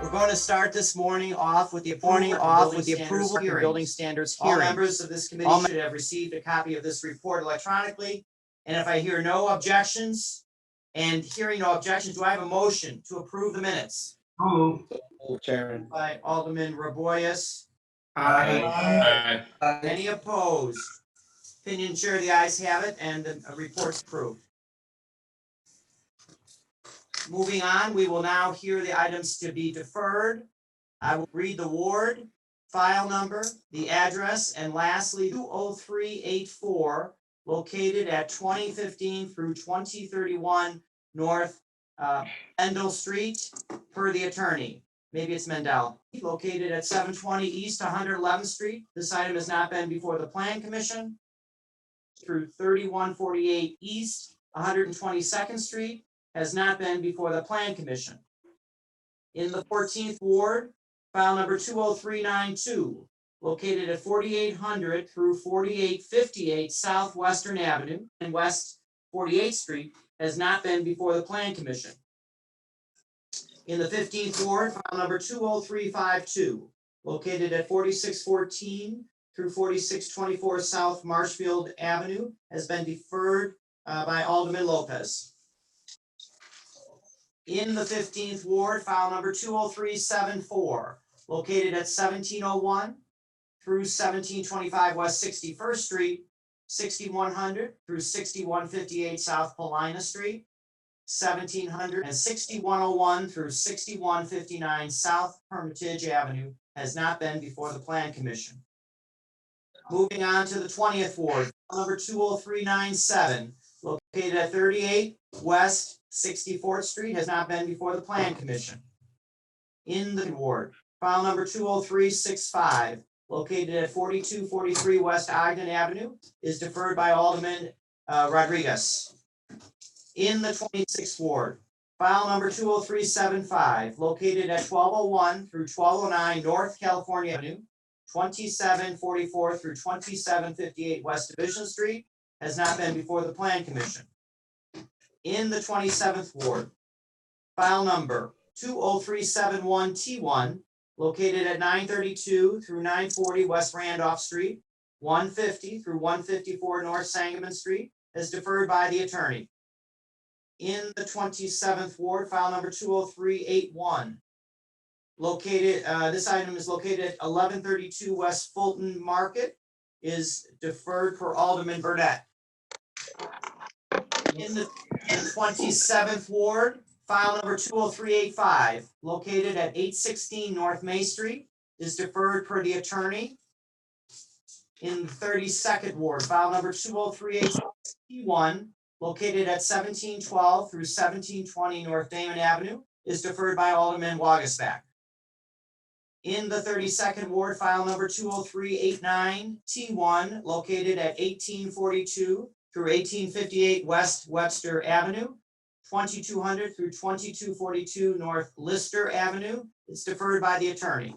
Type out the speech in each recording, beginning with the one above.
We're going to start this morning off with the approval of the building standards hearing. All members of this committee should have received a copy of this report electronically. And if I hear no objections, and hearing no objections, do I have a motion to approve the minutes? Chairman. By Alderman Raboyes. Aye. Any opposed? Opinion chair, the ayes have it, and the report's approved. Moving on, we will now hear the items to be deferred. I will read the ward, file number, the address, and lastly, 20384, located at 2015 through 2031 North Mendel Street, per the attorney. Maybe it's Mendel. Located at 720 East 111th Street. This item has not been before the Plan Commission. Through 3148 East 122nd Street has not been before the Plan Commission. In the 14th Ward, file number 20392, located at 4800 through 4858 Southwestern Avenue and West 48th Street, has not been before the Plan Commission. In the 15th Ward, file number 20352, located at 4614 through 4624 South Marshfield Avenue, has been deferred by Alderman Lopez. In the 15th Ward, file number 20374, located at 1701 through 1725 West 61st Street, 6100 through 6158 South Paulina Street, 1700 and 6101 through 6159 South Hermitage Avenue, has not been before the Plan Commission. Moving on to the 20th Ward, number 20397, located at 38 West 64th Street, has not been before the Plan Commission. In the ward, file number 20365, located at 4243 West Ogden Avenue, is deferred by Alderman Rodriguez. In the 26th Ward, file number 20375, located at 1201 through 1209 North California Avenue, 2744 through 2758 West Division Street, has not been before the Plan Commission. In the 27th Ward, file number 20371 T1, located at 932 through 940 West Randolph Street, 150 through 154 North Sangamon Street, is deferred by the attorney. In the 27th Ward, file number 20381, located, this item is located at 1132 West Fulton Market, is deferred for Alderman Burnett. In the 27th Ward, file number 20385, located at 816 North May Street, is deferred per the attorney. In the 32nd Ward, file number 20381, located at 1712 through 1720 North Damon Avenue, is deferred by Alderman Wagasback. In the 32nd Ward, file number 20389 T1, located at 1842 through 1858 West Webster Avenue, 2200 through 2242 North Lister Avenue, it's deferred by the attorney.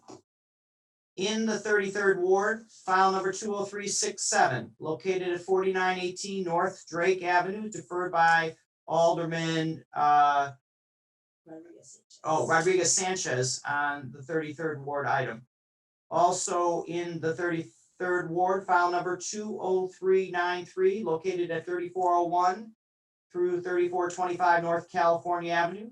In the 33rd Ward, file number 20367, located at 4918 North Drake Avenue, deferred by Alderman Rodriguez Sanchez on the 33rd Ward item. Also in the 33rd Ward, file number 20393, located at 3401 through 3425 North California Avenue,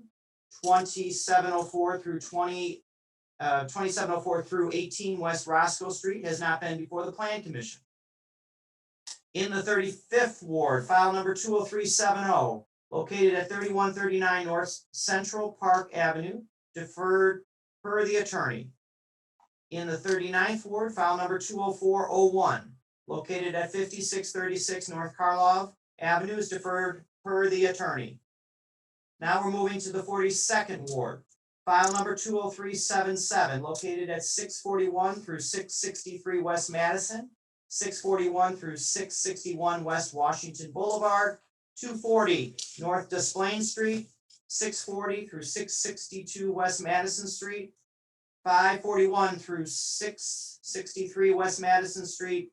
2704 through 2704 through 18 West Roscoe Street, has not been before the Plan Commission. In the 35th Ward, file number 20370, located at 3139 North Central Park Avenue, deferred per the attorney. In the 39th Ward, file number 20401, located at 5636 North Karlov Avenue, is deferred per the attorney. Now we're moving to the 42nd Ward, file number 20377, located at 641 through 663 West Madison, 641 through 661 West Washington Boulevard, 240 North Des Plaines Street, 640 through 662 West Madison Street, 541 through 663 West Madison Street,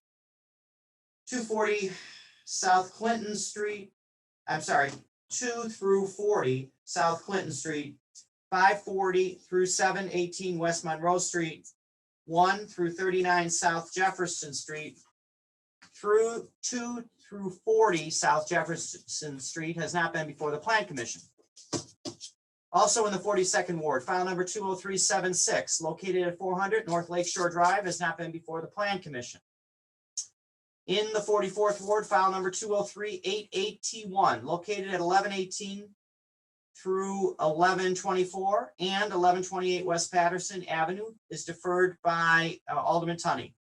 240 South Clinton Street, 2 through 40 South Clinton Street, 540 through 718 West Monroe Street, 1 through 39 South Jefferson Street, through 2 through 40 South Jefferson Street has not been before the Plan Commission. Also in the 42nd Ward, file number 20376, located at 400 North Lakeshore Drive, has not been before the Plan Commission. In the 44th Ward, file number 20388T1, located at 1118 through 1124 and 1128 West Patterson Avenue, is deferred by Alderman Tunney.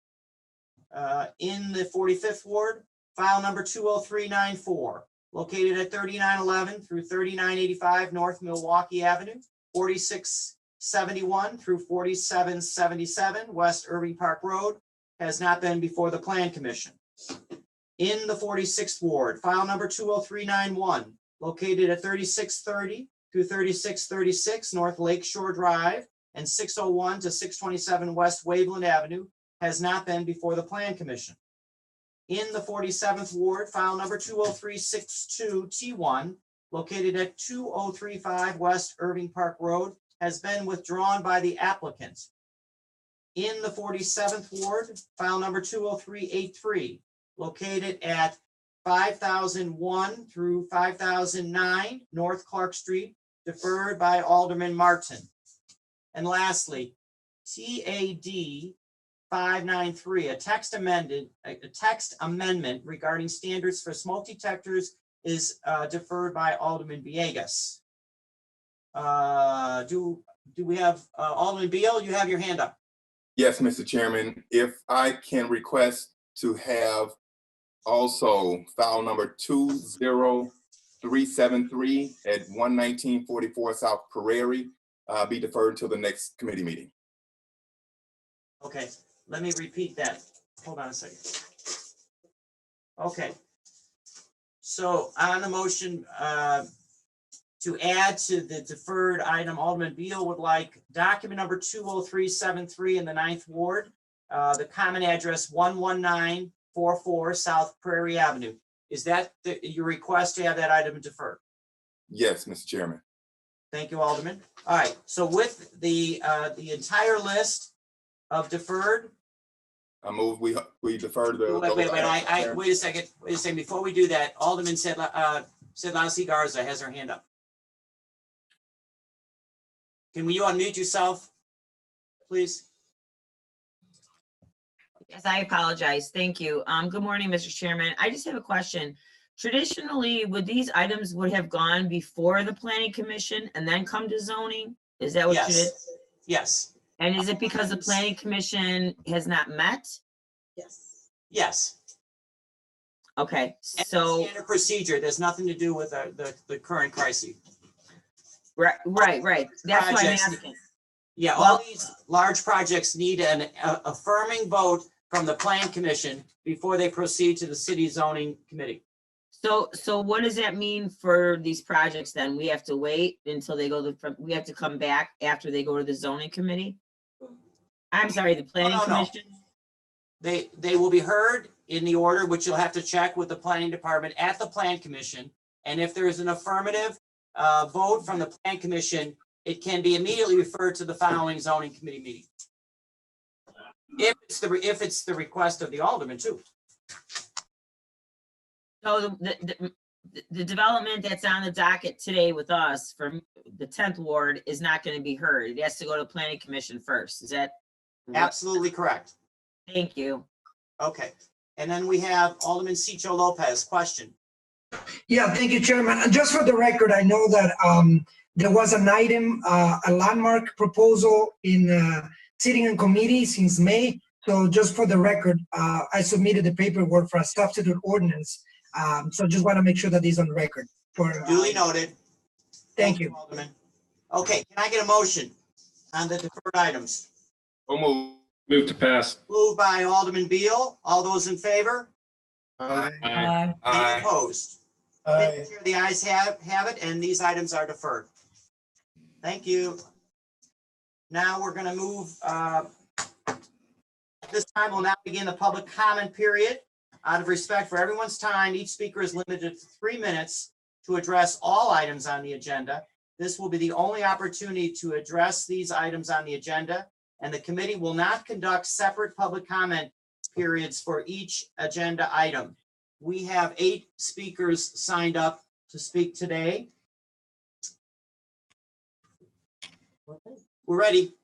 In the 45th Ward, file number 20394, located at 3911 through 3985 North Milwaukee Avenue, 4671 through 4777 West Irving Park Road, has not been before the Plan Commission. In the 46th Ward, file number 20391, located at 3630 through 3636 North Lakeshore Drive and 601 to 627 West Waveland Avenue, has not been before the Plan Commission. In the 47th Ward, file number 20362 T1, located at 2035 West Irving Park Road, has been withdrawn by the applicant. In the 47th Ward, file number 20383, located at 5001 through 5009 North Clark Street, deferred by Alderman Martin. And lastly, TAD 593, a text amendment regarding standards for smoke detectors is deferred by Alderman Villegas. Do we have Alderman Beal? You have your hand up. Yes, Mr. Chairman. If I can request to have also file number 20373 at 11944 South Prairie be deferred until the next committee meeting. Okay, let me repeat that. Hold on a second. Okay. So on the motion to add to the deferred item, Alderman Beal would like document number 20373 in the 9th Ward, the common address 11944 South Prairie Avenue. Is that your request to have that item deferred? Yes, Mr. Chairman. Thank you, Alderman. All right, so with the entire list of deferred. I move we defer to the. Wait a second. Before we do that, Alderman Sedlowski Garza has her hand up. Can you unmute yourself, please? Yes, I apologize. Thank you. Good morning, Mr. Chairman. I just have a question. Traditionally, these items would have gone before the Planning Commission and then come to zoning? Is that what you did? Yes. And is it because the Planning Commission has not met? Yes. Yes. Okay, And so. standard procedure, there's nothing to do with the current crisis. Right. That's why I'm Projects- asking. Yeah, all these large projects need an affirming vote from the Plan Commission before they proceed to the City Zoning Committee. So what does that mean for these projects then? We have to wait until they we have to come back after they go to the zoning committee? I'm sorry, the planning No. commission? They will be heard in the order, which you'll have to check with the planning department at the Plan Commission. And if there is an affirmative vote from the Plan Commission, it can be immediately referred to the following zoning committee meeting. If it's the request of the alderman too. So the development that's on the docket today with us from the 10th ward is not going to be heard. It has to go to planning commission first. Is that? Absolutely correct. Thank you. Okay. And then we have Alderman Cicho Lopez, question. Yeah, thank you, Chairman. Just for the record, I know that there was an item, a landmark proposal in sitting in committee since May. So just for the record, I submitted the paperwork for a substitute ordinance. So just want to make sure that is on record. Duly noted. Thank you. Alderman. Okay, can I get a motion on the deferred items? Move to pass. Moved by Alderman Beal. All those in favor? Aye. Any opposed? The ayes have it, and these items are deferred. Thank you. Now we're going to move. At this time, we'll now begin the public comment period. Out of respect for everyone's time, each speaker is limited to 3 minutes to address all items on the agenda. This will be the only opportunity to address these items on the agenda, and the committee will not conduct separate public comment periods for each agenda item. We have 8 speakers signed up to speak today. We're ready.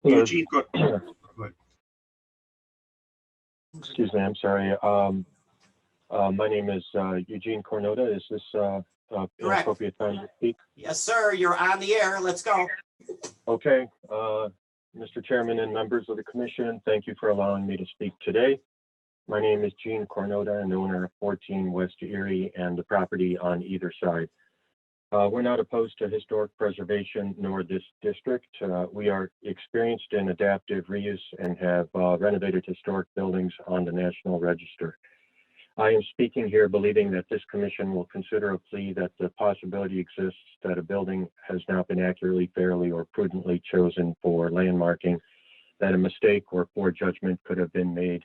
Eugene, go. Excuse me, I'm sorry. My name is Eugene Cornota. Is this an Correct. appropriate time to speak? Yes, sir. You're on the air. Let's go. Okay. Mr. Chairman and members of the commission, thank you for allowing me to speak today. My name is Gene Cornota, and owner of 14 West Erie and the property on either side. We're not opposed to historic preservation nor this district. We are experienced in adaptive reuse and have renovated historic buildings on the National Register. I am speaking here believing that this commission will consider a plea that the possibility exists that a building has not been accurately, fairly, or prudently chosen for landmarking, that a mistake or poor judgment could have been made,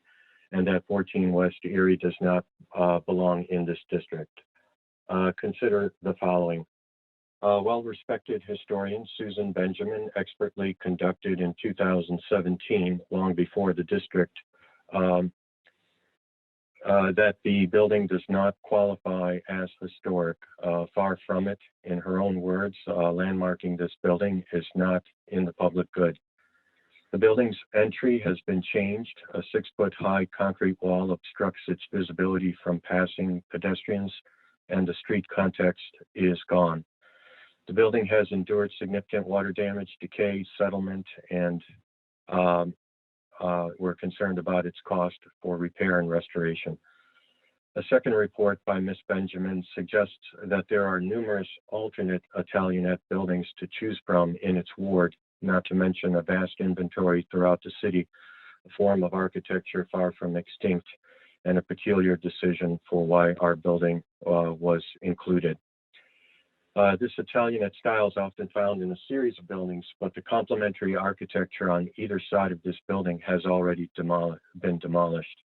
and that 14 West Erie does not belong in this district. Consider the following. Well-respected historian Susan Benjamin expertly conducted in 2017, long before the district, that the building does not qualify as historic. Far from it. In her own words, landmarking this building is not in the public good. The building's entry has been changed. A 6-foot-high concrete wall obstructs its visibility from passing pedestrians, and the street context is gone. The building has endured significant water damage, decay, settlement, and we're concerned about its cost for repair and restoration. A second report by Ms. Benjamin suggests that there are numerous alternate Italianate buildings to choose from in its ward, not to mention a vast inventory throughout the city, a form of architecture far from extinct, and a peculiar decision for why our building was included. This Italianate style is often found in a series of buildings, but the complementary architecture on either side of this building has already been demolished.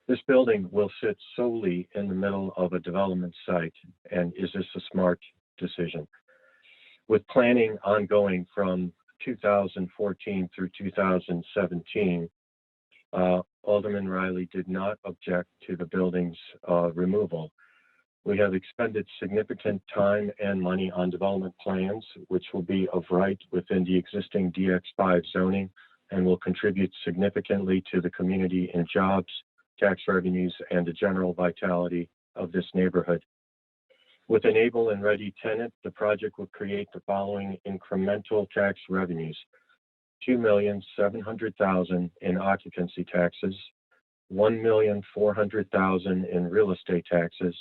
This building will sit solely in the middle of a development site, and is this a smart decision? With planning ongoing from 2014 through 2017, Alderman Riley did not object to the building's removal. We have expended significant time and money on development plans, which will be of right within the existing DX5 zoning and will contribute significantly to the community in jobs, tax revenues, and the general vitality of this neighborhood. With an able and ready tenant, the project will create the following incremental tax revenues: $2,700,000 in occupancy taxes, $1,400,000 in real estate taxes,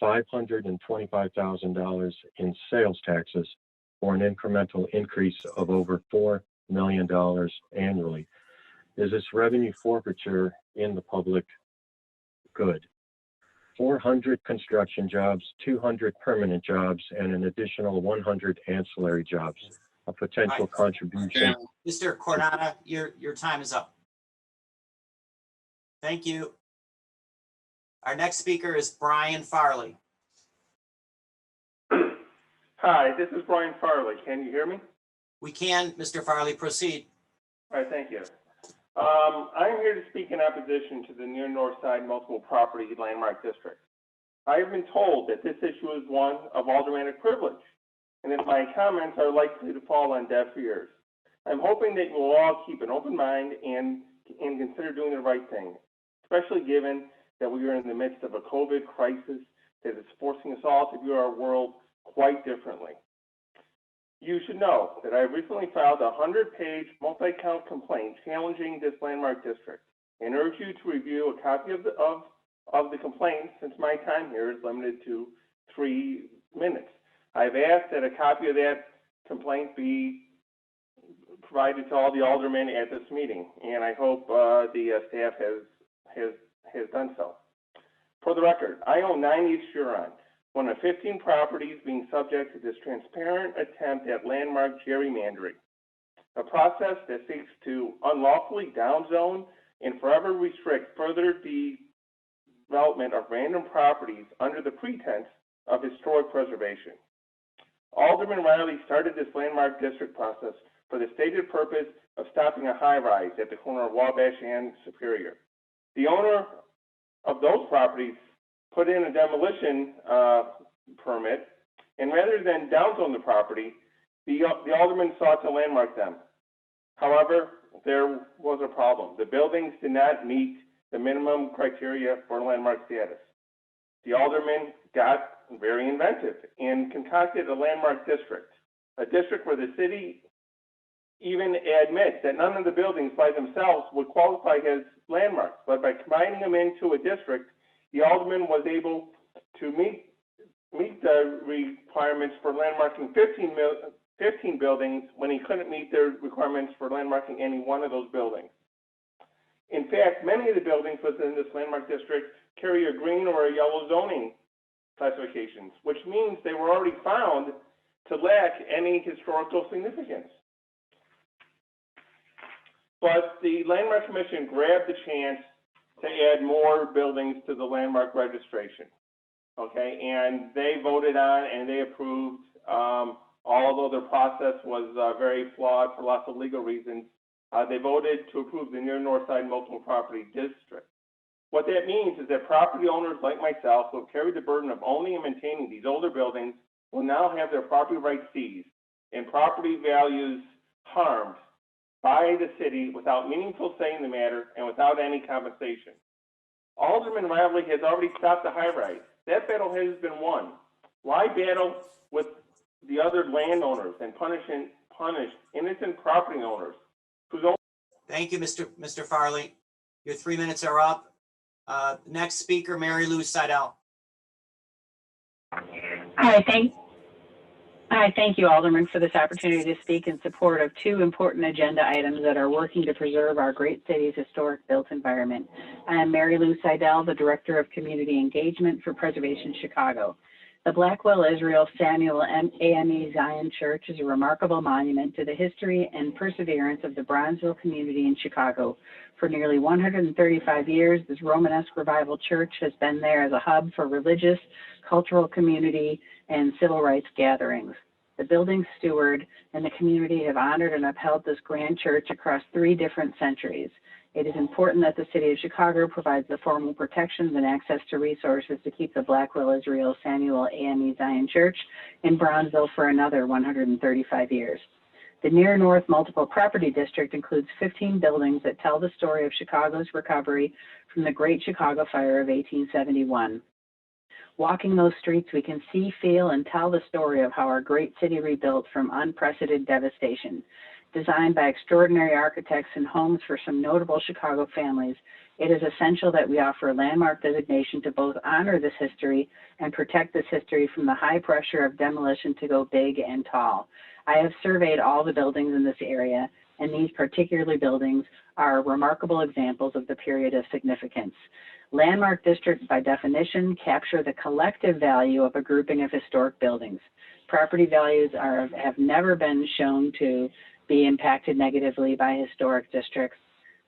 $525,000 in sales taxes, for an incremental increase of over $4 million annually. Is this revenue forfeiture in the public good? 400 construction jobs, 200 permanent jobs, and an additional 100 ancillary jobs. A potential contribution. Mr. Cornata, your time is up. Thank you. Our next speaker is Brian Farley. Hi, this is Brian Farley. Can you hear me? We can, Mr. Farley, proceed. All right, thank you. I'm here to speak in opposition to the near north side multiple property landmark district. I have been told that this issue is one of aldermanic privilege, and that my comments are likely to fall on deaf ears. I'm hoping that you will all keep an open mind and consider doing the right thing, especially given that we are in the midst of a COVID crisis that is forcing us all to view our world quite differently. You should know that I recently filed a 100-page multi-count complaint challenging this landmark district, and urge you to review a copy of the complaint, since my time here is limited to 3 minutes. I've asked that a copy of that complaint be provided to all the aldermen at this meeting, and I hope the staff has done so. For the record, I own 9 East Huron, one of 15 properties being subject to this transparent attempt at landmark gerrymandering, a process that seeks to unlawfully downzone and forever restrict further development of random properties under the pretense of historic preservation. Alderman Riley started this landmark district process for the stated purpose of stopping a high-rise at the corner of Wabash and Superior. The owner of those properties put in a demolition permit, and rather than downzone the property, the alderman sought to landmark them. However, there was a problem. The buildings did not meet the minimum criteria for landmark status. The alderman got very inventive and concocted a landmark district, a district where the city even admits that none of the buildings by themselves would qualify as landmarks, but by combining them into a district, the alderman was able to meet the requirements for landmarking 15 buildings when he couldn't meet the requirements for landmarking any one of those buildings. In fact, many of the buildings within this landmark district carry a green or a yellow zoning classifications, which means they were already found to lack any historical significance. But the Landmark Commission grabbed the chance to add more buildings to the landmark registration, okay? And they voted on and they approved, although their process was very flawed for lots of legal reasons, they voted to approve the near north side multiple property district. What that means is that property owners like myself who have carried the burden of owning and maintaining these older buildings will now have their property rights seized and property values harmed by the city without meaningful say in the matter and without any compensation. Alderman Riley has already stopped the high rise. That battle has been won. Why battle with the other landowners and punish innocent property owners whose own— Thank you, Mr. Farley. Your 3 minutes are up. Next speaker, Mary Lou Seidel. Hi, thank you, Alderman, for this opportunity to speak in support of two important agenda items that are working to preserve our great city's historic built environment. I am Mary Lou Seidel, the Director of Community Engagement for Preservation Chicago. The Blackwell Israel Samuel AME Zion Church is a remarkable monument to the history and perseverance of the Bronzeville community in Chicago. For nearly 135 years, this Romanesque revival church has been there as a hub for religious, cultural community, and civil rights gatherings. The building's steward and the community have honored and upheld this grand church across 3 different centuries. It is important that the City of Chicago provides the formal protections and access to resources to keep the Blackwell Israel Samuel AME Zion Church in Bronzeville for another 135 years. The Near North Multiple Property District includes 15 buildings that tell the story of Chicago's recovery from the Great Chicago Fire of 1871. Walking those streets, we can see, feel, and tell the story of how our great city rebuilt from unprecedented devastation. Designed by extraordinary architects and homes for some notable Chicago families, it is essential that we offer a landmark designation to both honor this history and protect this history from the high pressure of demolition to go big and tall. I have surveyed all the buildings in this area, and these particular buildings are remarkable examples of the period of significance. Landmark districts, by definition, capture the collective value of a grouping of historic buildings. Property values have never been shown to be impacted negatively by historic districts.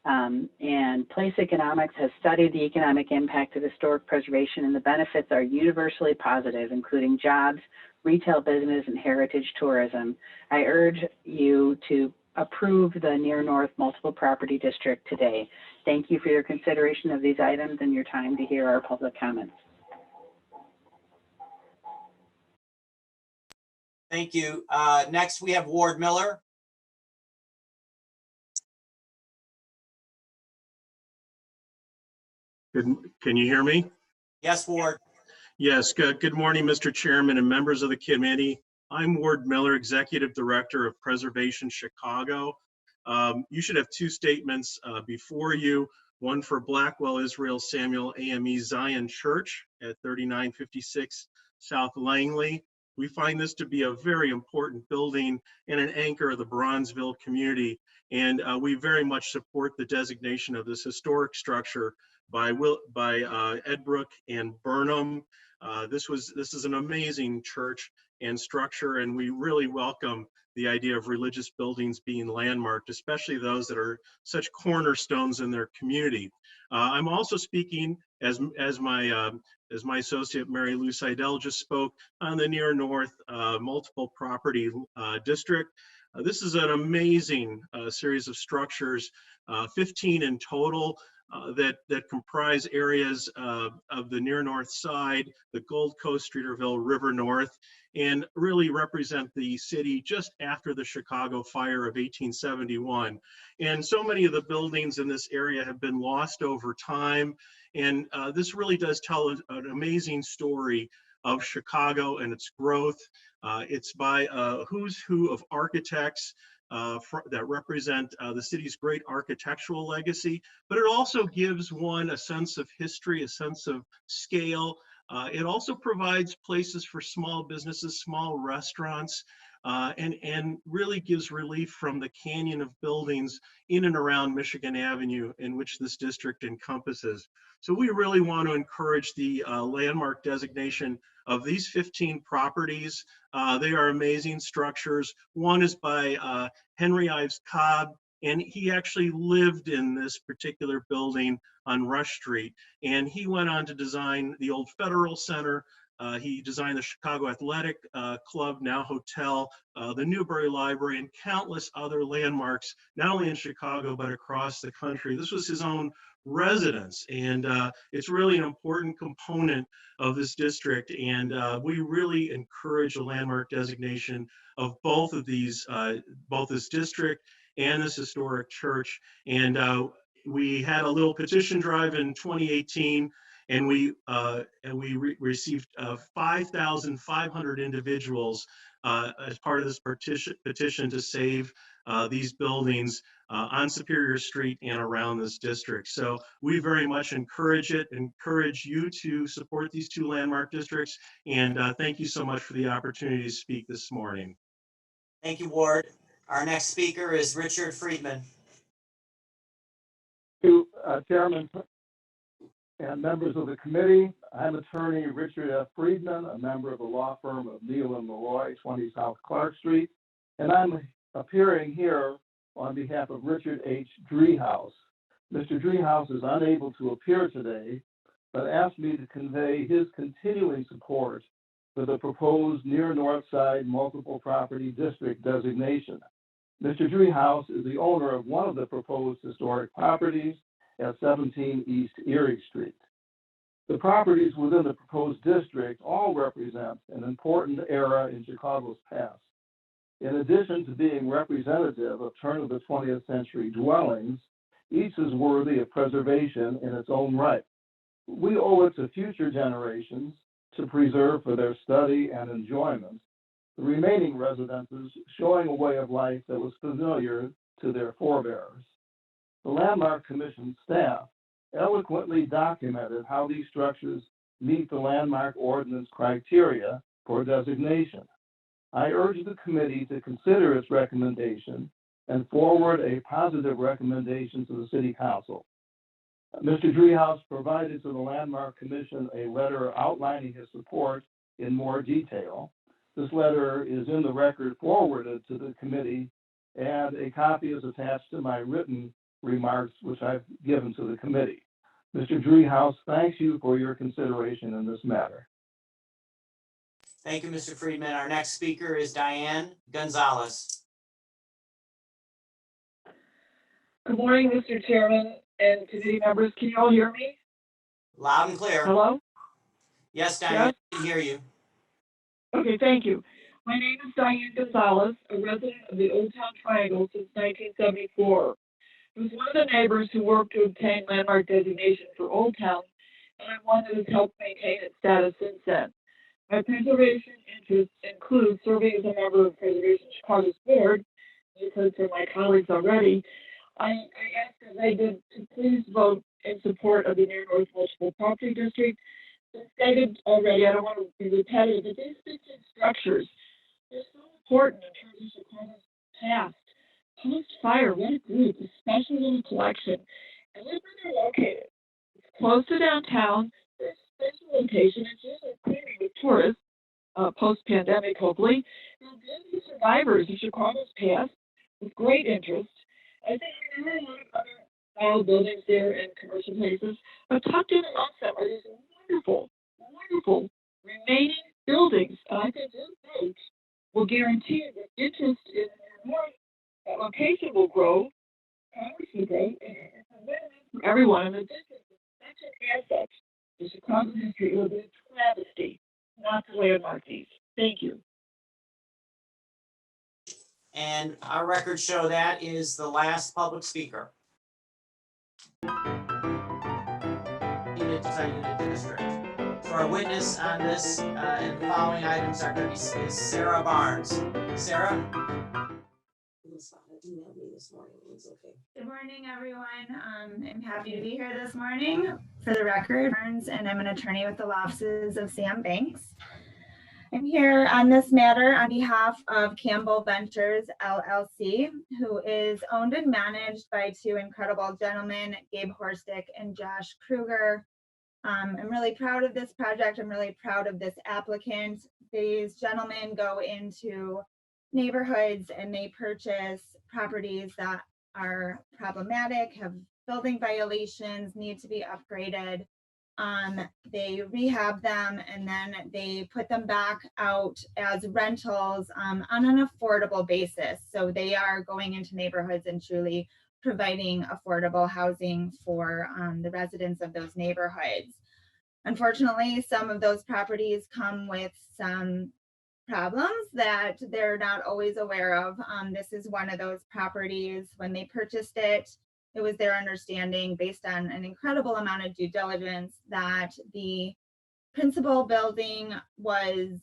And Place Economics has studied the economic impact of historic preservation, and the benefits are universally positive, including jobs, retail business, and heritage tourism. I urge you to approve the Near North Multiple Property District today. Thank you for your consideration of these items and your time to hear our public comments. Thank you. Next, we have Ward Miller. Can you hear me? Yes, Ward. Yes, good morning, Mr. Chairman and members of the committee. I'm Ward Miller, Executive Director of Preservation Chicago. You should have 2 statements before you, one for Blackwell Israel Samuel AME Zion Church at 3956 South Langley. We find this to be a very important building and an anchor of the Bronzeville community, and we very much support the designation of this historic structure by Edbrook and Burnham. This is an amazing church and structure, and we really welcome the idea of religious buildings being landmarked, especially those that are such cornerstones in their community. I'm also speaking as my associate Mary Lou Seidel just spoke on the near north multiple property district. This is an amazing series of structures, 15 in total, that comprise areas of the near north side, the Gold Coast, Streeterville, River North, and really represent the city just after the Chicago fire of 1871. And so many of the buildings in this area have been lost over time. And this really does tell an amazing story of Chicago and its growth. It's by a who's who of architects that represent the city's great architectural legacy, but it also gives one a sense of history, a sense of scale. It also provides places for small businesses, small restaurants, and really gives relief from the canyon of buildings in and around Michigan Avenue in which this district encompasses. So we really want to encourage the landmark designation of these 15 properties. They are amazing structures. One is by Henry Ives Cobb, and he actually lived in this particular building on Rush Street. And he went on to design the old Federal Center. He designed the Chicago Athletic Club, now hotel, the Newberry Library, and countless other landmarks, not only in Chicago, but across the country. This was his own residence, and it's really an important component of this district. And we really encourage a landmark designation of both of these, both this district and this historic church. And we had a little petition drive in 2018, and we received 5,500 individuals as part of this petition to save these buildings on Superior Street and around this district. So we very much encourage you to support these two landmark districts. And thank you so much for the opportunity to speak this morning. Thank you, Ward. Our next speaker is Richard Friedman. To Chairman and members of the committee, I'm attorney Richard F. Friedman, a member of the law firm of Neal and Leroy, 20 South Clark Street, and I'm appearing here on behalf of Richard H. Driehaus. Mr. Driehaus is unable to appear today, but asked me to convey his continuing support for the proposed near North Side multiple property district designation. Mr. Driehaus is the owner of one of the proposed historic properties at 17 East Erie Street. The properties within the proposed district all represent an important era in Chicago's past. In addition to being representative of turn of the 20th century dwellings, each is worthy of preservation in its own right. We owe it to future generations to preserve for their study and enjoyment the remaining residences, showing a way of life that was familiar to their forebears. The Landmark Commission staff eloquently documented how these structures meet the landmark ordinance criteria for designation. I urge the committee to consider its recommendation and forward a positive recommendation to the City Council. Mr. Driehaus provided to the Landmark Commission a letter outlining his support in more detail. This letter is in the record forwarded to the committee, and a copy is attached to my written remarks, which I've given to the committee. Mr. Driehaus, thanks you for your consideration in this matter. Thank you, Mr. Friedman. Our next speaker is Diane Gonzalez. Good morning, Mr. Chairman and committee members. Can you all hear me? Loud and clear. Hello? Yes, Diane, Yes? we can hear you. Okay, thank you. My name is Diane Gonzalez, a resident of the Old Town Triangle since 1974. I was one of the neighbors who worked to obtain landmark designation for Old Town, and I'm one that has helped maintain its status since then. My preservation interests include serving as a member of Preservation Chicago's board. You've heard from my colleagues already. I ask, as they did, to please vote in support of the Near North Multiple Property District. As stated already, I don't want to be repetitive, but these 15 structures are so important in terms of Chicago's past. Post-fire, what a group, a special little collection. And look where they're located. It's close to downtown. There's a special location. It's usually cleaning with tourists, post-pandemic, hopefully. They'll give the survivors of Chicago's past with great interest. I think there are a lot of other style buildings there and commercial places. But tucked in amongst them are these wonderful, wonderful remaining buildings. And I think this vote will guarantee that interest in that location will grow, commerce will grow, and it's a win-win for everyone. And the district is such an asset to Chicago history. It would be a travesty not to landmark these. Thank you. And our records show that is the last public speaker in the design unit district. So our witness on this and the following items are going to be is Sarah Barnes. Sarah? Emailed me this morning. It's okay. Good morning, everyone. I'm happy to be here this morning. For the record, and I'm an attorney with the law offices of Sam Banks. I'm here on this matter on behalf of Campbell Ventures LLC, who is owned and managed by two incredible gentlemen, Gabe Horstick and Josh Kruger. I'm really proud of this project. I'm really proud of this applicant. These gentlemen go into neighborhoods and they purchase properties that are problematic, have building violations, need to be upgraded. They rehab them and then they put them back out as rentals on an affordable basis. So they are going into neighborhoods and truly providing affordable housing for the residents of those neighborhoods. Unfortunately, some of those properties come with some problems that they're not always aware of. This is one of those properties. When they purchased it, it was their understanding, based on an incredible amount of due diligence, that the principal building was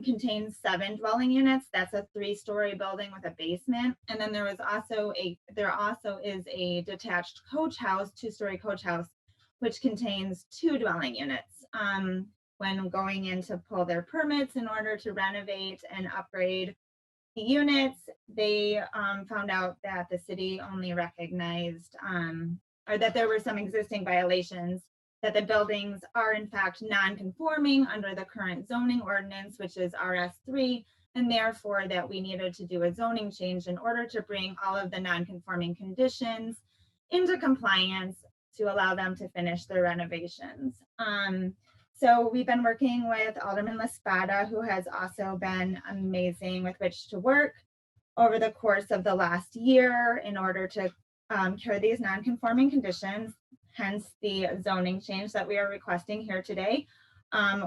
contains 7 dwelling units. That's a 3-story building with a basement. And then there also is a detached coach house, 2-story coach house, which contains 2 dwelling units. When going in to pull their permits in order to renovate and upgrade the units, they found out that the city only recognized or that there were some existing violations, that the buildings are in fact non-conforming under the current zoning ordinance, which is RS3, and therefore that we needed to do a zoning change in order to bring all of the non-conforming conditions into compliance to allow them to finish their renovations. So we've been working with Alderman Laspada, who has also been amazing with which to work over the course of the last year in order to cure these non-conforming conditions, hence the zoning change that we are requesting here today,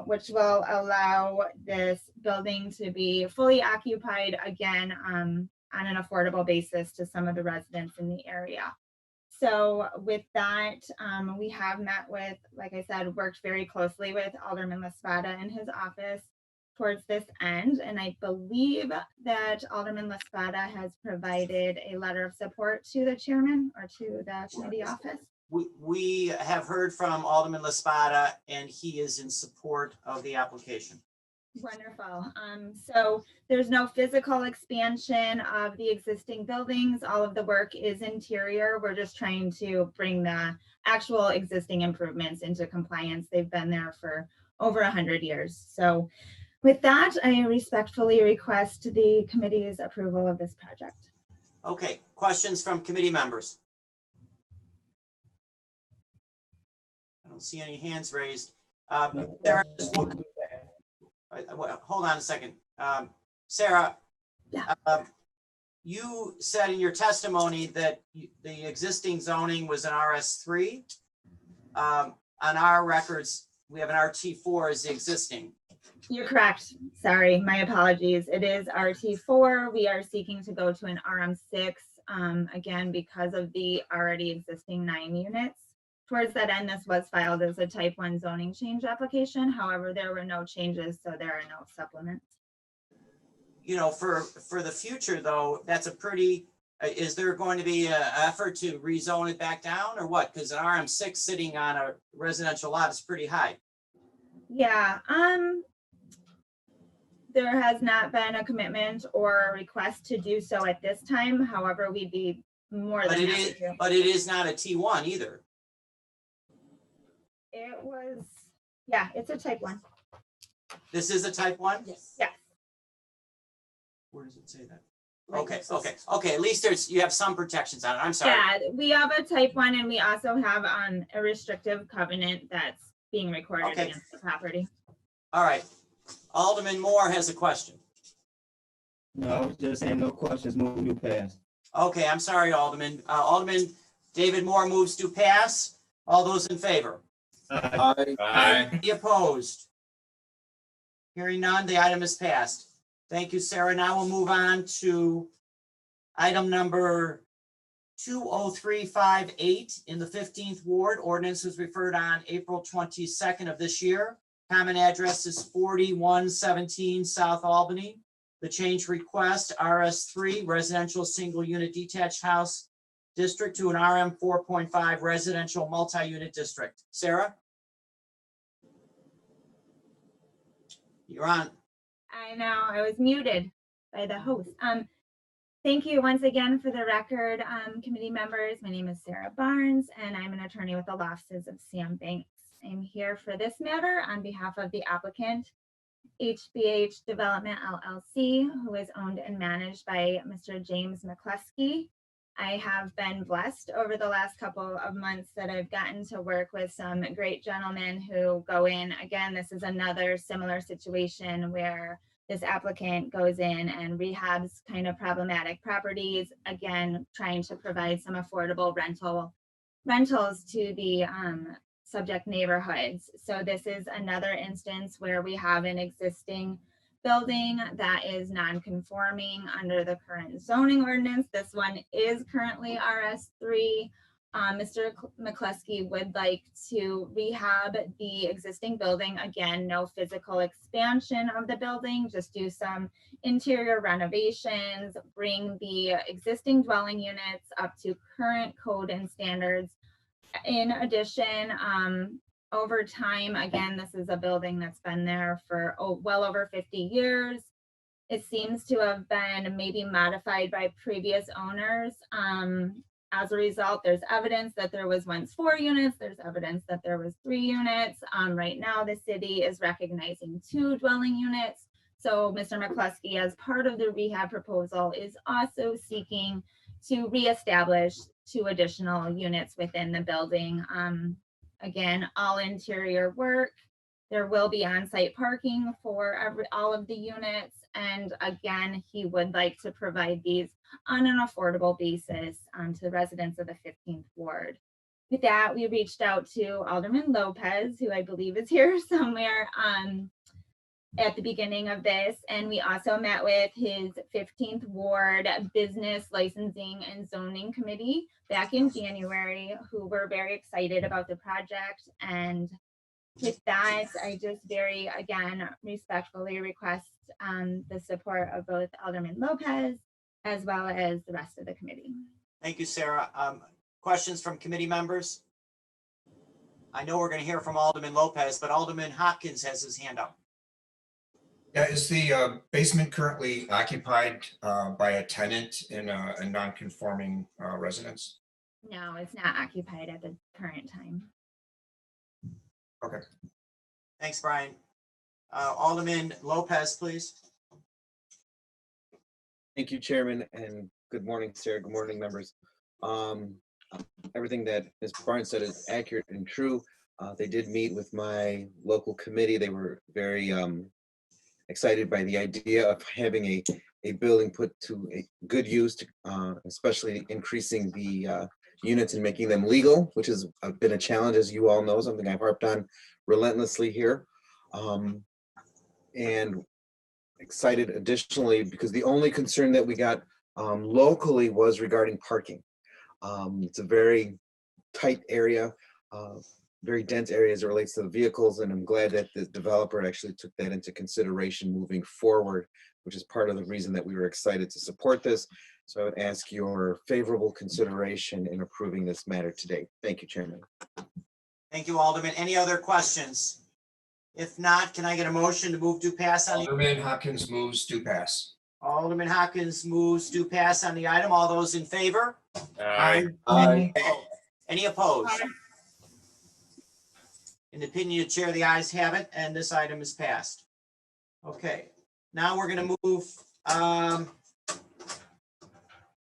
which will allow this building to be fully occupied again on an affordable basis to some of the residents in the area. So with that, we have met with, like I said, worked very closely with Alderman Laspada in his office towards this end. And I believe that Alderman Laspada has provided a letter of support to the chairman or to the committee office. We have heard from Alderman Laspada and he is in support of the application. Wonderful. So there's no physical expansion of the existing buildings. All of the work is interior. We're just trying to bring the actual existing improvements into compliance. They've been there for over 100 years. So with that, I respectfully request the committee's approval of this project. Okay, questions from committee members? I don't see any hands raised. Sarah, hold on a second. Sarah, yeah. You said in your testimony that the existing zoning was an RS3. On our records, we have an RT4 as the existing. You're correct. Sorry, my apologies. It is RT4. We are seeking to go to an RM6, again, because of the already existing 9 units. Towards that end, this was filed as a type 1 zoning change application. However, there were no changes, so there are no supplements. You know, for the future though, that's a pretty, is there going to be an effort to rezone it back down or what? Because an RM6 sitting on a residential lot is pretty high. Yeah, there has not been a commitment or a request to do so at this time. However, we'd be more than happy to. But it is not a T1 either. It was, yeah, it's a type 1. This is a type 1? Yes. Yes. Where does it say that? Okay, at least you have some protections on it. I'm sorry. Yeah, we have a type 1 and we also have a restrictive covenant that's being recorded Okay. against the property. All right. Alderman Moore has a question. No, I was just saying no questions, move to pass. Okay, I'm sorry, Alderman. Alderman David Moore moves to pass. All those in favor? Aye. Any opposed? Hearing none, the item is passed. Thank you, Sarah. Now we'll move on to item number 20358 in the 15th Ward. Ordinance was referred on April 22nd of this year. Common address is 4117 South Albany. The change request, RS3 residential single unit detached house district to an RM 4.5 residential multi-unit district. Sarah? You're on. I know, I was muted by the host. Thank you once again for the record, committee members. My name is Sarah Barnes, and I'm an attorney with the law offices of Sam Banks. I'm here for this matter on behalf of the applicant, HBH Development LLC, who is owned and managed by Mr. James McCluskey. I have been blessed over the last couple of months that I've gotten to work with some great gentlemen who go in. Again, this is another similar situation where this applicant goes in and rehabs kind of problematic properties, again, trying to provide some affordable rentals to the subject neighborhoods. So this is another instance where we have an existing building that is non-conforming under the current zoning ordinance. This one is currently RS3. Mr. McCluskey would like to rehab the existing building. Again, no physical expansion of the building, just do some interior renovations, bring the existing dwelling units up to current code and standards. In addition, over time, again, this is a building that's been there for well over 50 years. It seems to have been maybe modified by previous owners. As a result, there's evidence that there was once 4 units. There's evidence that there was 3 units. Right now, the city is recognizing 2 dwelling units. So Mr. McCluskey, as part of the rehab proposal, is also seeking to reestablish 2 additional units within the building. Again, all interior work. There will be on-site parking for all of the units. And again, he would like to provide these on an affordable basis to the residents of the 15th Ward. With that, we reached out to Alderman Lopez, who I believe is here somewhere at the beginning of this. And we also met with his 15th Ward Business Licensing and Zoning Committee back in January, who were very excited about the project. And with that, I just very, again, respectfully request the support of both Alderman Lopez as well as the rest of the committee. Thank you, Sarah. Questions from committee members? I know we're going to hear from Alderman Lopez, but Alderman Hopkins has his hand up. Yeah, is the basement currently occupied by a tenant in a non-conforming residence? No, it's not occupied at the current time. Okay. Thanks, Brian. Alderman Lopez, please. Thank you, Chairman, and good morning, Sarah. Good morning, members. Everything that Ms. Barnes said is accurate and true. They did meet with my local committee. They were very excited by the idea of having a building put to a good use, especially increasing the units and making them legal, which has been a challenge, as you all know, something I've harped on relentlessly here. And excited additionally, because the only concern that we got locally was regarding parking. It's a very tight area, very dense area as it relates to the vehicles, and I'm glad that the developer actually took that into consideration moving forward, which is part of the reason that we were excited to support this. So I would ask your favorable consideration in approving this matter today. Thank you, Chairman. Thank you, Alderman. Any other questions? If not, can I get a motion to move to pass on? Alderman Hopkins moves to pass. Alderman Hopkins moves to pass on the item. All those in favor? Aye. Any opposed? In the opinion of the chair, the ayes have it, and this item is passed. Okay, now we're going to move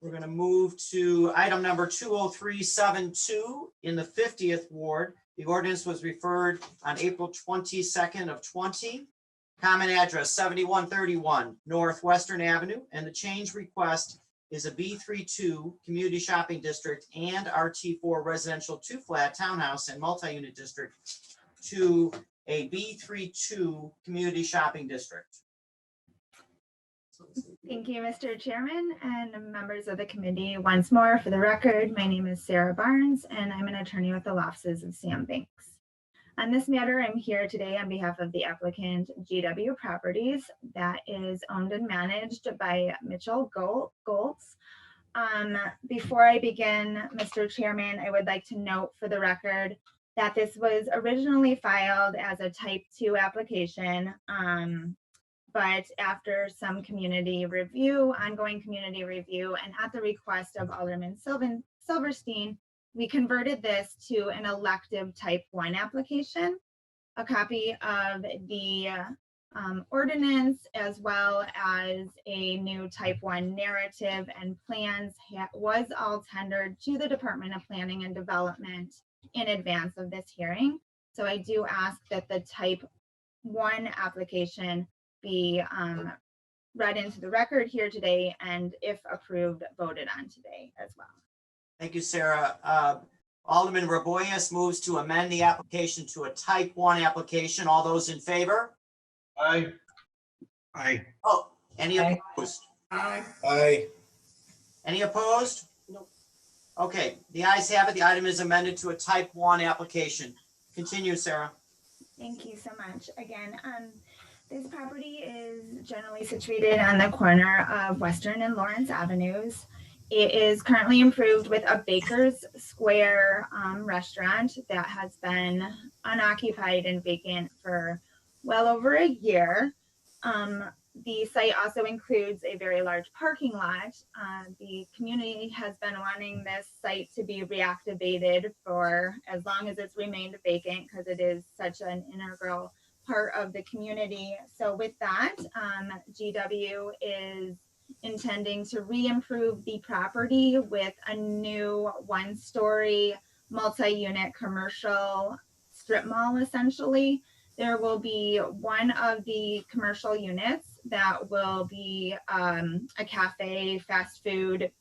We're going to move to item number 20372 in the 50th Ward. The ordinance was referred on April 22nd of 20. Common address 7131 Northwestern Avenue, and the change request is a B32 Community Shopping District and RT4 Residential 2-flat Townhouse and Multi-Unit District to a B32 Community Shopping District. Thank you, Mr. Chairman and members of the committee. Once more, for the record, my name is Sarah Barnes, and I'm an attorney with the law offices of Sam Banks. On this matter, I'm here today on behalf of the applicant GW Properties that is owned and managed by Mitchell Goltz. Before I begin, Mr. Chairman, I would like to note for the record that this was originally filed as a type 2 application, but after some community review, ongoing community review, and at the request of Alderman Silverstein, we converted this to an elective type 1 application. A copy of the ordinance, as well as a new type 1 narrative and plans was all tendered to the Department of Planning and Development in advance of this hearing. So I do ask that the type 1 application be read into the record here today, and if approved, voted on today as well. Thank you, Sarah. Alderman Raboyes moves to amend the application to a type 1 application. All those in favor? Aye. Aye. Oh, any opposed? Aye. Aye. Any opposed? Nope. Okay, the ayes have it. The item is amended to a type 1 application. Continue, Sarah. Thank you so much. Again, this property is generally situated on the corner of Western and Lawrence Avenues. It is currently improved with a Baker's Square restaurant that has been unoccupied and vacant for well over a year. The site also includes a very large parking lot. The community has been wanting this site to be reactivated for as long as it's remained vacant, because it is such an integral part of the community. So with that, GW is intending to re-improve the property with a new 1-story multi-unit commercial strip mall. Essentially, there will be one of the commercial units that will be a cafe, fast food,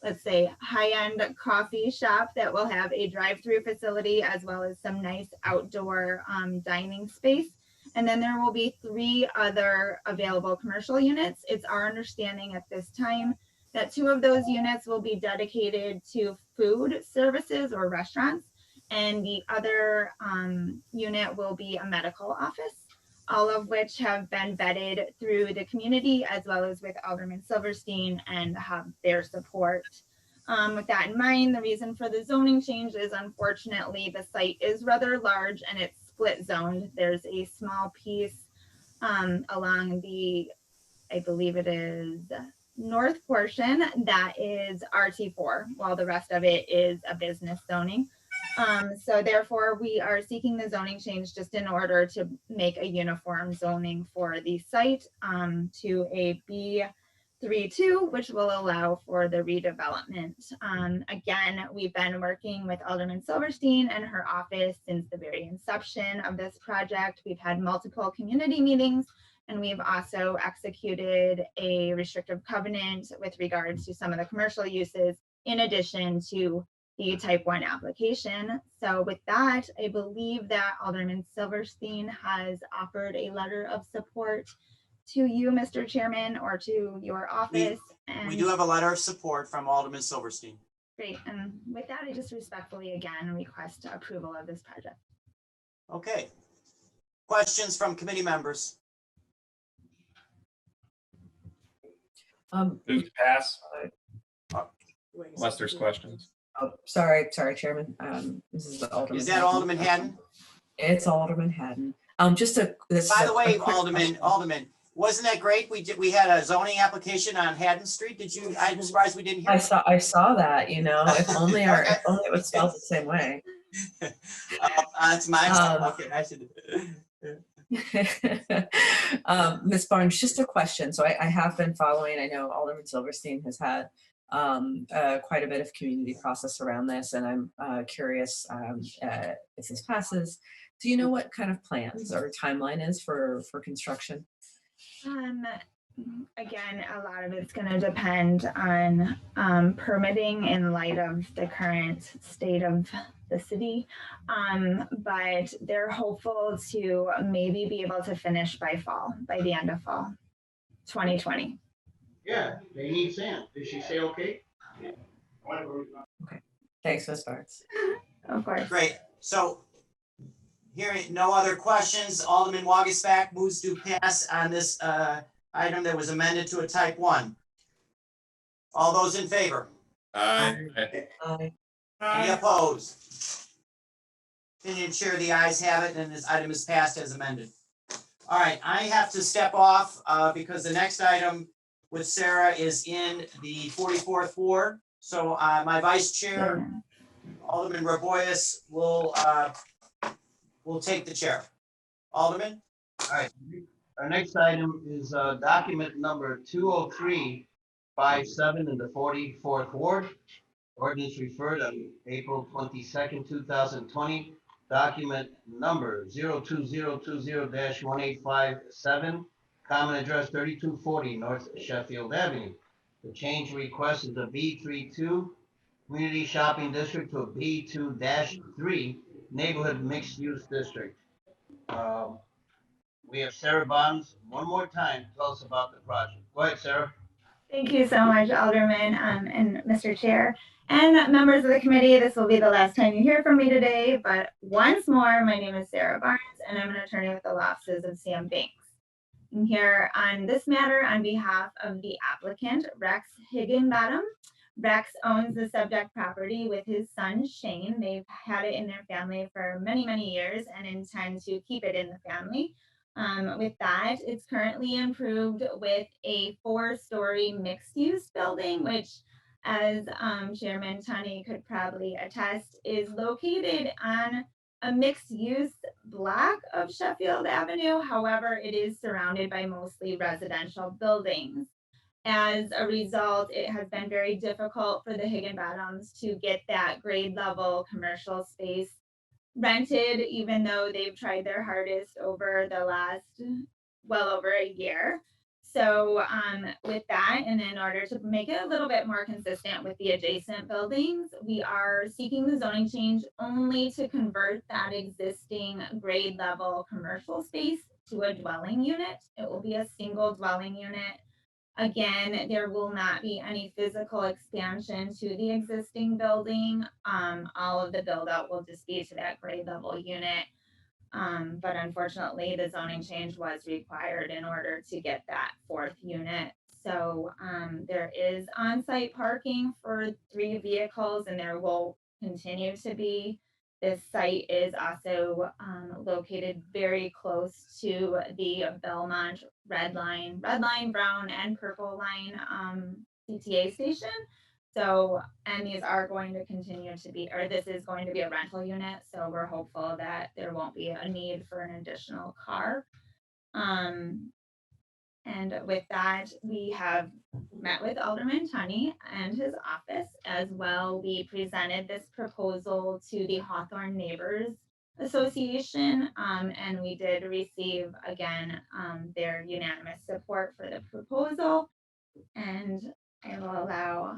let's say high-end coffee shop that will have a drive-through facility, as well as some nice outdoor dining space. And then there will be 3 other available commercial units. It's our understanding at this time that 2 of those units will be dedicated to food services or restaurants, and the other unit will be a medical office, all of which have been vetted through the community as well as with Alderman Silverstein and have their support. With that in mind, the reason for the zoning change is, unfortunately, the site is rather large and it's split zoned. There's a small piece along the, I believe it is north portion, that is RT4, while the rest of it is a business zoning. So therefore, we are seeking the zoning change just in order to make a uniform zoning for the site to a B32, which will allow for the redevelopment. Again, we've been working with Alderman Silverstein and her office since the very inception of this project. We've had multiple community meetings, and we've also executed a restrictive covenant with regards to some of the commercial uses, in addition to the type 1 application. So with that, I believe that Alderman Silverstein has offered a letter of support to you, Mr. Chairman, or to your office. We do have a letter of support from Alderman Silverstein. Great. And with that, I just respectfully again request approval of this project. Okay. Questions from committee members? Move to pass. Unless there's questions. Oh, sorry, Chairman. This is Alderman. Is that Alderman Haddon? It's Alderman Haddon. Just a. By the way, Alderman, wasn't that great? We had a zoning application on Haddon Street. Did you? I'm surprised we didn't hear. I saw that. You know, if only it was spelled the same way. That's my fault. Okay, I should. Ms. Barnes, just a question. So I have been following. I know Alderman Silverstein has had quite a bit of community process around this, and I'm curious if this passes. Do you know what kind of plans or timeline is for construction? Again, a lot of it's going to depend on permitting in light of the current state of the city. But they're hopeful to maybe be able to finish by the end of fall 2020. Yeah, they need sand. Did she say okay? Okay, thanks, Ms. Barnes. Of course. Great. So hearing no other questions, Alderman Wagisback moves to pass on this item that was amended to a type 1. All those in favor? Aye. Any opposed? Opinion chair, the ayes have it, and this item is passed as amended. All right, I have to step off because the next item with Sarah is in the 44th Ward. So my vice chair, Alderman Raboyes, will take the chair. Alderman? All right, our next item is document number 20357 in the 44th Ward. Ordinance referred on April 22nd, 2020. Document number 02020-1857. Common address 3240 North Sheffield Avenue. The change request is a B32 Community Shopping District to a B2-3 Neighborhood Mixed Use District. We have Sarah Bonds one more time. Tell us about the project. Go ahead, Sarah. Thank you so much, Alderman and Mr. Chair. And members of the committee, this will be the last time you hear from me today, but once more, my name is Sarah Barnes, and I'm an attorney with the law offices of Sam Banks. I'm here on this matter on behalf of the applicant, Rex Higginbottom. Rex owns the subject property with his son, Shane. They've had it in their family for many, many years and intend to keep it in the family. With that, it's currently improved with a 4-story mixed-use building, which, as Chairman Tunney could probably attest, is located on a mixed-use block of Sheffield Avenue. However, it is surrounded by mostly residential buildings. As a result, it has been very difficult for the Higginbottoms to get that grade level commercial space rented, even though they've tried their hardest over the last well over a year. So with that, and in order to make it a little bit more consistent with the adjacent buildings, we are seeking the zoning change only to convert that existing grade level commercial space to a dwelling unit. It will be a single dwelling unit. Again, there will not be any physical expansion to the existing building. All of the build out will just be to that grade level unit. But unfortunately, the zoning change was required in order to get that 4th unit. So there is on-site parking for 3 vehicles, and there will continue to be. This site is also located very close to the Belmont Red Line, Brown, and Purple Line CTA station. So, and these are going to continue to be, or this is going to be a rental unit. So we're hopeful that there won't be a need for an additional car. And with that, we have met with Alderman Tunney and his office as well. We presented this proposal to the Hawthorne Neighbors Association, and we did receive, again, their unanimous support for the proposal. And I will allow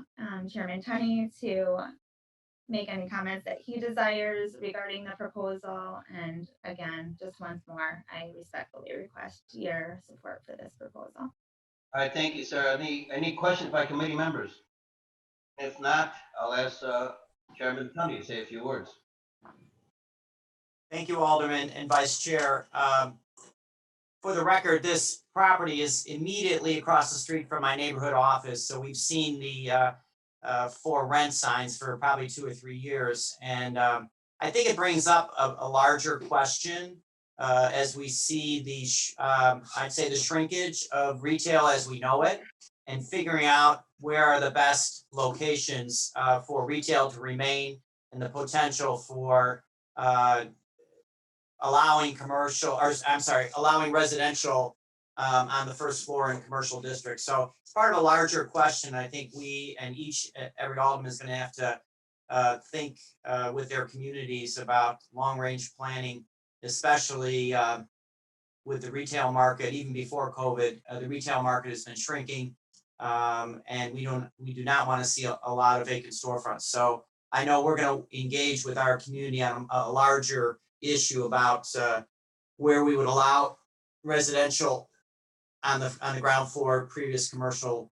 Chairman Tunney to make any comments that he desires regarding the proposal. And again, just once more, I respectfully request your support for this proposal. All right, thank you, sir. Any questions by committee members? If not, I'll ask Chairman Tunney to say a few words. Thank you, Alderman and Vice Chair. For the record, this property is immediately across the street from my neighborhood office. So we've seen the for rent signs for probably 2 or 3 years. And I think it brings up a larger question as we see the, I'd say the shrinkage of retail as we know it, and figuring out where are the best locations for retail to remain, and the potential for allowing residential on the first floor in commercial district. So it's part of a larger question. I think we and every alderman is going to have to think with their communities about long-range planning, especially with the retail market. Even before COVID, the retail market has been shrinking, and we do not want to see a lot of vacant storefronts. So I know we're going to engage with our community on a larger issue about where we would allow residential on the ground floor, previous commercial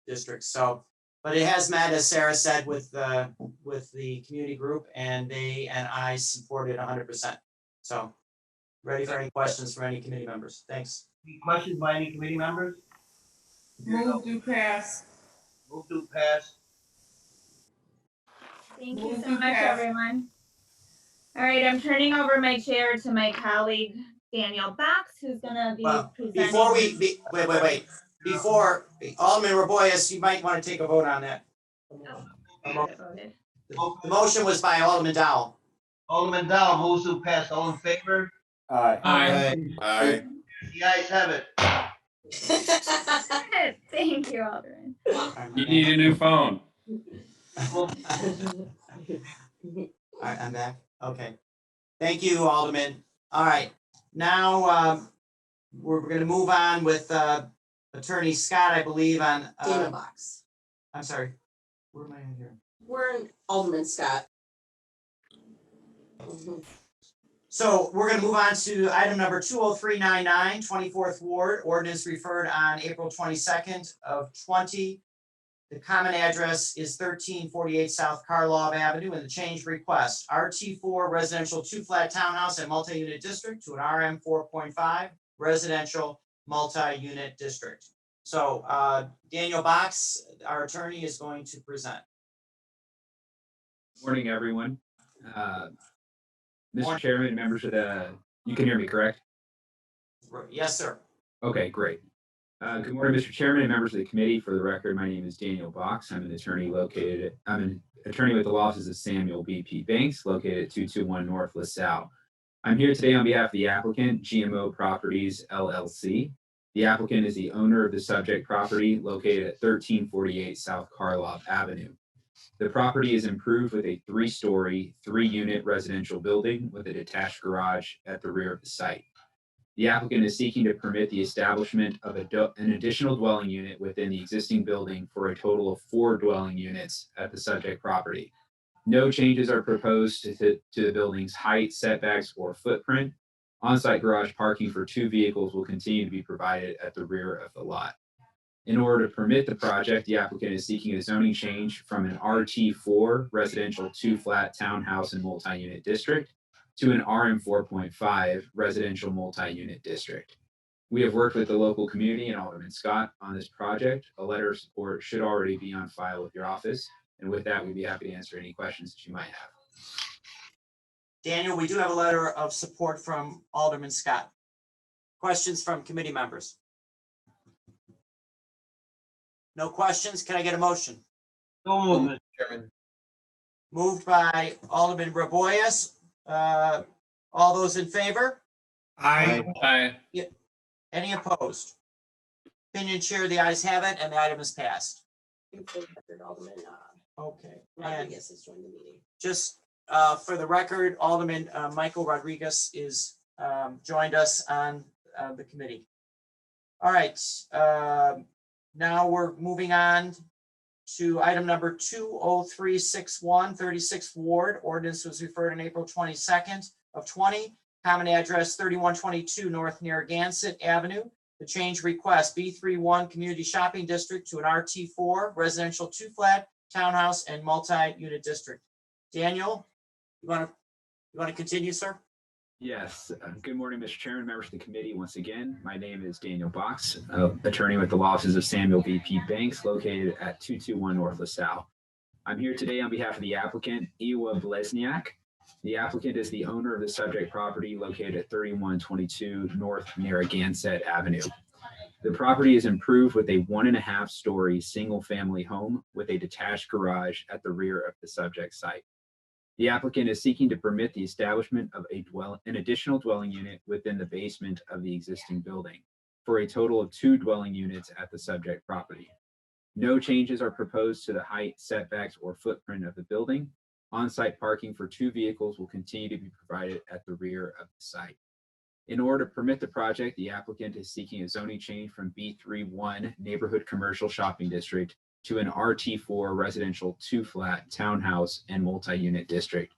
districts. So, but it has met, as Sarah said, with the community group, and they and I supported 100%. So, ready for any questions from any committee members? Thanks. Any questions by any committee members? Move to pass. Move to pass. Thank you so much, everyone. All right, I'm turning over my chair to my colleague, Daniel Box, who's gonna be presenting. Before wait. Before, Alderman Raboyes, you might want to take a vote on that. The motion was by Alderman Dowell. Alderman Dowell moves to pass. All in favor? Aye. Aye. The ayes have it. Thank you, Alderman. You need a new phone. All right, I'm back. Okay. Thank you, Alderman. All right. Now we're going to move on with Attorney Scott, I believe, on Dana Box. I'm sorry. Where am I in here? We're in Alderman Scott. So we're going to move on to item number 20399, 24th Ward, ordinance referred on April 22nd of 20. The common address is 1348 South Karlov Avenue, and the change request, RT4 residential 2-flat townhouse and multi-unit district to an RM 4.5 residential multi-unit district. So Daniel Box, our attorney, is going to present. Morning, everyone. Mr. Chairman, members of you can hear me, correct? Yes, sir. Okay, great. Good morning, Mr. Chairman and members of the committee. For the record, my name is Daniel Box. I'm an attorney with the law offices of Samuel B.P. Banks, located at 221 North LaSalle. I'm here today on behalf of the applicant, GMO Properties, LLC. The applicant is the owner of the subject property located at 1348 South Karlov Avenue. The property is improved with a 3-story, 3-unit residential building with a detached garage at the rear of the site. The applicant is seeking to permit the establishment of an additional dwelling unit within the existing building for a total of 4 dwelling units at the subject property. No changes are proposed to the building's height, setbacks, or footprint. On-site garage parking for 2 vehicles will continue to be provided at the rear of the lot. In order to permit the project, the applicant is seeking a zoning change from an RT4 residential 2-flat townhouse and multi-unit district to an RM 4.5 residential multi-unit district. We have worked with the local community and Alderman Scott on this project. A letter of support should already be on file with your office. And with that, we'd be happy to answer any questions that you might have. Daniel, we do have a letter of support from Alderman Scott. Questions from committee members? No questions? Can I get a motion? So moved, Mr. Chairman. Moved by Alderman Raboyes. All those in favor? Aye. Aye. Any opposed? Opinion chair, the ayes have it, and the item is passed. Alderman Okay. Rodriguez has joined the meeting. Just for the record, Alderman Michael Rodriguez is joined us on the committee. All right. Now we're moving on to item number 20361, 36th Ward. Ordinance was referred on April 22nd of 20. Common address 3122 North Narragansett Avenue. The change request B31 Community Shopping District to an RT4 residential 2-flat townhouse and multi-unit district. Daniel, you want to continue, sir? Yes. Good morning, Mr. Chairman, members of the committee. Once again, my name is Daniel Box, attorney with the law offices of Samuel B.P. Banks, located at 221 North LaSalle. I'm here today on behalf of the applicant, Iwa Blesniak. The applicant is the owner of the subject property located at 3122 North Narragansett Avenue. The property is improved with a 1.5-story single-family home with a detached garage at the rear of the subject site. The applicant is seeking to permit the establishment of an additional dwelling unit within the basement of the existing building. for a total of 2 dwelling units at the subject property. No changes are proposed to the height, setbacks, or footprint of the building. On-site parking for 2 vehicles will continue to be provided at the rear of the site. In order to permit the project, the applicant is seeking a zoning change from B31 Neighborhood Commercial Shopping District to an RT4 Residential 2-flat Townhouse and Multi-Unit District.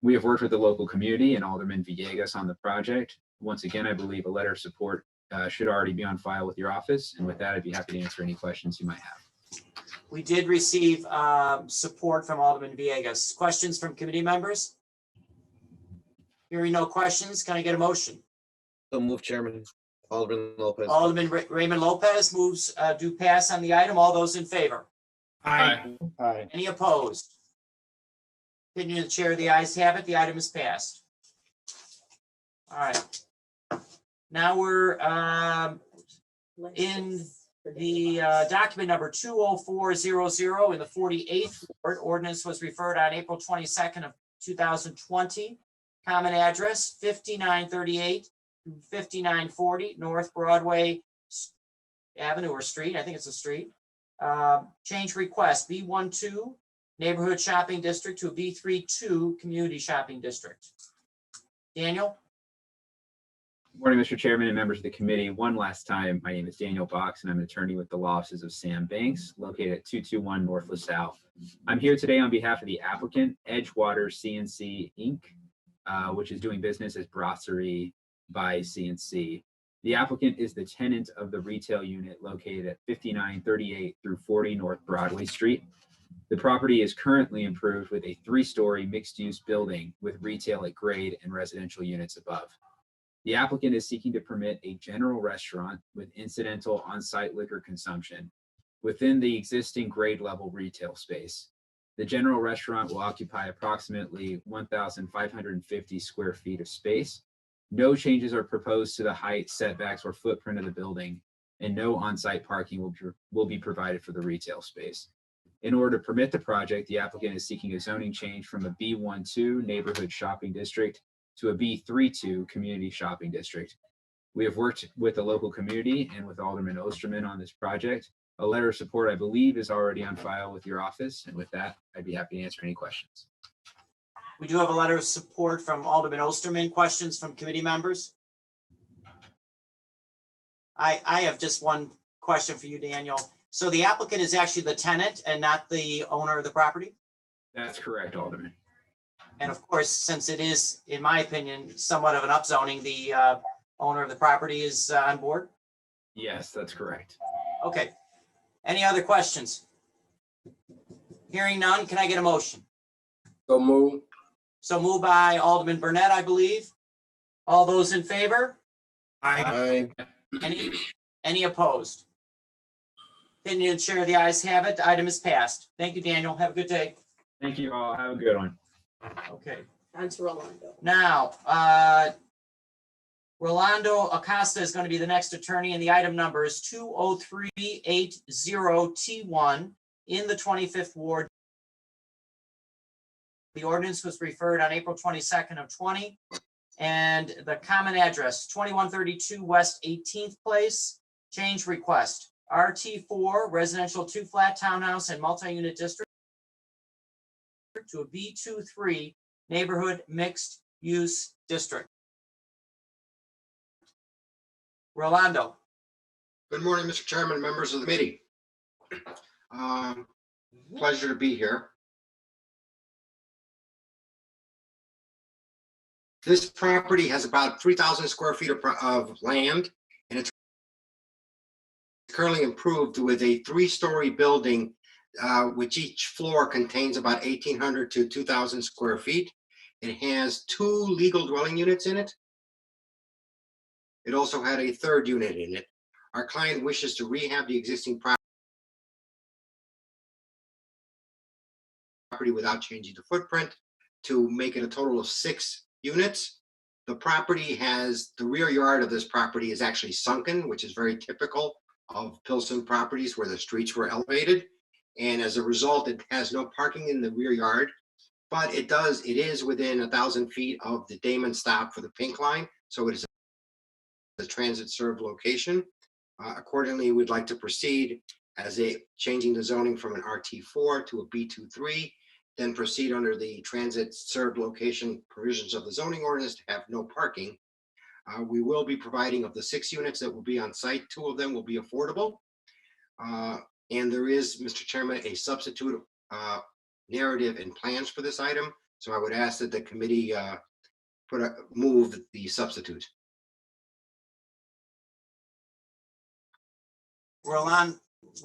We have worked with the local community and Alderman Villegas on the project. Once again, I believe a letter of support should already be on file with your office. And with that, I'd be happy to answer any questions you might have. We did receive support from Alderman Villegas. Questions from committee members? Hearing no questions, can I get a motion? So move, Chairman. Alderman Lopez. Alderman Raymond Lopez moves to pass on the item. All those in favor? Aye. Aye. Any opposed? Opinion of the chair, the ayes have it. The item is passed. All right. Now we're in the document number 20400 in the 48th ward. Ordinance was referred on April 22nd of 2020. Common address 5938 to 5940 North Broadway Avenue or Street. I think it's a street. Change request B12 Neighborhood Shopping District to a B32 Community Shopping District. Daniel? Good morning, Mr. Chairman and members of the committee. One last time, my name is Daniel Box, and I'm an attorney with the law offices of Sam Banks, located at 221 North LaSalle. I'm here today on behalf of the applicant, Edgewater CNC Inc., which is doing business as Brasserie by CNC. The applicant is the tenant of the retail unit located at 5938 through 40 North Broadway Street. The property is currently improved with a 3-story mixed-use building with retail at grade and residential units above. The applicant is seeking to permit a general restaurant with incidental on-site liquor consumption within the existing grade level retail space. The general restaurant will occupy approximately 1,550 square feet of space. No changes are proposed to the height, setbacks, or footprint of the building, and no on-site parking will be provided for the retail space. In order to permit the project, the applicant is seeking a zoning change from a B12 Neighborhood Shopping District to a B32 Community Shopping District. We have worked with the local community and with Alderman Osterman on this project. A letter of support, I believe, is already on file with your office. And with that, I'd be happy to answer any questions. We do have a letter of support from Alderman Osterman. Questions from committee members? I have just one question for you, Daniel. So the applicant is actually the tenant and not the owner of the property? That's correct, Alderman. And of course, since it is, in my opinion, somewhat of an upzoning, the owner of the property is on board? Yes, that's correct. Okay. Any other questions? Hearing none, can I get a motion? So move. So moved by Alderman Burnett, I believe. All those in favor? Aye. Any opposed? Opinion of the chair, the ayes have it. The item is passed. Thank you, Daniel. Have a good day. Thank you all. Have a good one. Okay. On to Rolando. Now, Rolando Acosta is going to be the next attorney, and the item number is 20380T1 in the 25th Ward. The ordinance was referred on April 22nd of 20, and the common address, 2132 West 18th Place. Change request, RT4 Residential 2-flat Townhouse and Multi-Unit District to a B23 Neighborhood Mixed Use District. Rolando. Good morning, Mr. Chairman, members of the committee. Pleasure to be here. This property has about 3,000 square feet of land, and it's currently improved with a 3-story building, which each floor contains about 1,800 to 2,000 square feet. It has 2 legal dwelling units in it. It also had a 3rd unit in it. Our client wishes to rehab the existing property without changing the footprint to make it a total of 6 units. The property has, the rear yard of this property is actually sunken, which is very typical of Pilsen properties where the streets were elevated. And as a result, it has no parking in the rear yard, but it is within 1,000 feet of the Damon stop for the Pink Line. So it is a transit served location. Accordingly, we'd like to proceed as a changing the zoning from an RT4 to a B23, then proceed under the transit served location provisions of the zoning ordinance to have no parking. We will be providing, of the 6 units that will be on site, 2 of them will be affordable. And there is, Mr. Chairman, a substitute narrative and plans for this item. So I would ask that the committee move the substitute.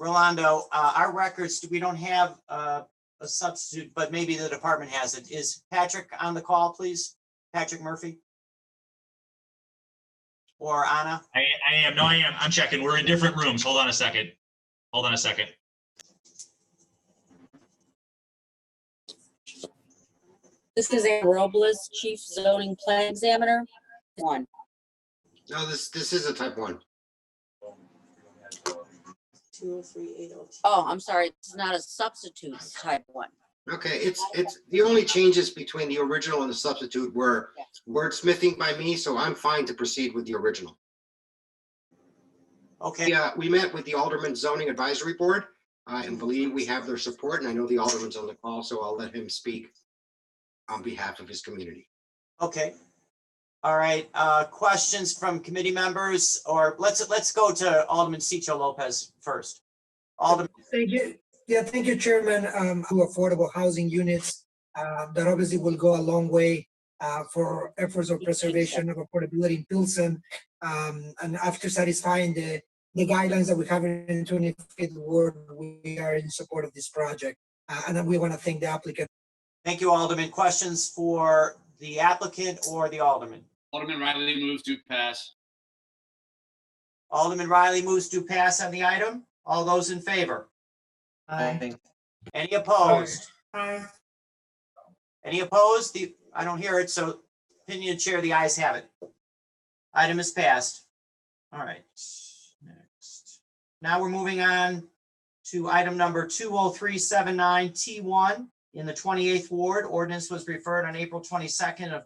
Rolando, our records, we don't have a substitute, but maybe the department has it. Is Patrick on the call, please? Patrick Murphy? Or Anna? I am. No, I am. I'm checking. We're in different rooms. Hold on a second. Hold on a second. This is Ann Robles, Chief Zoning Plan Examiner. 1. No, this is a type 1. 203-802. Oh, I'm sorry. It's not a substitute, it's type 1. Okay, it's the only changes between the original and the substitute were wordsmithing by me, so I'm fine to proceed with the original. Okay. We met with the Alderman Zoning Advisory Board and believe we have their support, and I know the Alderman's on the call, so I'll let him speak on behalf of his community. Okay. All right, questions from committee members, or let's go to Alderman Cicho Lopez first. Alderman. Thank you. Yeah, thank you, Chairman. To affordable housing units, that obviously will go a long way for efforts of preservation of affordability in Pilsen. And after satisfying the guidelines that we have in 25th Ward, we are in support of this project. And we want to thank the applicant. Thank you, Alderman. Questions for the applicant or the Alderman? Alderman Riley moves to pass. Alderman Riley moves to pass on the item. All those in favor? Aye. Any opposed? Aye. Any opposed? I don't hear it, so opinion chair, the ayes have it. Item is passed. All right, next. Now we're moving on to item number 20379 T1 in the 28th Ward. Ordinance was referred on April 22nd of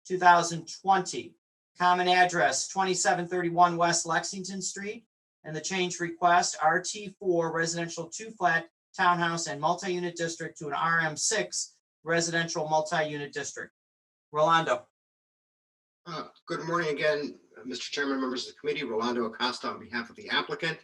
2020. Common address 2731 West Lexington Street, and the change request RT4 residential 2-flat townhouse and multi-unit district to an RM6 residential multi-unit district. Rolando. Good morning again, Mr. Chairman, members of the committee. Rolando Acosta on behalf of the applicant.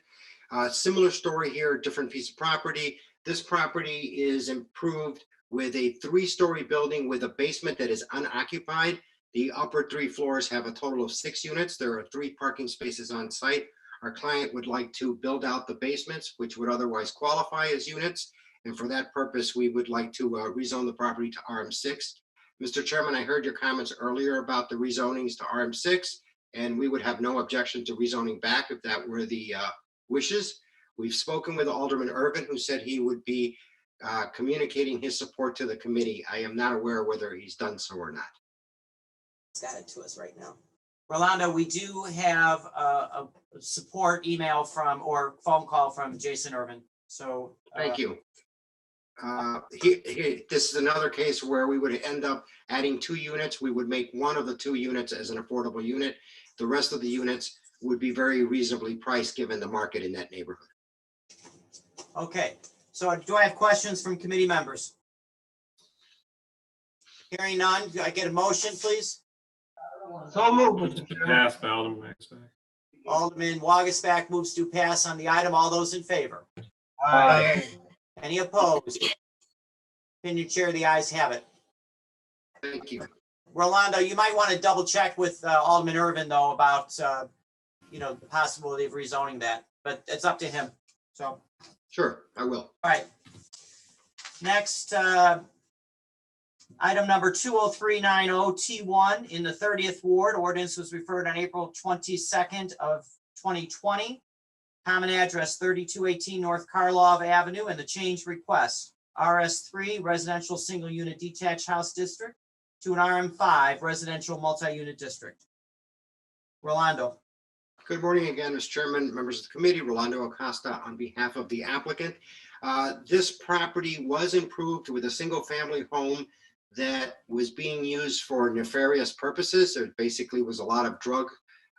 Similar story here, different piece of property. This property is improved with a 3-story building with a basement that is unoccupied. The upper 3 floors have a total of 6 units. There are 3 parking spaces on site. Our client would like to build out the basements, which would otherwise qualify as units. And for that purpose, we would like to rezone the property to RM6. Mr. Chairman, I heard your comments earlier about the rezonings to RM6, and we would have no objection to rezoning back if that were the wishes. We've spoken with Alderman Irvin, who said he would be communicating his support to the committee. I am not aware whether he's done so or not. Got it to us right now. Rolando, we do have a support email from or phone call from Jason Irvin. So thank you. This is another case where we would end up adding 2 units. We would make one of the 2 units as an affordable unit. The rest of the units would be very reasonably priced given the market in that neighborhood. Okay, so do I have questions from committee members? Hearing none, do I get a motion, please? So moved, Mr. Chairman. Pass by Alderman Wagasback. Alderman Wagasback moves to pass on the item. All those in favor? Aye. Any opposed? Opinion chair, the ayes have it. Thank you. Rolando, you might want to double check with Alderman Irvin though about the possibility of rezoning that, but it's up to him. So. Sure, I will. All right. Next, item number 20390 T1 in the 30th Ward. Ordinance was referred on April 22nd of 2020. Common address 3218 North Karlov Avenue, and the change request RS3 residential single unit detached house district to an RM5 residential multi-unit district. Rolando. Good morning again, Mr. Chairman, members of the committee. Rolando Acosta on behalf of the applicant. This property was improved with a single family home that was being used for nefarious purposes. There basically was a lot of drug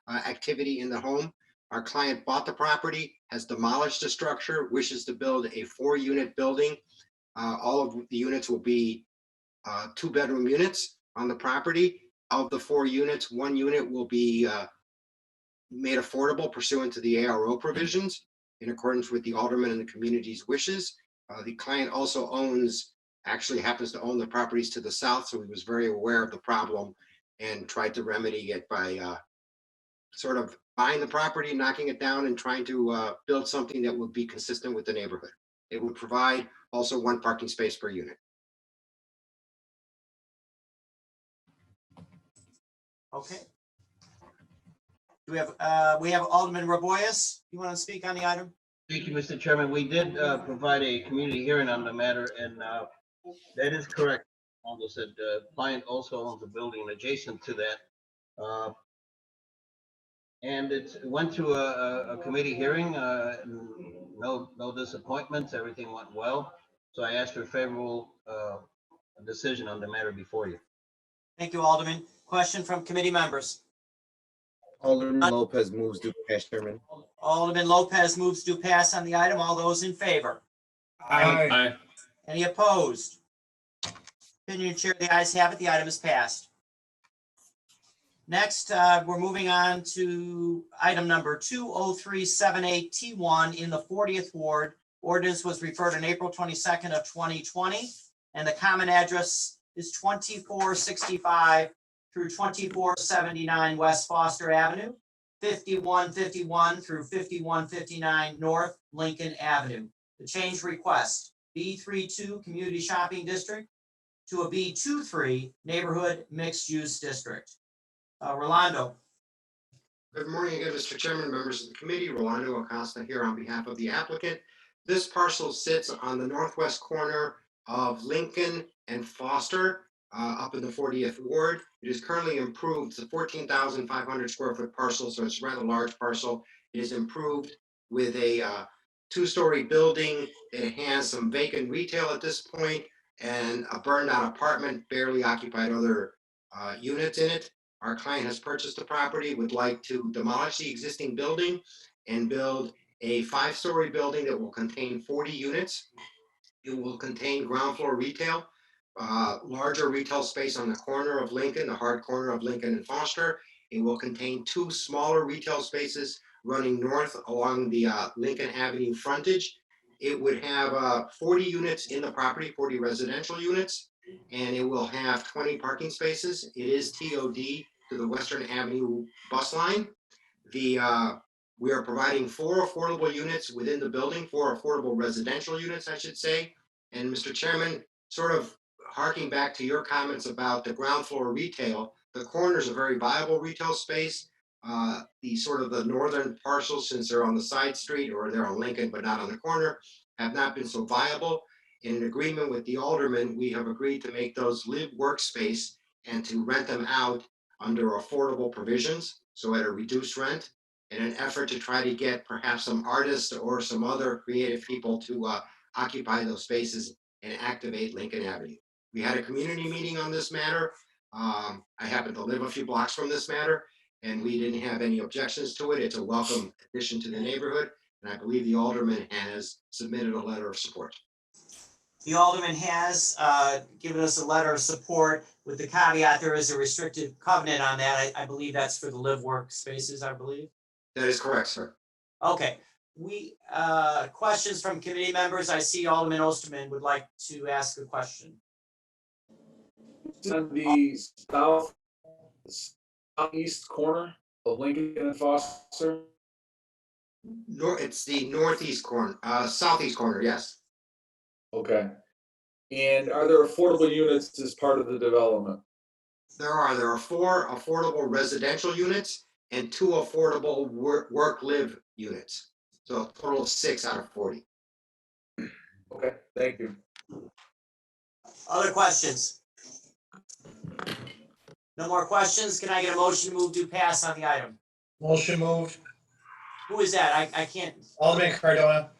activity in the home. Our client bought the property, has demolished the structure, wishes to build a 4-unit building. All of the units will be 2-bedroom units on the property. Of the 4 units, 1 unit will be made affordable pursuant to the ARO provisions in accordance with the alderman and the community's wishes. The client also actually happens to own the properties to the south, so he was very aware of the problem and tried to remedy it by sort of buying the property, knocking it down, and trying to build something that would be consistent with the neighborhood. It would provide also 1 parking space per unit. Okay. Do we have Alderman Raboyes? You want to speak on the item? Thank you, Mr. Chairman. We did provide a community hearing on the matter, and that is correct. Aldo said the client also owns a building adjacent to that. And it went through a committee hearing, no disappointments, everything went well. So I asked for a favorable decision on the matter before you. Thank you, Alderman. Question from committee members. Alderman Lopez moves to pass, Chairman. Alderman Lopez moves to pass on the item. All those in favor? Aye. Any opposed? Opinion chair, the ayes have it. The item is passed. Next, we're moving on to item number 20378T1 in the 40th Ward. Ordinance was referred on April 22nd of 2020, and the common address is 2465 through 2479 West Foster Avenue, 5151 through 5159 North Lincoln Avenue. The change request, B32 Community Shopping District to a B23 Neighborhood Mixed Use District. Rolando. Good morning again, Mr. Chairman, members of the committee. Rolando Acosta here on behalf of the applicant. This parcel sits on the northwest corner of Lincoln and Foster, up in the 40th Ward. It is currently improved. It's a 14,500 square foot parcel, so it's a rather large parcel. It is improved with a 2-story building. It has some vacant retail at this point and a burned out apartment, barely occupied other units in it. Our client has purchased the property, would like to demolish the existing building and build a 5-story building that will contain 40 units. It will contain ground floor retail, larger retail space on the corner of Lincoln, the hard corner of Lincoln and Foster. It will contain 2 smaller retail spaces running north along the Lincoln Avenue frontage. It would have 40 units in the property, 40 residential units, and it will have 20 parking spaces. It is TOD to the Western Avenue bus line. We are providing 4 affordable units within the building, 4 affordable residential units, I should say. And Mr. Chairman, sort of harking back to your comments about the ground floor retail, the corner is a very viable retail space. The sort of the northern parcels, since they're on the side street or they're on Lincoln but not on the corner, have not been so viable. In an agreement with the alderman, we have agreed to make those live workspace and to rent them out under affordable provisions, so at a reduced rent, in an effort to try to get perhaps some artists or some other creative people to occupy those spaces and activate Lincoln Avenue. We had a community meeting on this matter. I happen to live a few blocks from this matter, and we didn't have any objections to it. It's a welcome addition to the neighborhood, and I believe the alderman has submitted a letter of support. The alderman has given us a letter of support with the caveat there is a restricted covenant on that. I believe that's for the live work spaces, I believe. That is correct, sir. Okay. Questions from committee members. I see Alderman Osterman would like to ask a question. On the southeast corner of Lincoln and Foster? It's the northeast corner, southeast corner, yes. Okay. And are there affordable units as part of the development? There are 4 affordable residential units and 2 affordable work-live units. So a total of 6 out of 40. Okay, thank you. Other questions? No more questions? Can I get a motion to move to pass on the item? Motion moved. Who is that? I can't. Alderman Cardona.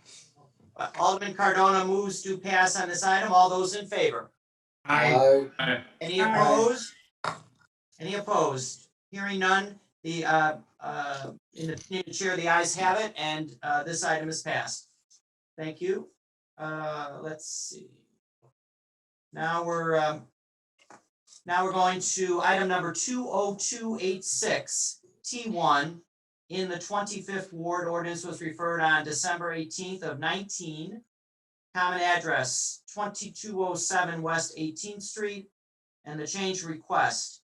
Alderman Cardona moves to pass on this item. All those in favor? Aye. Any opposed? Any opposed? Hearing none, the in the opinion of the chair, the ayes have it, and this item is passed. Thank you. Let's see. Now we're going to item number 20286, T1. In the 25th Ward, ordinance was referred on December 18th of 19. Common address 2207 West 18th Street, and the change request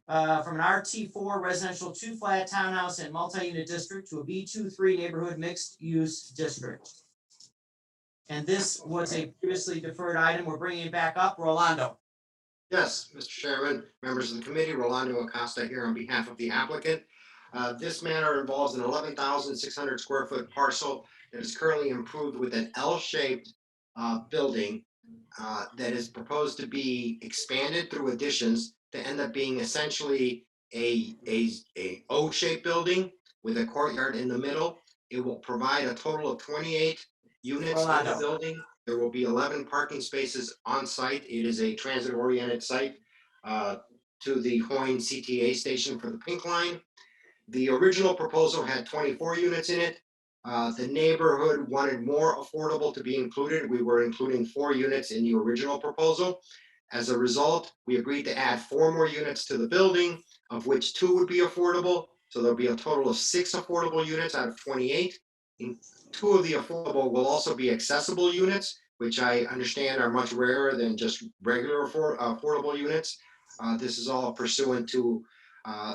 from an RT4 residential 2-flat townhouse and multi-unit district to a B23 neighborhood mixed-use district. And this was a previously deferred item. We're bringing it back up. Rolando. Yes, Mr. Chairman, members of the committee, Rolando Acosta here on behalf of the applicant. This matter involves an 11,600 square foot parcel that is currently improved with an L-shaped building that is proposed to be expanded through additions to end up being essentially a O-shaped building with a courtyard in the middle. It will provide a total of 28 units in the building. There will be 11 parking spaces on site. It is a transit-oriented site to the Hoyne CTA station for the Pink Line. The original proposal had 24 units in it. The neighborhood wanted more affordable to be included. We were including 4 units in the original proposal. As a result, we agreed to add 4 more units to the building, of which 2 would be affordable. So there'll be a total of 6 affordable units out of 28. 2 of the affordable will also be accessible units, which I understand are much rarer than just regular affordable units. This is all pursuant to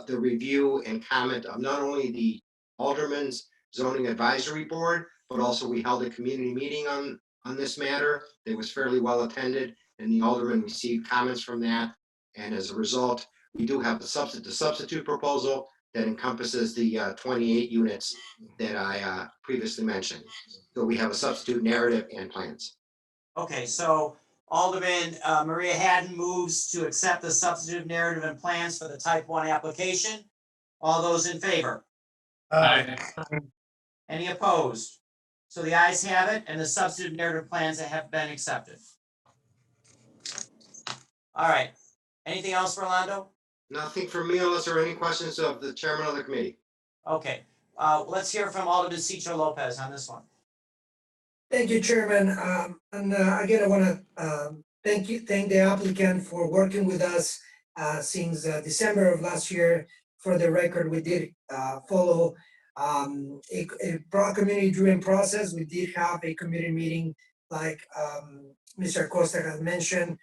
the review and comment of not only the Alderman's Zoning Advisory Board, but also we held a community meeting on this matter. It was fairly well attended, and the Alderman received comments from that. And as a result, we do have the substitute proposal that encompasses the 28 units that I previously mentioned. So we have a substitute narrative and plans. Okay, so Alderman Maria Hadden moves to accept the substantive narrative and plans for the type 1 application. All those in favor? Aye. Any opposed? So the ayes have it, and the substantive narrative plans have been accepted. All right. Anything else, Rolando? Nothing from me unless there are any questions of the chairman of the committee. Okay. Let's hear from Alderman Cicho Lopez on this one. Thank you, Chairman. Again, I want to thank the applicant for working with us since December of last year. For the record, we did follow a community-driven process. We did have a community meeting, like Mr. Acosta has mentioned.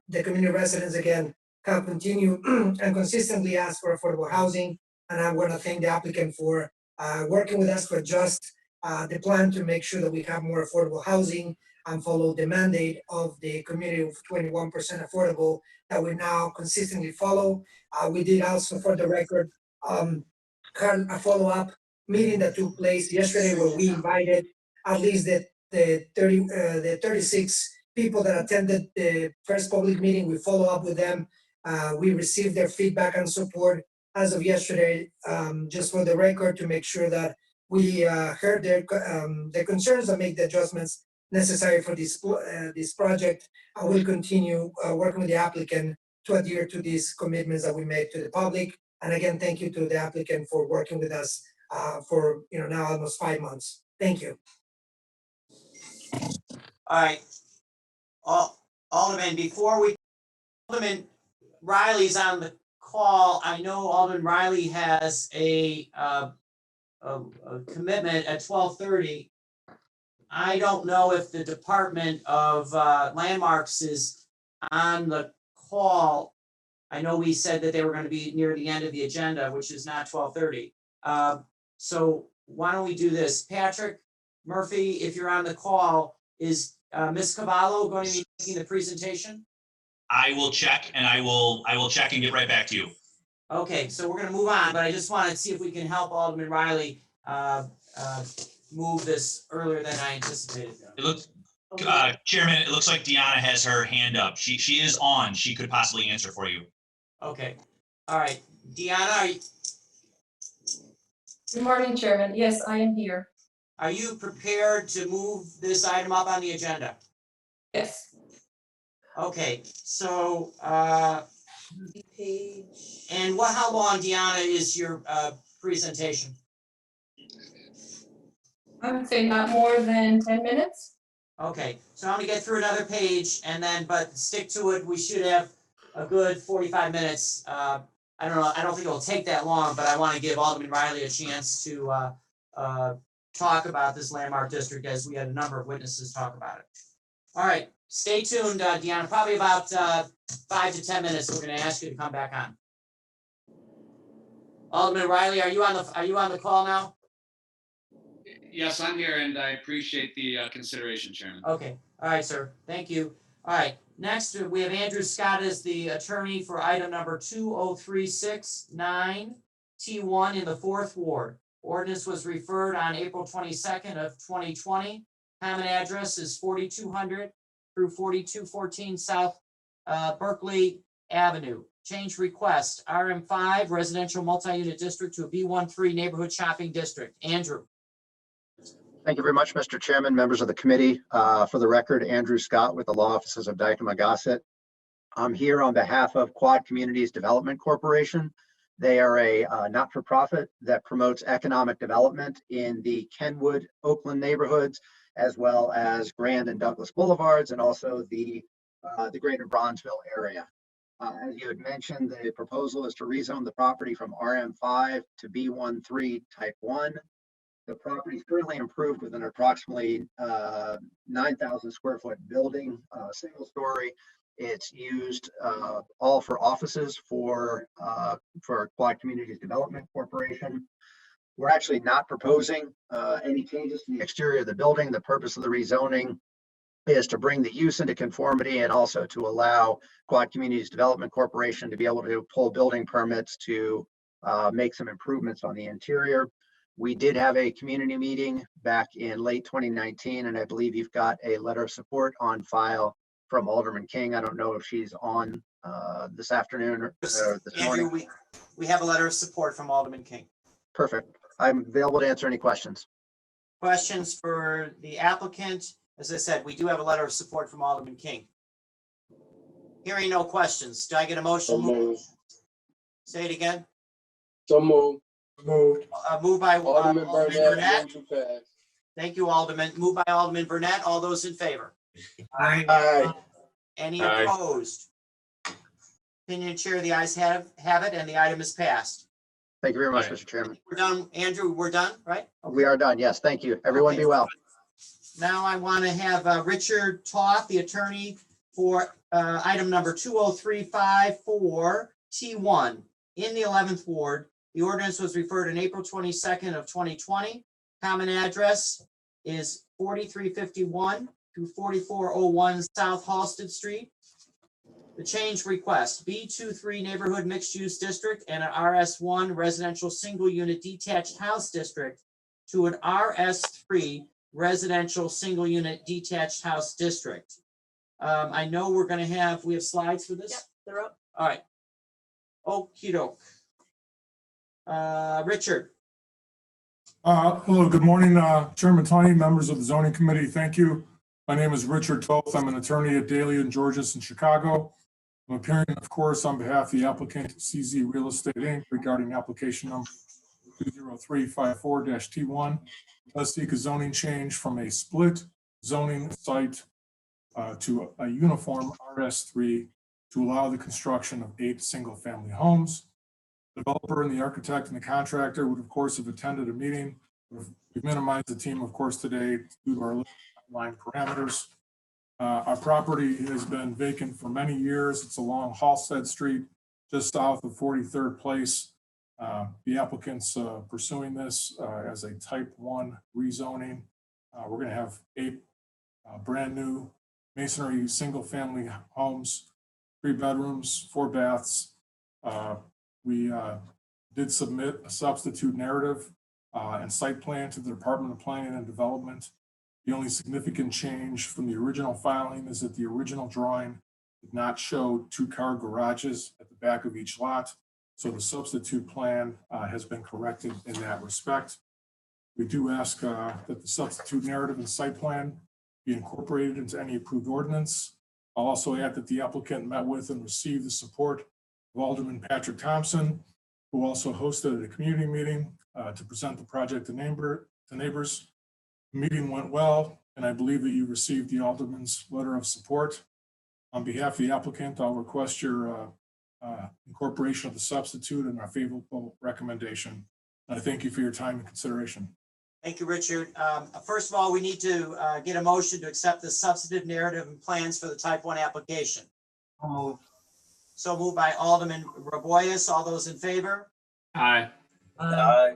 The community residents, again, have continued and consistently asked for affordable housing. And I want to thank the applicant for working with us to adjust the plan to make sure that we have more affordable housing and follow the mandate of the community of 21% affordable that we now consistently follow. We did also, for the record, had a follow-up meeting that took place yesterday where we invited at least the 36 people that attended the first public meeting. We follow up with them. We received their feedback and support as of yesterday, just for the record, to make sure that we heard their concerns and make the adjustments necessary for this project. I will continue working with the applicant to adhere to these commitments that we made to the public. And again, thank you to the applicant for working with us for now almost 5 months. Thank you. All right. Alderman, Alderman Riley's on the call. I know Alderman Riley has a commitment at 12:30. I don't know if the Department of Landmarks is on the call. I know we said that they were going to be near the end of the agenda, which is not 12:30. So why don't we do this? Patrick Murphy, if you're on the call, is Ms. Cavallo going to be making the presentation? I will check and I will check and get right back to you. Okay, so we're going to move on, but I just wanted to see if we can help Alderman Riley move this earlier than I anticipated. It looks, Chairman, it looks like Deanna has her hand up. She is on. She could possibly answer for you. Okay. All right. Deanna, are you? Good morning, Chairman. Yes, I am here. Are you prepared to move this item up on the agenda? Yes. Okay, so, and how long, Deanna, is your presentation? I would say not more than 10 minutes. Okay, so I'm gonna get through another page and then, but stick to it. We should have a good 45 minutes. I don't know, I don't think it'll take that long, but I want to give Alderman Riley a chance to talk about this landmark district as we had a number of witnesses talk about it. All right, stay tuned, Deanna, probably about 5 to 10 minutes. We're gonna ask you to come back on. Alderman Riley, are you on the call now? Yes, I'm here and I appreciate the consideration, Chairman. Okay, all right, sir, thank you. All right, next we have Andrew Scott as the attorney for item number 20369 T1 in the 4th Ward. Ordinance was referred on April 22nd of 2020. Common address is 4200 through 4214 South Berkeley Avenue. Change request, RM5 residential multi-unit district to a B13 neighborhood shopping district. Andrew. Thank you very much, Mr. Chairman, members of the committee. For the record, Andrew Scott with the law offices of Dykema Gossett. I'm here on behalf of Quad Communities Development Corporation. They are a not-for-profit that promotes economic development in the Kenwood, Oakland neighborhoods, as well as Grand and Douglas Boulevards, and also the greater Bronzeville area. As you had mentioned, the proposal is to rezone the property from RM5 to B13 Type 1. The property is currently improved with an approximately 9,000 square foot building, single story. It's used all for offices for Quad Communities Development Corporation. We're actually not proposing any changes to the exterior of the building. The purpose of the rezoning is to bring the use into conformity and also to allow Quad Communities Development Corporation to be able to pull building permits to make some improvements on the interior. We did have a community meeting back in late 2019, and I believe you've got a letter of support on file from Alderman King. I don't know if she's on this afternoon or this Andrew, morning. we have a letter of support from Alderman King. Perfect. I'm available to answer any questions. Questions for the applicant? As I said, we do have a letter of support from Alderman King. Hearing no questions, do I get a motion? So moved. Say it again. So moved. Moved. Moved by Alderman Burnett. Burnett. Thank you, Alderman. Moved by Alderman Burnett. All those in favor? Aye. Any Aye. opposed? Opinion chair, the ayes have it, and the item is passed. Thank you very much, Mr. Chairman. We're done, Andrew. We're done, right? We are done. Yes, thank you. Everyone be well. Now I want to have Richard Toth, the attorney for item number 20354 T1 in the 11th Ward. The ordinance was referred on April 22nd of 2020. Common address is 4351 through 4401 South Halsted Street. The change request, B23 neighborhood mixed use district and an RS1 residential single unit detached house district to an RS3 residential single unit detached house district. I know we're gonna have, we have slides for this? Yep, they're up. All right. Okey doke. Richard. Hello, good morning, Chairman Tunney, members of the zoning committee. Thank you. My name is Richard Toth. I'm an attorney at Daly and Georges in Chicago. I'm appearing, of course, on behalf of the applicant CZ Real Estate Inc. regarding application number 20354-T1. Does seek a zoning change from a split zoning site to a uniform RS3 to allow the construction of 8 single-family homes. The developer and the architect and the contractor would, of course, have attended a meeting. We've minimized the team, of course, today due to our line parameters. Our property has been vacant for many years. It's along Halsted Street, just south of 43rd Place. The applicant's pursuing this as a type 1 rezoning. We're going to have 8 brand new masonry single-family homes, 3 bedrooms, 4 baths. We did submit a substitute narrative and site plan to the Department of Planning and Development. The only significant change from the original filing is that the original drawing did not show 2-car garages at the back of each lot. So the substitute plan has been corrected in that respect. We do ask that the substitute narrative and site plan be incorporated into any approved ordinance. I'll also add that the applicant met with and received the support of Alderman Patrick Thompson, who also hosted a community meeting to present the project to neighbors. The meeting went well, and I believe that you received the Alderman's letter of support. On behalf of the applicant, I'll request your incorporation of the substitute and our favorable recommendation. I thank you for your time and consideration. Thank you, Richard. First of all, we need to get a motion to accept the substantive narrative and plans for the type 1 application. So moved by Alderman Raboyes. All those in favor? Aye. Aye.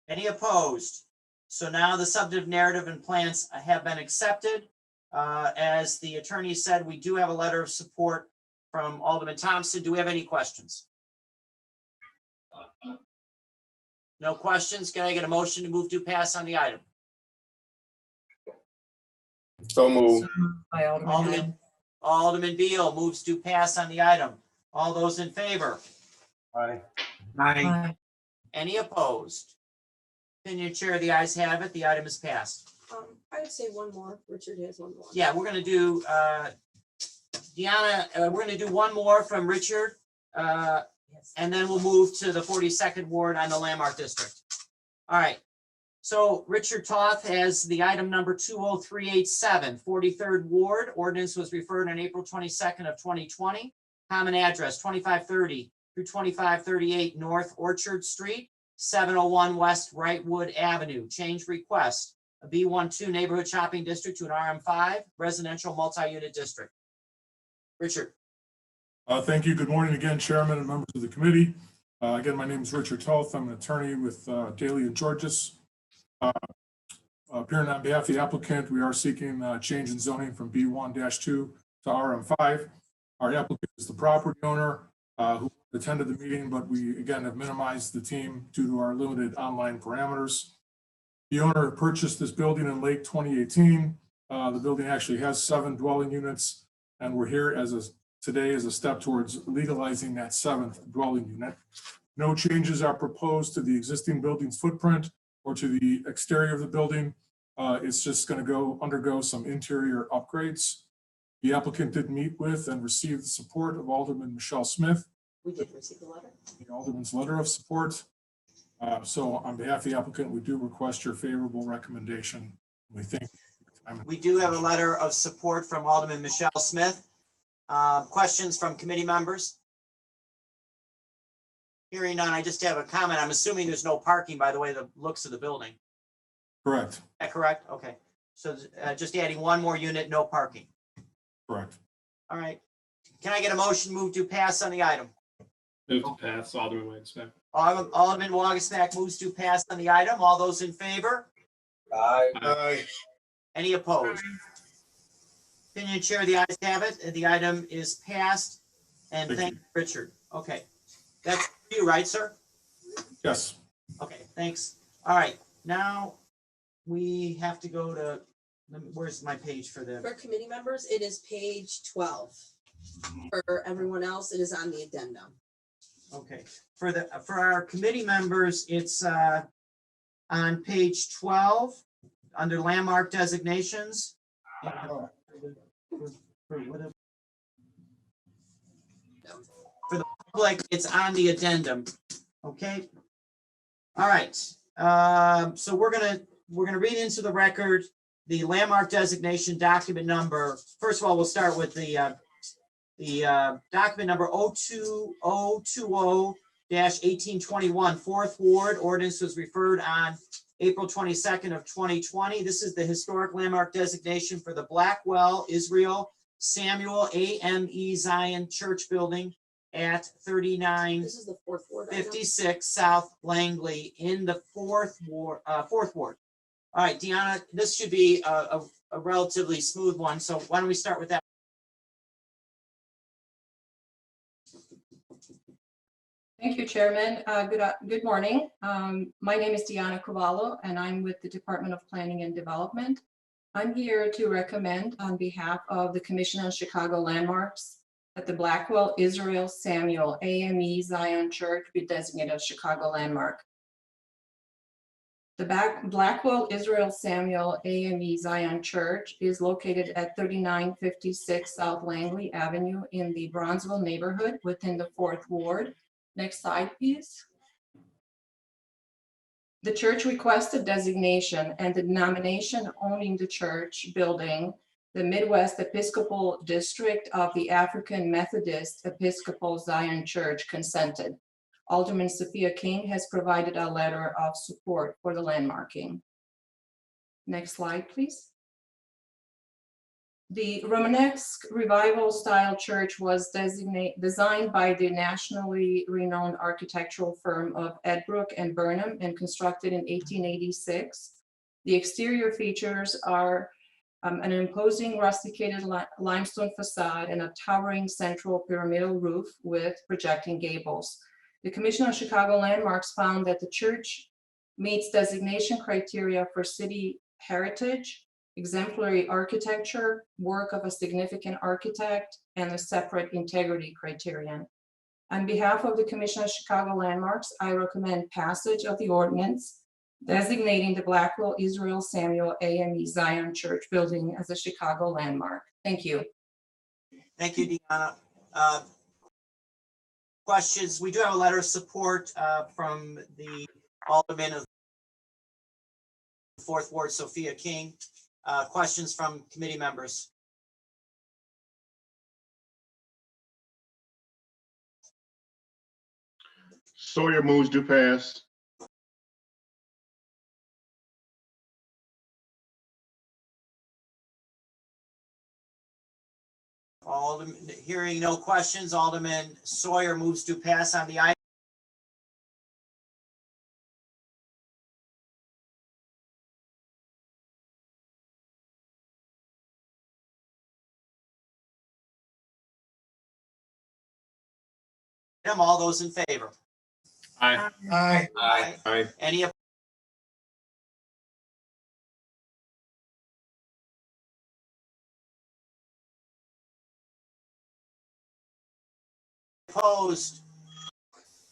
Any opposed? So now the substantive narrative and plans have been accepted. As the attorney said, we do have a letter of support from Alderman Thompson. Do we have any questions? No questions. Can I get a motion to move to pass on the item? So moved. By Alderman Beal moves to pass on the item. All those in favor? Aye. Aye. Any opposed? Opinion chair, the ayes have it. The item is passed. I would say one more. Richard has one more. Yeah, we're gonna do, Deanna, we're gonna do one more from Richard. And then we'll move to the 42nd Ward on the Landmark District. All right. So Richard Toth has the item number 20387, 43rd Ward. Ordinance was referred on April 22nd of 2020. Common address 2530 through 2538 North Orchard Street, 701 West Wrightwood Avenue. Change request, a B12 neighborhood shopping district to an RM5 residential multi-unit district. Richard. Thank you. Good morning again, Chairman and members of the committee. Again, my name is Richard Toth. I'm an attorney with Daly and Georges. Appearing on behalf of the applicant, we are seeking change in zoning from B1-2 to RM5. Our applicant is the property owner who attended the meeting, but we again have minimized the team due to our limited online parameters. The owner purchased this building in late 2018. The building actually has 7 dwelling units, and we're here today as a step towards legalizing that 7th dwelling unit. No changes are proposed to the existing building's footprint or to the exterior of the building. It's just going to undergo some interior upgrades. The applicant did meet with and receive the support of Alderman Michelle Smith. We did receive the letter. The Alderman's letter of support. So on behalf of the applicant, we do request your favorable recommendation. We think we do have a letter of support from Alderman Michelle Smith. Questions from committee members? Hearing none, I just have a comment. I'm assuming there's no parking by the way the looks of the building. Correct. Is that correct? Okay. So just adding one more unit, no parking. Correct. All right. Can I get a motion move to pass on the item? Move to pass, Alderman Wagesmack. Alderman Wagesmack moves to pass on the item. All those in favor? Aye. Aye. Any opposed? Opinion chair, the ayes have it. The item is passed. And thank you, Richard. Okay. That's you, right, sir? Yes. Okay, thanks. All right, now we have to go to, where's my page for the? For committee members, it is page 12. For everyone else, it is on the addendum. Okay, for our committee members, it's on page 12 under landmark designations. For the public, it's on the addendum. Okay. All right. So we're gonna read into the record the landmark designation document number. First of all, we'll start with the document number 02020-1821, 4th Ward. Ordinance was referred on April 22nd of 2020. This is the historic landmark designation for the Blackwell Israel Samuel AME Zion Church Building at 3956 South Langley in the 4th Ward. All right, Deanna, this should be a relatively smooth one. So why don't we start with that? Thank you, Chairman. Good morning. My name is Diane Gonzalez, and I'm with the Department of Planning and Development. I'm here to recommend on behalf of the Commission on Chicago Landmarks that the Blackwell Israel Samuel AME Zion Church be designated a Chicago landmark. The Blackwell Israel Samuel AME Zion Church is located at 3956 South Langley Avenue in the Bronzeville neighborhood within the 4th Ward. Next slide, please. The church requested designation and the denomination owning the church building, the Midwest Episcopal District of the African Methodist Episcopal Zion Church, consented. Alderman Sophia King has provided a letter of support for the landmarking. Next slide, please. The Romanesque Revival style church was designed by the nationally renowned architectural firm of Edbrook and Burnham and constructed in 1886. The exterior features are an imposing rusticated limestone facade and a towering central pyramidal roof with projecting gables. The Commission on Chicago Landmarks found that the church meets designation criteria for city heritage, exemplary architecture, work of a significant architect, and a separate integrity criterion. On behalf of the Commission on Chicago Landmarks, I recommend passage of the ordinance designating the Blackwell Israel Samuel AME Zion Church building as a Chicago landmark. Thank you. Thank you, Deanna. Questions? We do have a letter of support from the Alderman of the 4th Ward, Sophia King. Questions from committee members? Sawyer moves to pass. Hearing no questions, Alderman Sawyer moves to pass on the item. All those in favor? Aye. Aye. Aye. Aye. Any opposed?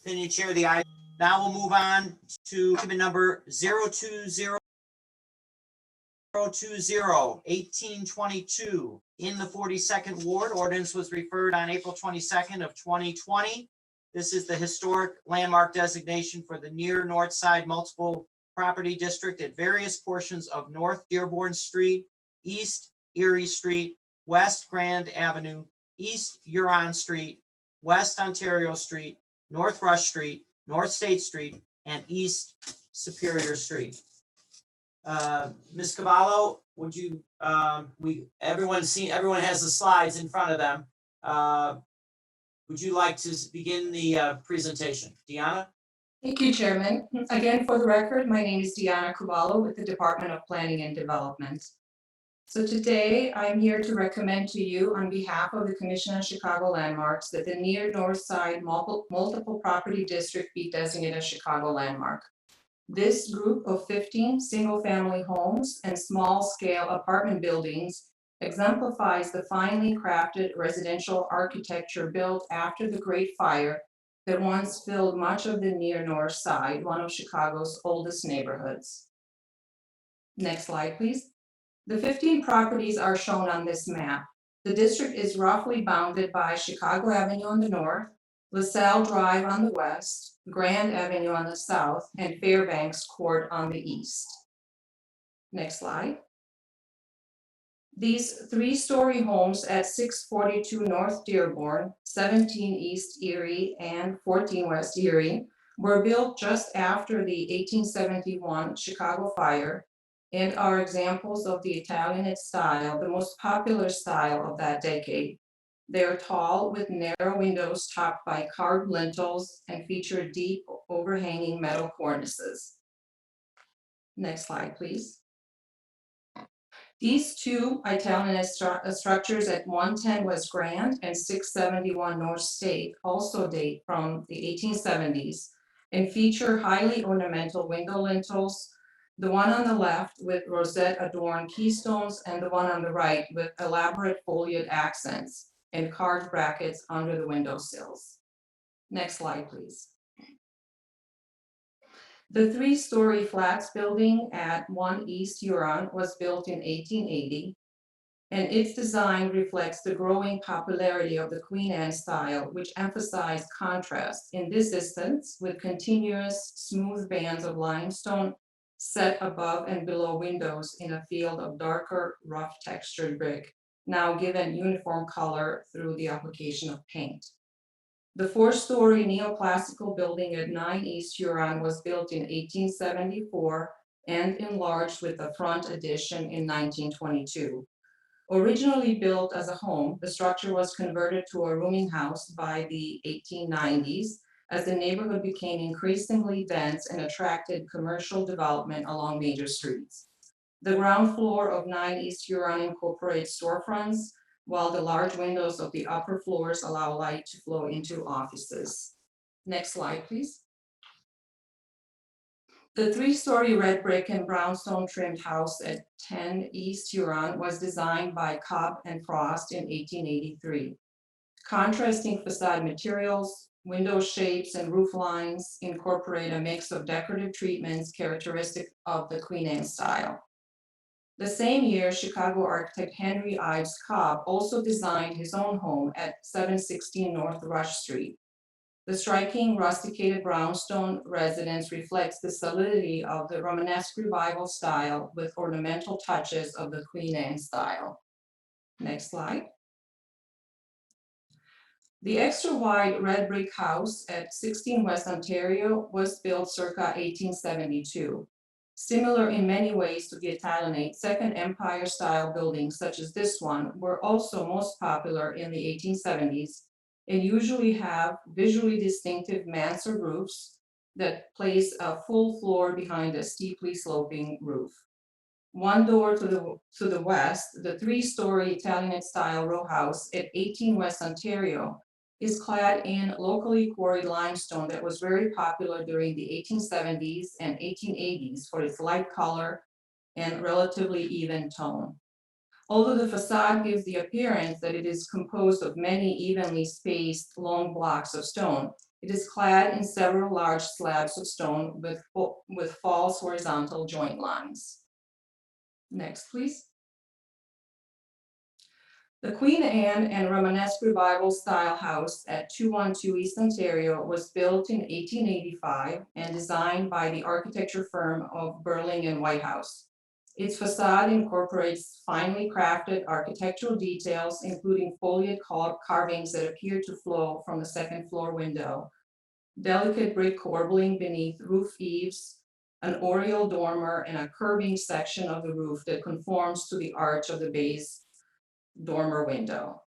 Opinion chair, the ayes. Now we'll move on to item number 02020-1822 in the 42nd Ward. Ordinance was referred on April 22nd of 2020. This is the historic landmark designation for the near north side multiple property district at various portions of North Dearborn Street, East Erie Street, West Grand Avenue, East Huron Street, West Ontario Street, North Rush Street, North State Street, and East Superior Street. Ms. Cavallo, would you, everyone has the slides in front of them. Would you like to begin the presentation? Deanna? Thank you, Chairman. Again, for the record, my name is Diana Cavallo with the Department of Planning and Development. So today I'm here to recommend to you on behalf of the Commission on Chicago Landmarks that the near north side multiple property district be designated a Chicago landmark. This group of 15 single-family homes and small-scale apartment buildings exemplifies the finely crafted residential architecture built after the Great Fire that once filled much of the near north side, one of Chicago's oldest neighborhoods. Next slide, please. The 15 properties are shown on this map. The district is roughly bounded by Chicago Avenue on the north, LaSalle Drive on the west, Grand Avenue on the south, and Fairbanks Court on the east. Next slide. These 3-story homes at 642 North Dearborn, 17 East Erie, and 14 West Erie were built just after the 1871 Chicago fire and are examples of the Italianate style, the most popular style of that decade. They are tall with narrow windows topped by carved lintels and feature deep overhanging metal cornices. Next slide, please. These two Italianate structures at 110 West Grand and 671 North State also date from the 1870s and feature highly ornamental window lintels, the one on the left with rosette adorned keystones and the one on the right with elaborate foliate accents and carved brackets under the windowsills. Next slide, please. The 3-story flats building at 1 East Huron was built in 1880, and its design reflects the growing popularity of the Queen Anne style, which emphasized contrast in this instance with continuous smooth bands of limestone set above and below windows in a field of darker, rough textured brick, now given uniform color through the application of paint. The four-story neoclassical building at 9 East Huron was built in 1874 and enlarged with a front addition in 1922. Originally built as a home, the structure was converted to a rooming house by the 1890s as the neighborhood became increasingly dense and attracted commercial development along major streets. The ground floor of 9 East Huron incorporates storefronts, while the large windows of the upper floors allow light to flow into offices. Next slide, please. The three-story red brick and brownstone trimmed house at 10 East Huron was designed by Cobb and Frost in 1883. Contrasting facade materials, window shapes, and roof lines incorporate a mix of decorative treatments characteristic of the Queen Anne style. The same year, Chicago architect Henry Ives Cobb also designed his own home at 716 North Rush Street. The striking rusticated brownstone residence reflects the solidity of the Romanesque Revival style with ornamental touches of the Queen Anne style. Next slide. The extra wide red brick house at 16 West Ontario was built circa 1872. Similar in many ways to the Italianate, Second Empire style buildings such as this one were also most popular in the 1870s and usually have visually distinctive mansard roofs that place a full floor behind a steeply sloping roof. One door to the west, the three-story Italianate style row house at 18 West Ontario is clad in locally quarried limestone that was very popular during the 1870s and 1880s for its light color and relatively even tone. Although the facade gives the appearance that it is composed of many evenly spaced long blocks of stone, it is clad in several large slabs of stone with false horizontal joint lines. Next, please. The Queen Anne and Romanesque Revival style house at 212 East Ontario was built in 1885 and designed by the architecture firm of Burling and Whitehouse. Its facade incorporates finely crafted architectural details, including foliate carvings that appear to flow from the second floor window, delicate brick corbelling beneath roof eaves, an oriel dormer, and a curving section of the roof that conforms to the arch of the base dormer window.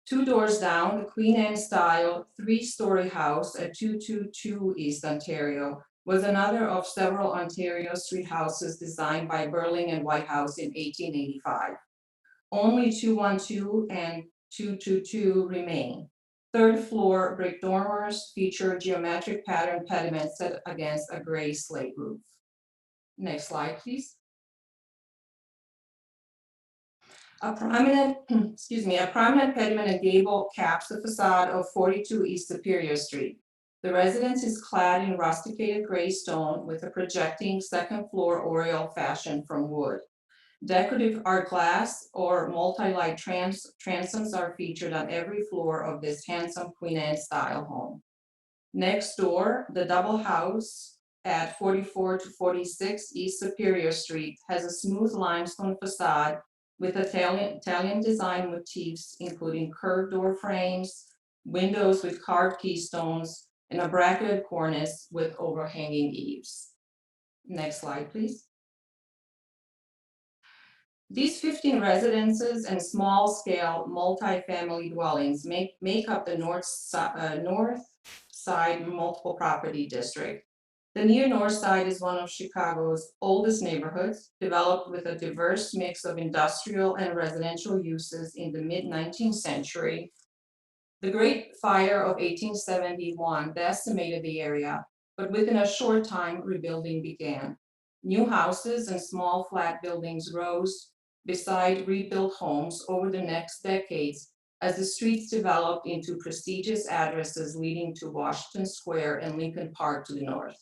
Two doors down, the Queen Anne style three-story house at 222 East Ontario was another of several Ontario street houses designed by Burling and Whitehouse in 1885. Only 212 and 222 remain. Third floor brick dormers feature geometric pattern pediments set against a gray slate roof. Next slide, please. A prominent pediment and gable caps the facade of 42 East Superior Street. The residence is clad in rusticated gray stone with a projecting second floor oriel fashioned from wood. Decorative art glass or multi-light transoms are featured on every floor of this handsome Queen Anne style home. Next door, the double house at 44 to 46 East Superior Street has a smooth limestone facade with Italian design motifs, including curved door frames, windows with carved keystones, and a bracketed cornice with overhanging eaves. Next slide, please. These 15 residences and small-scale multi-family dwellings make up the north side multiple property district. The near north side is one of Chicago's oldest neighborhoods, developed with a diverse mix of industrial and residential uses in the mid-19th century. The Great Fire of 1871 decimated the area, but within a short time, rebuilding began. New houses and small flat buildings rose beside rebuilt homes over the next decades as the streets developed into prestigious addresses leading to Washington Square and Lincoln Park to the north.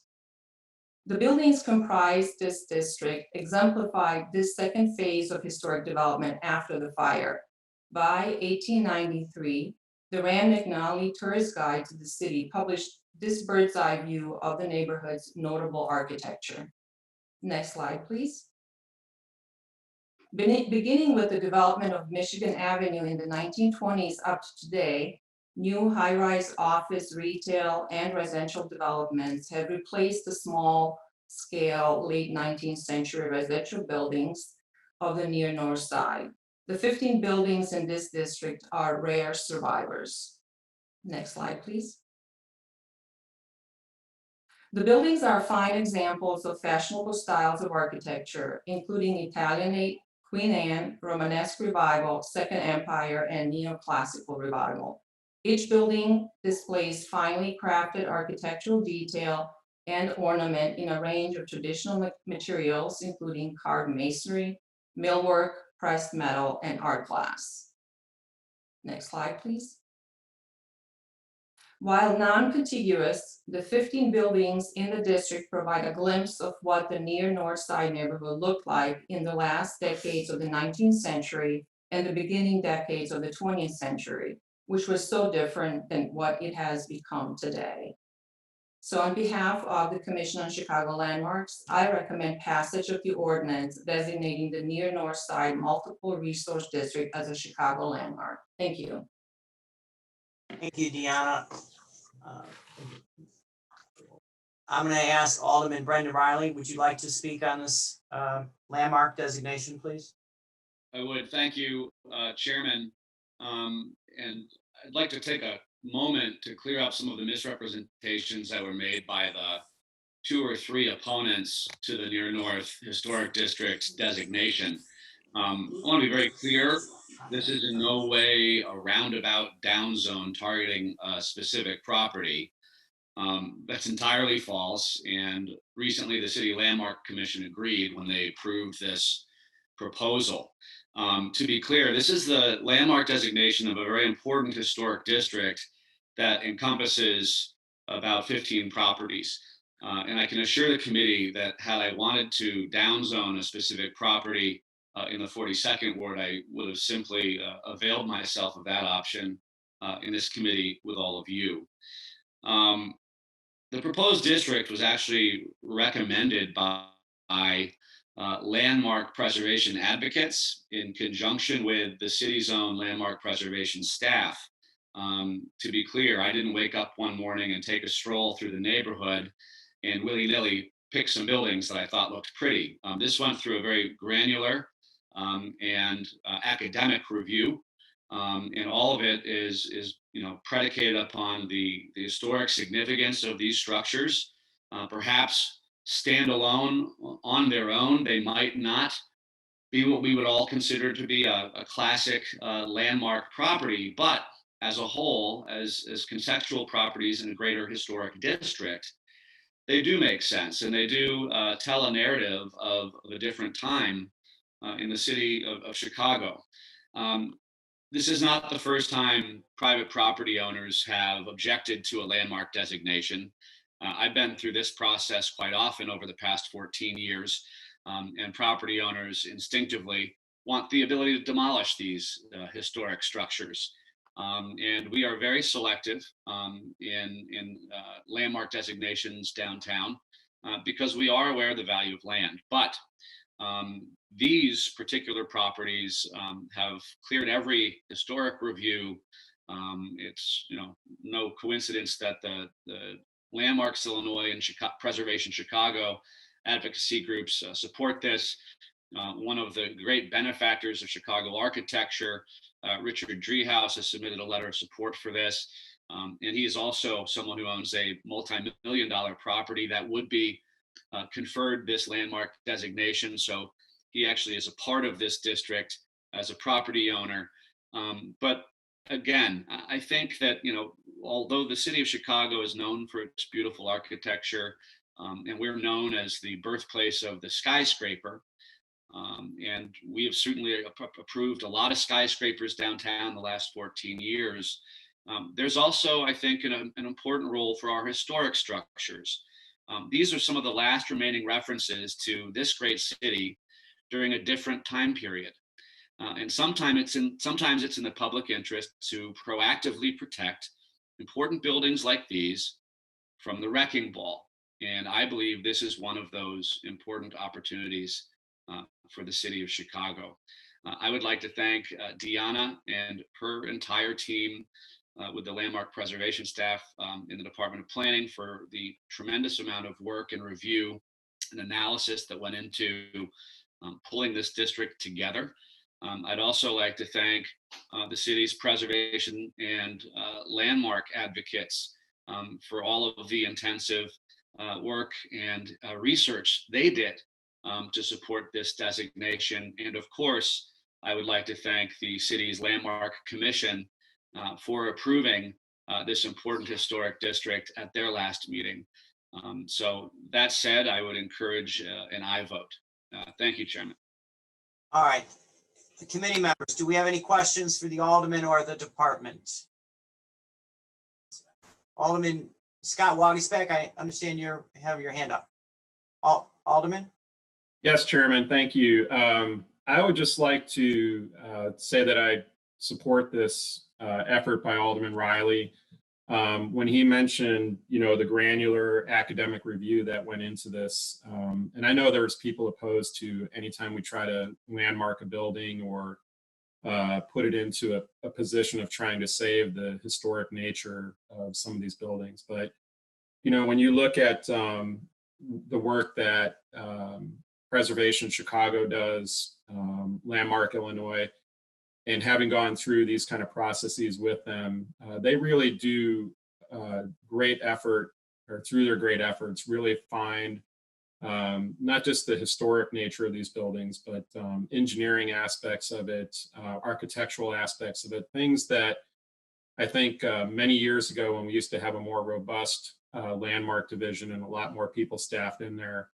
The buildings comprise this district exemplify this second phase of historic development after the fire. By 1893, the Rand McNally Tourist Guide to the City published this bird's eye view of the neighborhood's notable architecture. Next slide, please. Beginning with the development of Michigan Avenue in the 1920s up to today, new high-rise office, retail, and residential developments have replaced the small-scale late 19th century residential buildings of the near north side. The 15 buildings in this district are rare survivors. Next slide, please. The buildings are fine examples of fashionable styles of architecture, including Italianate, Queen Anne, Romanesque Revival, Second Empire, and Neoclassical Revival. Each building displays finely crafted architectural detail and ornament in a range of traditional materials, including carved masonry, millwork, pressed metal, and art glass. Next slide, please. While non-contiguous, the 15 buildings in the district provide a glimpse of what the near north side neighborhood looked like in the last decades of the 19th century and the beginning decades of the 20th century, which was so different than what it has become today. So on behalf of the Commission on Chicago Landmarks, I recommend passage of the ordinance designating the near north side multiple resource district as a Chicago landmark. Thank you. Thank you, Deanna. I'm going to ask Alderman Brendan Riley, would you like to speak on this landmark designation, please? I would. Thank you, Chairman. And I'd like to take a moment to clear up some of the misrepresentations that were made by the 2 or 3 opponents to the Near North Historic District designation. I want to be very clear. This is in no way a roundabout down zone targeting a specific property. That's entirely false. And recently the City Landmark Commission agreed when they approved this proposal. To be clear, this is the landmark designation of a very important historic district that encompasses about 15 properties. And I can assure the committee that had I wanted to downzone a specific property in the 42nd Ward, I would have simply availed myself of that option in this committee with all of you. The proposed district was actually recommended by landmark preservation advocates in conjunction with the city's own landmark preservation staff. To be clear, I didn't wake up one morning and take a stroll through the neighborhood and willy-nilly pick some buildings that I thought looked pretty. This went through a very granular and academic review, and all of it is predicated upon the historic significance of these structures. Perhaps standalone on their own, they might not be what we would all consider to be a classic landmark property, but as a whole, as contextual properties in a greater historic district, they do make sense, and they do tell a narrative of a different time in the city of Chicago. This is not the first time private property owners have objected to a landmark designation. I've been through this process quite often over the past 14 years, and property owners instinctively want the ability to demolish these historic structures. And we are very selective in landmark designations downtown because we are aware of the value of land. But these particular properties have cleared every historic review. It's no coincidence that the Landmarks Illinois and Preservation Chicago advocacy groups support this. One of the great benefactors of Chicago architecture, Richard Driehaus, has submitted a letter of support for this. And he is also someone who owns a multi-million-dollar property that would be conferred this landmark designation. So he actually is a part of this district as a property owner. But again, I think that, although the city of Chicago is known for its beautiful architecture, and we're known as the birthplace of the skyscraper, and we have certainly approved a lot of skyscrapers downtown the last 14 years. There's also, I think, an important role for our historic structures. These are some of the last remaining references to this great city during a different time period. And sometimes it's in the public interest to proactively protect important buildings like these from the wrecking ball. And I believe this is one of those important opportunities for the city of Chicago. I would like to thank Deanna and her entire team with the landmark preservation staff in the Department of Planning for the tremendous amount of work and review and analysis that went into pulling this district together. I'd also like to thank the city's preservation and landmark advocates for all of the intensive work and research they did to support this designation. And of course, I would like to thank the city's Landmark Commission for approving this important historic district at their last meeting. So that said, I would encourage an aye vote. Thank you, Chairman. All right. The committee members, do we have any questions for the alderman or the department? Alderman Scott Wagisbeck, I understand you have your hand up. Alderman? Yes, Chairman, thank you. I would just like to say that I support this effort by Alderman Riley. When he mentioned, the granular academic review that went into this, and I know there's people opposed to anytime we try to landmark a building or put it into a position of trying to save the historic nature of some of these buildings. But, when you look at the work that Preservation Chicago does, Landmark Illinois, and having gone through these kind of processes with them, they really do great effort, or through their great efforts, really find not just the historic nature of these buildings, but engineering aspects of it, architectural aspects of it, things that I think many years ago, when we used to have a more robust landmark division and a lot more people staffed in there,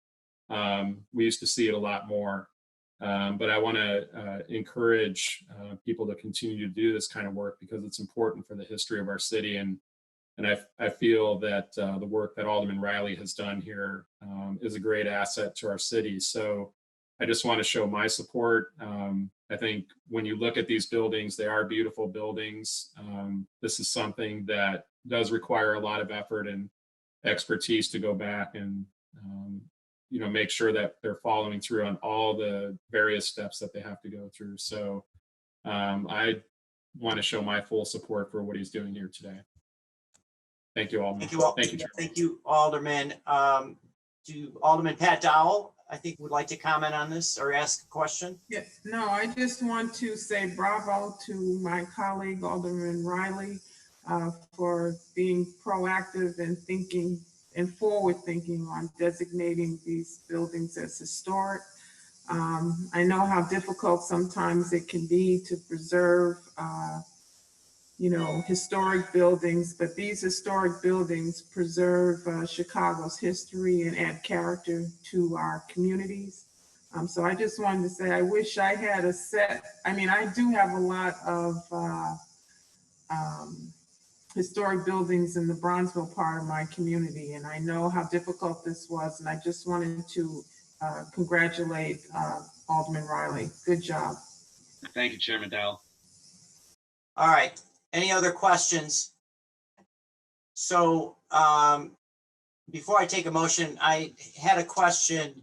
we used to see it a lot more. But I want to encourage people to continue to do this kind of work because it's important for the history of our city. And I feel that the work that Alderman Riley has done here is a great asset to our city. So I just want to show my support. I think when you look at these buildings, they are beautiful buildings. This is something that does require a lot of effort and expertise to go back and make sure that they're following through on all the various steps that they have to go through. So I want to show my full support for what he's doing here today. Thank you, Alderman. Thank you, Chairman. Thank you, Alderman. Alderman Pat Dowell, I think, would like to comment on this or ask a question. Yes, no, I just want to say bravo to my colleague, Alderman Riley, for being proactive and thinking and forward thinking on designating these buildings as historic. I know how difficult sometimes it can be to preserve, historic buildings, but these historic buildings preserve Chicago's history and add character to our communities. So I just wanted to say, I wish I had a set. I mean, I do have a lot of historic buildings in the Bronzeville part of my community, and I know how difficult this was, and I just wanted to congratulate Alderman Riley. Good job. Thank you, Chairman Dowell. All right. Any other questions? So before I take a motion, I had a question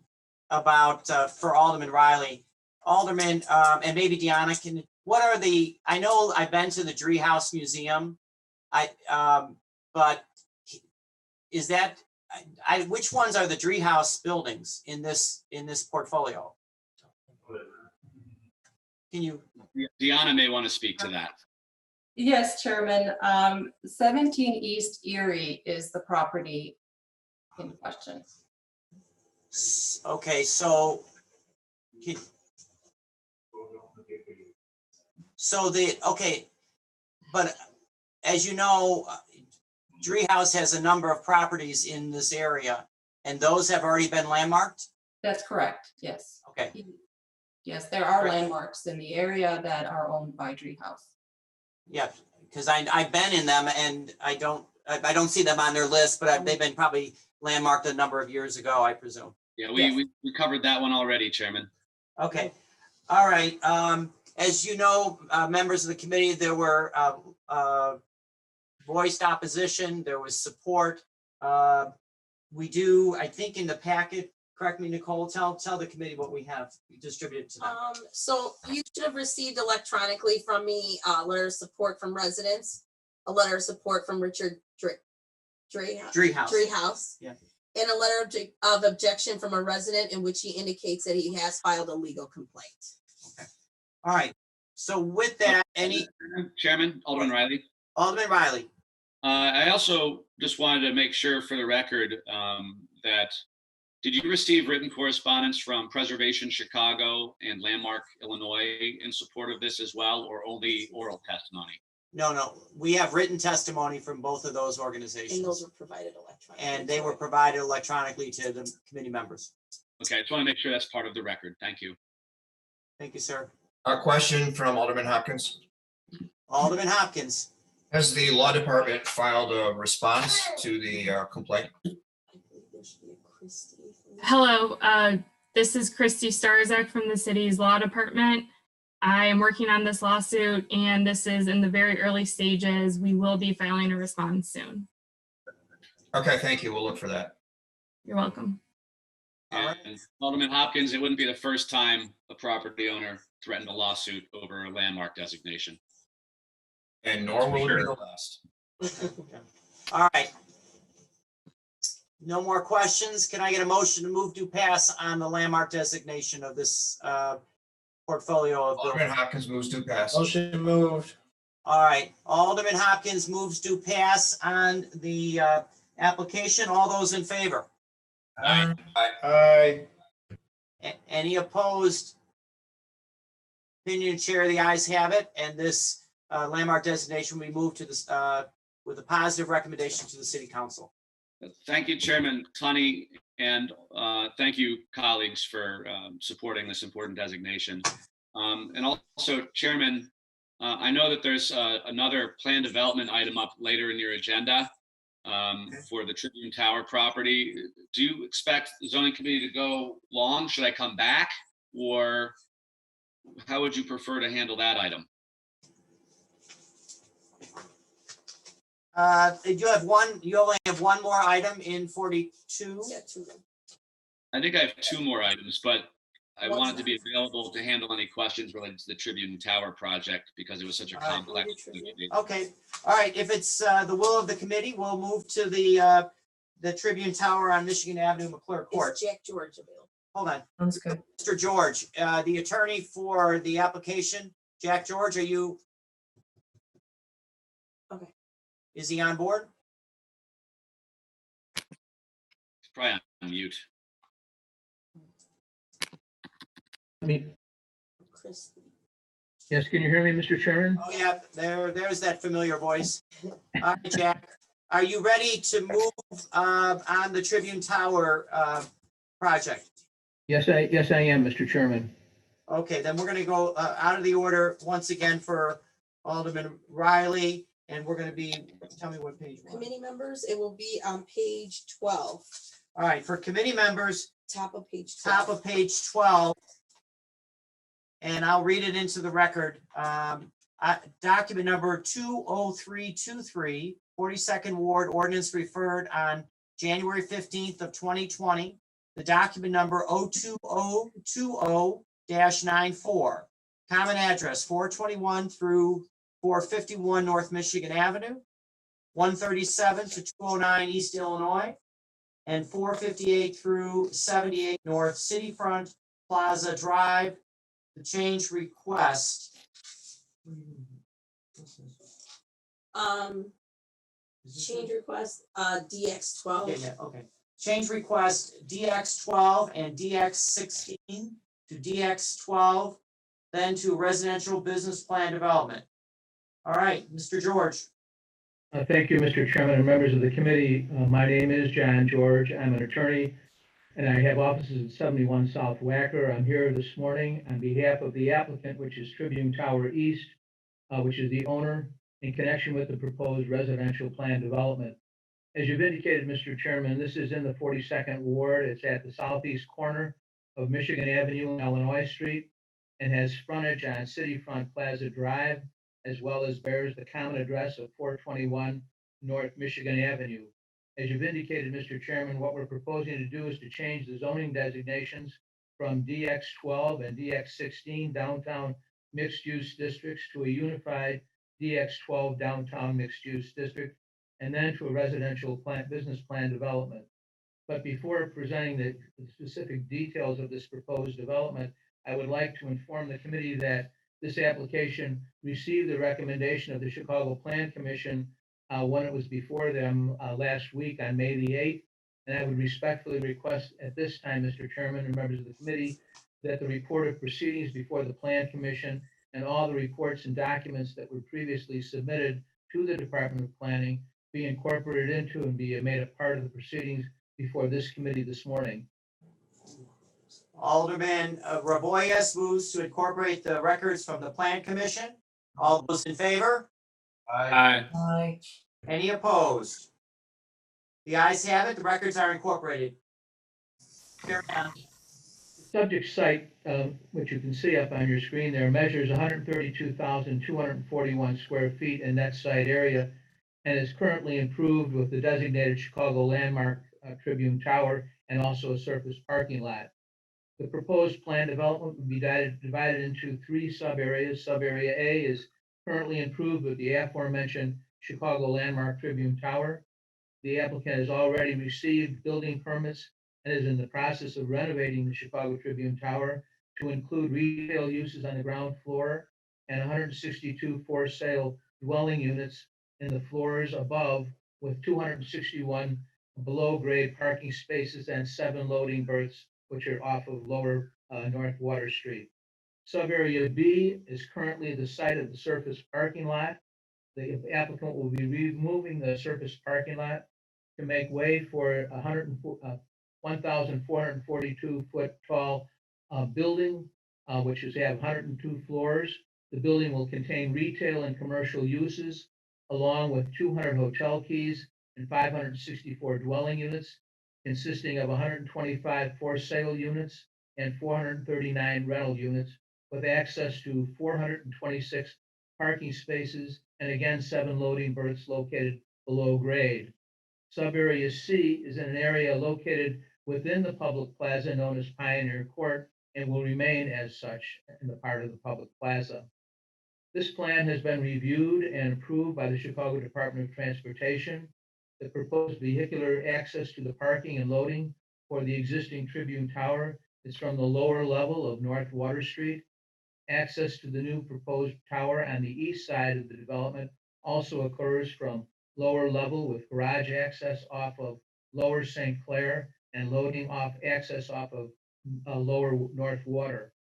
about for Alderman Riley. Alderman, and maybe Deanna, I know I've been to the Driehaus Museum. But is that, which ones are the Driehaus buildings in this portfolio? Can you? Deanna may want to speak to that. Yes, Chairman. 17 East Erie is the property in question. Okay, so but as you know, Driehaus has a number of properties in this area, and those have already been landmarked? That's correct, yes. Okay. Yes, there are landmarks in the area that are owned by Driehaus. Yeah, because I've been in them and I don't I don't see them on their list, but they've been probably landmarked a number of years ago, I presume. Yeah, we covered that one already, Chairman. Okay, all right. As you know, members of the committee, there were voiced opposition, there was support. We do, I think in the packet, correct me, Nicole, tell the committee what we have distributed to them. So you should have received electronically from me a letter of support from residents, a letter of support from Richard Driehaus. Yeah. And a letter of objection from a resident in which he indicates that he has filed a legal complaint. Okay. All right. So with that, Chairman, Alderman Riley. Alderman Riley. I also just wanted to make sure for the record that, did you receive written correspondence from Preservation Chicago and Landmark Illinois in support of this as well, or only oral testimony? No, we have written testimony from both of those organizations. And those were provided electronically. And they were provided electronically to the committee members. Okay, I just want to make sure that's part of the record. Thank you. Thank you, sir. A question from Alderman Hopkins. Alderman Hopkins. Has the law department filed a response to the complaint? Hello, this is Christy Starzak from the city's law department. I am working on this lawsuit and this is in the very early stages. We will be filing a response soon. Okay, thank you. We'll look for that. You're welcome. And Alderman Hopkins, it wouldn't be the first time a property owner threatened a lawsuit over a landmark designation. And nor will it be the last. All right. No more questions. Can I get a motion to move to pass on the landmark designation of this portfolio of Alderman buildings? Hopkins moves to pass. Motion moved. All right, Alderman Hopkins moves to pass on the application. All those in favor? Aye. Aye. Any opposed? Opinion chair, the ayes have it, and this landmark designation will be moved to this with a positive recommendation to the city council. Thank you, Chairman Tunney, and thank you, colleagues, for supporting this important designation. And also, Chairman, I know that there's another plan development item up later in your agenda for the Tribune Tower property. Do you expect the zoning committee to go long? Should I come back, or how would you prefer to handle that item? You only have one more item in 42? Yeah, two. I think I have two more items, but I wanted to be available to handle any questions related to the Tribune Tower project because it was such a complex. Okay, all right, if it's the will of the committee, we'll move to the Tribune Tower on Michigan Avenue, McClure Court. Is Jack George available? Hold on. Sounds good. Mr. George, the attorney for the application, Jack George, are you? Okay. Is he on board? It's probably on mute. Yes, can you hear me, Mr. Chairman? Oh, yeah, there's that familiar voice. All right, Jack, are you ready to move on the Tribune Tower project? Yes, I am, Mr. Chairman. Okay, then we're gonna go out of the order once again for Alderman Riley, and we're gonna be, tell me what page. Committee members, it will be on page 12. All right, for committee members. Top of page 12. Top of page 12. And I'll read it into the record. Document number 20323, 42nd Ward Ordinance referred on January 15th of 2020. The document number 02020-94. Common address 421 through 451 North Michigan Avenue, 137 to 209 East Illinois, and 458 through 78 North City Front Plaza Drive. The change request. Change request, DX12. Yeah, okay. Change request DX12 and DX16 to DX12, then to residential business plan development. All right, Mr. George. Thank you, Mr. Chairman and members of the committee. My name is John George. I'm an attorney, and I have offices at 71 South Wacker. I'm here this morning on behalf of the applicant, which is Tribune Tower East, which is the owner in connection with the proposed residential plan development. As you've indicated, Mr. Chairman, this is in the 42nd Ward. It's at the southeast corner of Michigan Avenue and Illinois Street and has frontage on Cityfront Plaza Drive, as well as bears the common address of 421 North Michigan Avenue. As you've indicated, Mr. Chairman, what we're proposing to do is to change the zoning designations from DX12 and DX16 downtown mixed-use districts to a unified DX12 downtown mixed-use district, and then to a residential business plan development. But before presenting the specific details of this proposed development, I would like to inform the committee that this application received the recommendation of the Chicago Plan Commission when it was before them last week on May the 8th. And I would respectfully request at this time, Mr. Chairman and members of the committee, that the report of proceedings before the Plan Commission and all the reports and documents that were previously submitted to the Department of Planning be incorporated into and be made a part of the proceedings before this committee this morning. Alderman Raboyes moves to incorporate the records from the Plan Commission. All those in favor? Aye. Any opposed? The ayes have it. The records are incorporated. Subject site, which you can see up on your screen there, measures 132,241 square feet in that site area and is currently improved with the designated Chicago Landmark Tribune Tower and also a surface parking lot. The proposed plan development will be divided into three sub-areas. Sub-area A is currently improved with the aforementioned Chicago Landmark Tribune Tower. The applicant has already received building permits and is in the process of renovating the Chicago Tribune Tower to include retail uses on the ground floor and 162 for-sale dwelling units in the floors above, with 261 below-grade parking spaces and 7 loading berths, which are off of lower North Water Street. Sub-area B is currently the site of the surface parking lot. The applicant will be removing the surface parking lot to make way for a 1,442 foot tall building, which is have 102 floors. The building will contain retail and commercial uses, along with 200 hotel keys and 564 dwelling units, consisting of 125 for-sale units and 439 rental units, with access to 426 parking spaces and again 7 loading berths located below grade. Sub-area C is in an area located within the public plaza known as Pioneer Court and will remain as such in the part of the public plaza. This plan has been reviewed and approved by the Chicago Department of Transportation. The proposed vehicular access to the parking and loading for the existing Tribune Tower is from the lower level of North Water Street. Access to the new proposed tower on the east side of the development also occurs from lower level with garage access off of Lower St. Clair and loading off access off of Lower North Water.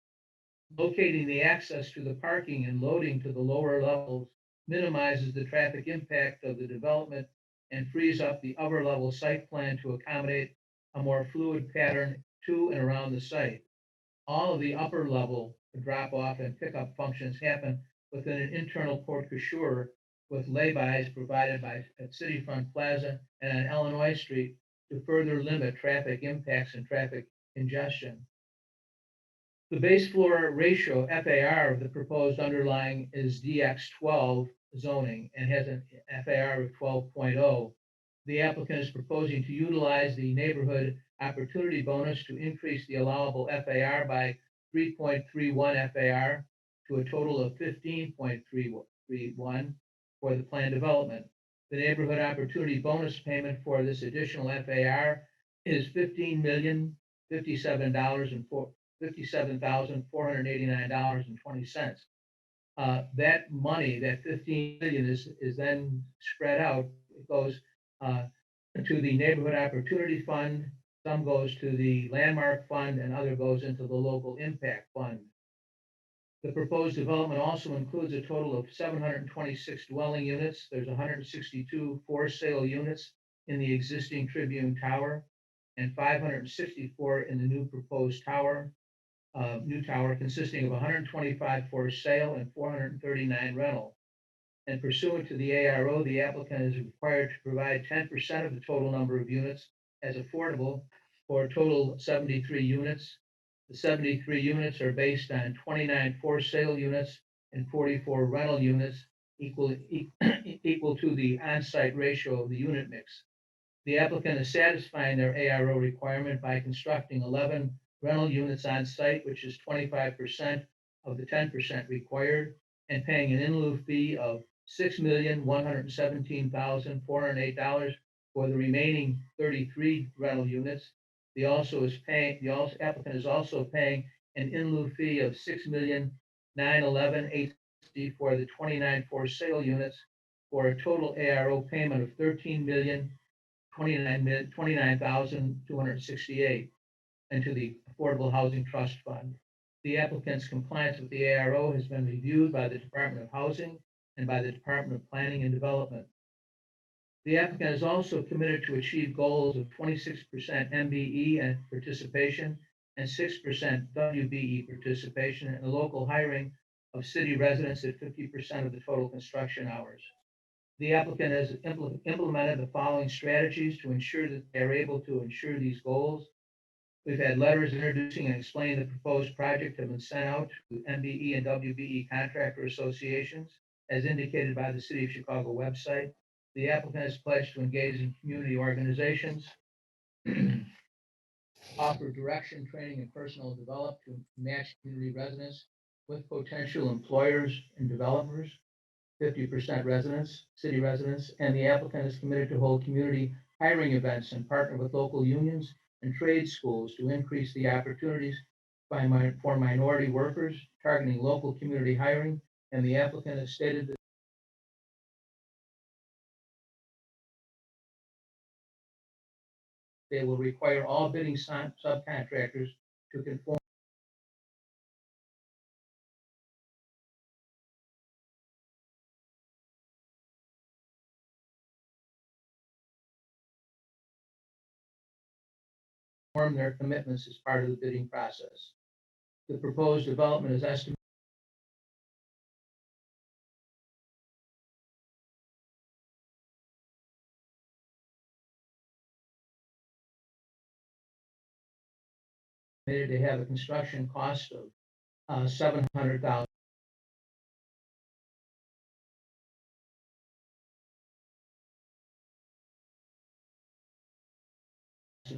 Locating the access to the parking and loading to the lower levels minimizes the traffic impact of the development and frees up the upper level site plan to accommodate a more fluid pattern to and around the site. All of the upper level drop off and pickup functions happen within an internal porte cochere with laybys provided at Cityfront Plaza and on Illinois Street to further limit traffic impacts and traffic congestion. The base floor ratio FAR of the proposed underlying is DX12 zoning and has an FAR of 12.0. The applicant is proposing to utilize the neighborhood opportunity bonus to increase the allowable FAR by 3.31 FAR to a total of 15.31 for the planned development. The neighborhood opportunity bonus payment for this additional FAR is $57,489.20. That money, that 15 million is then spread out. It goes to the Neighborhood Opportunity Fund, some goes to the Landmark Fund, and other goes into the Local Impact Fund. The proposed development also includes a total of 726 dwelling units. There's 162 for-sale units in the existing Tribune Tower and 564 in the new proposed tower, new tower consisting of 125 for sale and 439 rental. And pursuant to the ARO, the applicant is required to provide 10% of the total number of units as affordable for a total of 73 units. The 73 units are based on 29 for-sale units and 44 rental units, equal to the on-site ratio of the unit mix. The applicant is satisfying their ARO requirement by constructing 11 rental units on site, which is 25% of the 10% required, and paying an in lieu fee of $6,117,408 for the remaining 33 rental units. The applicant is also paying an in lieu fee of $6,911,860 for the 29 for sale units, for a total ARO payment of $29,268, and to the Affordable Housing Trust Fund. The applicant's compliance with the ARO has been reviewed by the Department of Housing and by the Department of Planning and Development. The applicant is also committed to achieve goals of 26% MBE and participation and 6% WBE participation in the local hiring of city residents at 50% of the total construction hours. The applicant has implemented the following strategies to ensure that they are able to ensure these goals. We've had letters introducing and explaining the proposed project have been sent out to MBE and WBE contractor associations, as indicated by the City of Chicago website. The applicant has pledged to engage in community organizations, offer direction, training, and personal development to match community residents with potential employers and developers, 50% residents, city residents, and the applicant is committed to hold community hiring events and partner with local unions and trade schools to increase the opportunities for minority workers, targeting local community hiring, and the applicant has stated that they will require all bidding subcontractors to conform their commitments as part of the bidding process. The proposed development is estimated to have a construction cost of $700,000.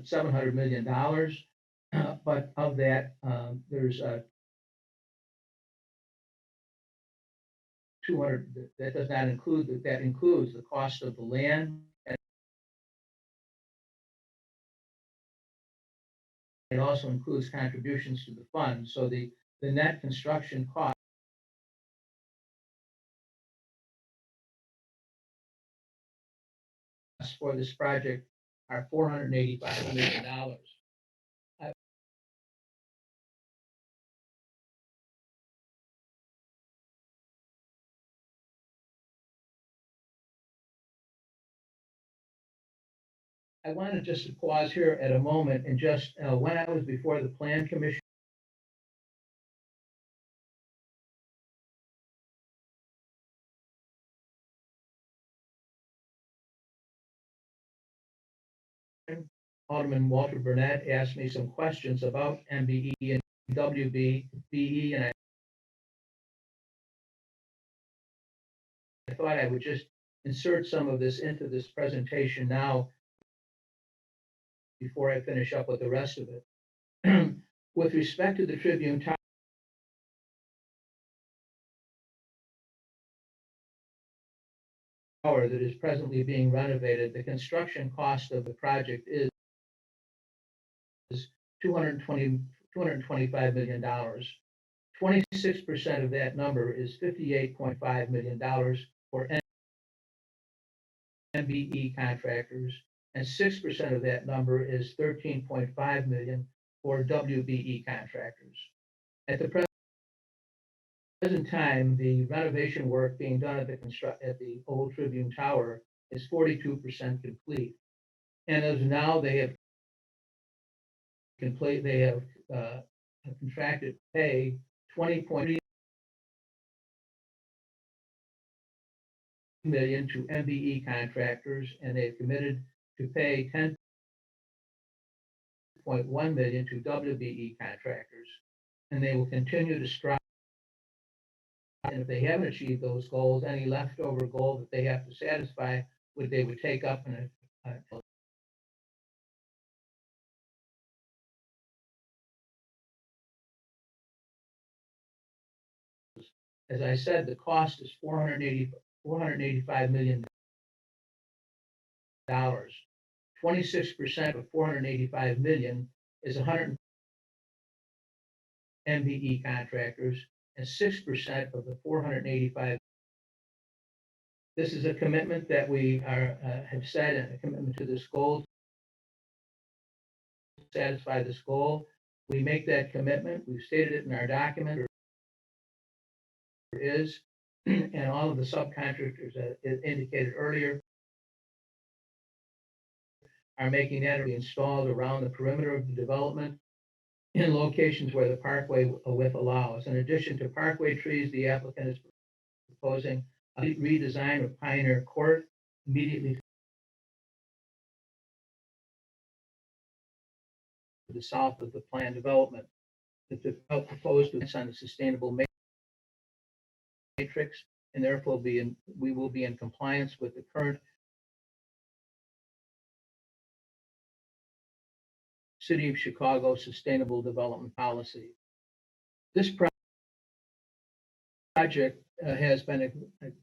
$700 million, but of that, there's 200, that does not include, that includes the cost of the land, and it also includes contributions to the fund. So the net construction cost for this project are $485 million. I want to just pause here at a moment and just, when I was before the Plan Commission, Alderman Walter Burnett asked me some questions about MBE and WBE, and I thought I would just insert some of this into this presentation now before I finish up with the rest of it. With respect to the Tribune Tower that is presently being renovated, the construction cost of the project is $225 million. 26% of that number is $58.5 million for MBE contractors, and 6% of that number is $13.5 million for WBE contractors. At the present time, the renovation work being done at the old Tribune Tower is 42% complete, and as now they have contracted to pay $20.3 million to MBE contractors, and they've committed to pay 10.1 million to WBE contractors. And they will continue to strive. And if they haven't achieved those goals, any leftover goal that they have to satisfy, they would take up in a as I said, the cost is $485 million. 26% of 485 million is 100 MBE contractors, and 6% of the 485. This is a commitment that we have set, and a commitment to this goal. To satisfy this goal, we make that commitment. We've stated it in our document. Is and all of the subcontractors that indicated earlier are making that be installed around the perimeter of the development in locations where the parkway width allows. In addition to parkway trees, the applicant is proposing a redesign of Pioneer Court immediately to the south of the planned development. The proposed on the sustainable matrix, and therefore we will be in compliance with the current City of Chicago Sustainable Development Policy. This project has been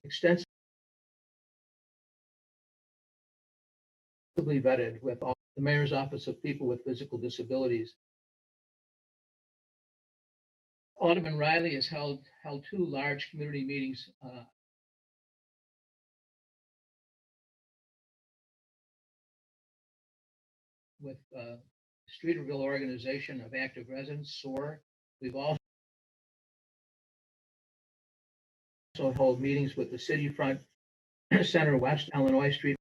extensively vetted with the Mayor's Office of People with Physical Disabilities. Alderman Riley has held two large community meetings with Streeterville Organization of Active Residents, SOAR. We've also held meetings with the City Front Center West Illinois Street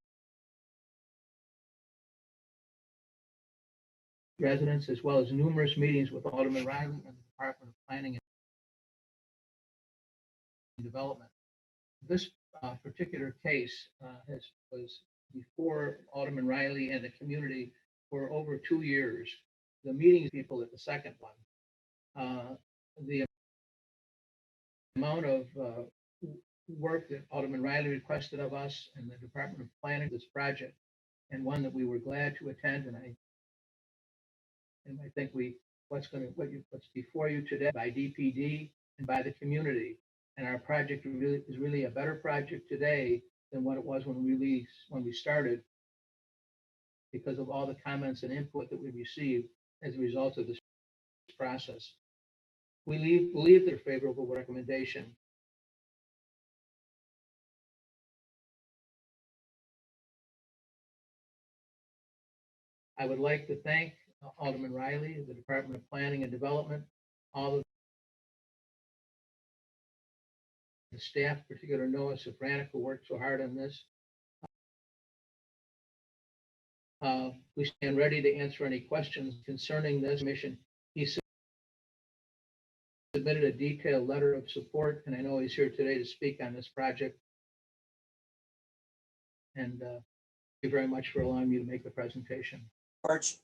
residents, as well as numerous meetings with Alderman Riley and the Department of Planning and Development. This particular case was before Alderman Riley and the community for over 2 years. The meetings people at the second one. The amount of work that Alderman Riley requested of us and the Department of Planning this project, and one that we were glad to attend. And I think what's before you today by DPD and by the community, and our project is really a better project today than what it was when we started, because of all the comments and input that we received as a result of this process. We believe they're favorable recommendation. I would like to thank Alderman Riley, the Department of Planning and Development, all of the staff, particularly Noah Safranik, who worked so hard on this. We stand ready to answer any questions concerning this mission. He submitted a detailed letter of support, and I know he's here today to speak on this project. And thank you very much for allowing me to make the presentation. George,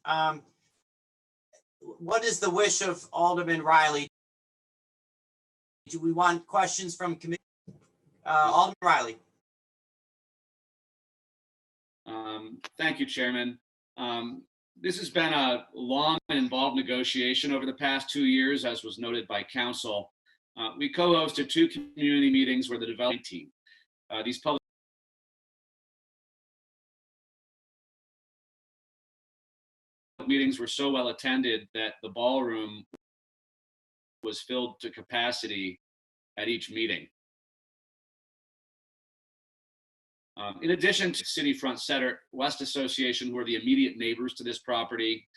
what is the wish of Alderman Riley? Do we want questions from committee? Alderman Riley. Thank you, Chairman. This has been a long and involved negotiation over the past 2 years, as was noted by Council. We co-hosted 2 community meetings where the development team. These public meetings were so well attended that the ballroom was filled to capacity at each meeting. In addition to City Front Center West Association, who are the immediate neighbors to this property,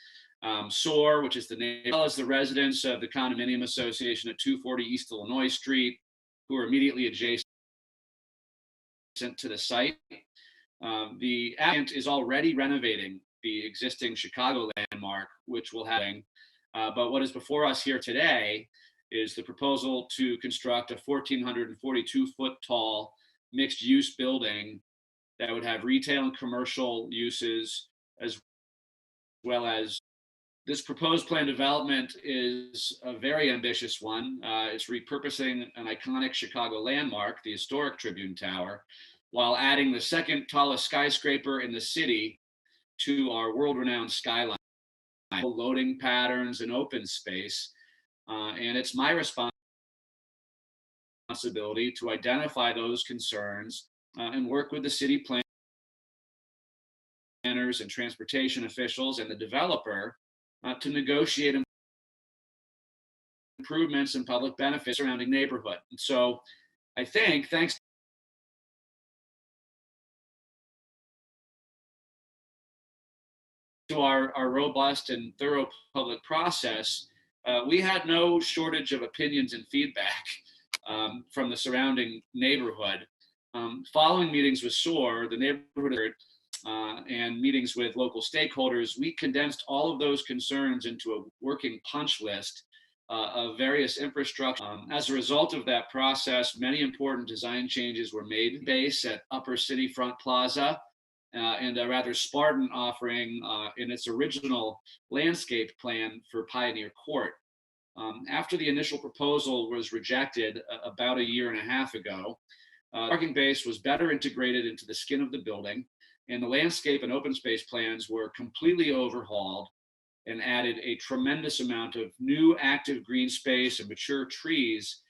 SOAR, which is the neighbor, as well as the residents of the Condominium Association at 240 East Illinois Street, who are immediately adjacent to the site. The applicant is already renovating the existing Chicago landmark, which will happen. But what is before us here today is the proposal to construct a 1,442-foot tall mixed-use building that would have retail and commercial uses, as well as this proposed plan development is a very ambitious one. It's repurposing an iconic Chicago landmark, the historic Tribune Tower, while adding the second tallest skyscraper in the city to our world-renowned skyline, loading patterns and open space. And it's my responsibility to identify those concerns and work with the city planners and transportation officials and the developer to negotiate improvements and public benefits surrounding neighborhood. And so I think, thanks to our robust and thorough public process, we had no shortage of opinions and feedback from the surrounding neighborhood. Following meetings with SOAR, the neighborhood, and meetings with local stakeholders, we condensed all of those concerns into a working punch list of various infrastructure. As a result of that process, many important design changes were made. Base at Upper City Front Plaza, and a rather Spartan offering in its original landscape plan for Pioneer Court. After the initial proposal was rejected about a year and a half ago, parking base was better integrated into the skin of the building, and the landscape and open space plans were completely overhauled and added a tremendous amount of new active green space and mature trees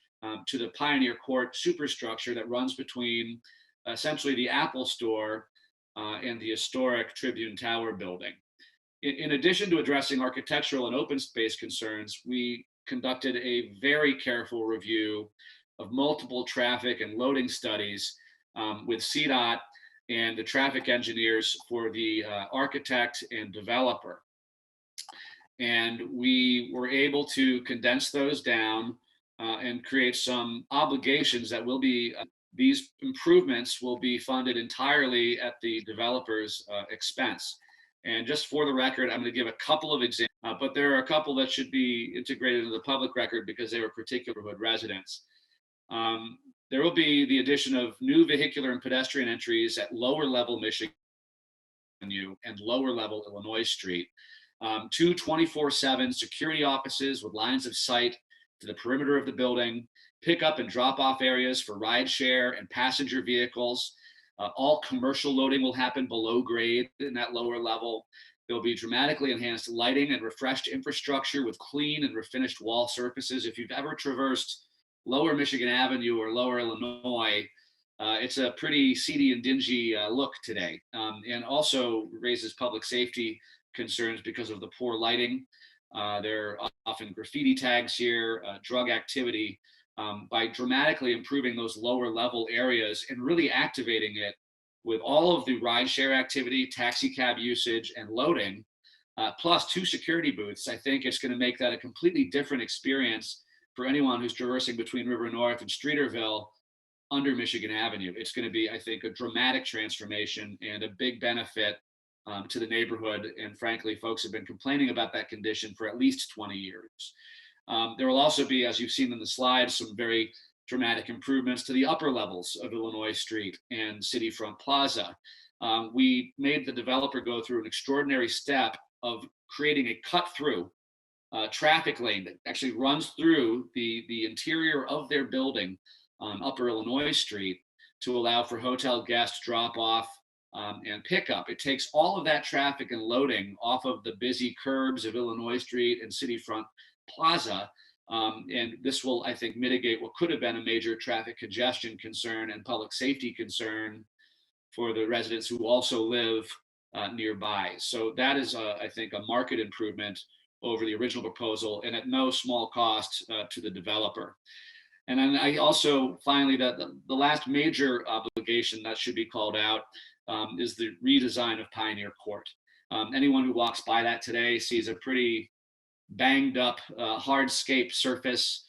to the Pioneer Court superstructure that runs between essentially the Apple Store and the historic Tribune Tower building. In addition to addressing architectural and open space concerns, we conducted a very careful review of multiple traffic and loading studies with CDOT and the traffic engineers for the architect and developer. And we were able to condense those down and create some obligations that will be, these improvements will be funded entirely at the developer's expense. And just for the record, I'm going to give a couple of examples, but there are a couple that should be integrated into the public record because they were particular neighborhood residents. There will be the addition of new vehicular and pedestrian entries at lower level Michigan Avenue and lower level Illinois Street. 2 24/7 security offices with lines of sight to the perimeter of the building, pickup and drop off areas for rideshare and passenger vehicles. All commercial loading will happen below grade in that lower level. There'll be dramatically enhanced lighting and refreshed infrastructure with clean and refinished wall surfaces. If you've ever traversed Lower Michigan Avenue or Lower Illinois, it's a pretty seedy and dingy look today, and also raises public safety concerns because of the poor lighting. There are often graffiti tags here, drug activity. By dramatically improving those lower level areas and really activating it with all of the rideshare activity, taxi cab usage, and loading, plus 2 security booths, I think it's going to make that a completely different experience for anyone who's traversing between River North and Streeterville under Michigan Avenue. It's going to be, I think, a dramatic transformation and a big benefit to the neighborhood. And frankly, folks have been complaining about that condition for at least 20 years. There will also be, as you've seen in the slides, some very dramatic improvements to the upper levels of Illinois Street and City Front Plaza. We made the developer go through an extraordinary step of creating a cut-through traffic lane that actually runs through the interior of their building on Upper Illinois Street to allow for hotel guest drop-off and pickup. It takes all of that traffic and loading off of the busy curbs of Illinois Street and City Front Plaza, and this will, I think, mitigate what could have been a major traffic congestion concern and public safety concern for the residents who also live nearby. So that is, I think, a market improvement over the original proposal and at no small cost to the developer. And then I also, finally, the last major obligation that should be called out is the redesign of Pioneer Court. Anyone who walks by that today sees a pretty banged up hardscape surface.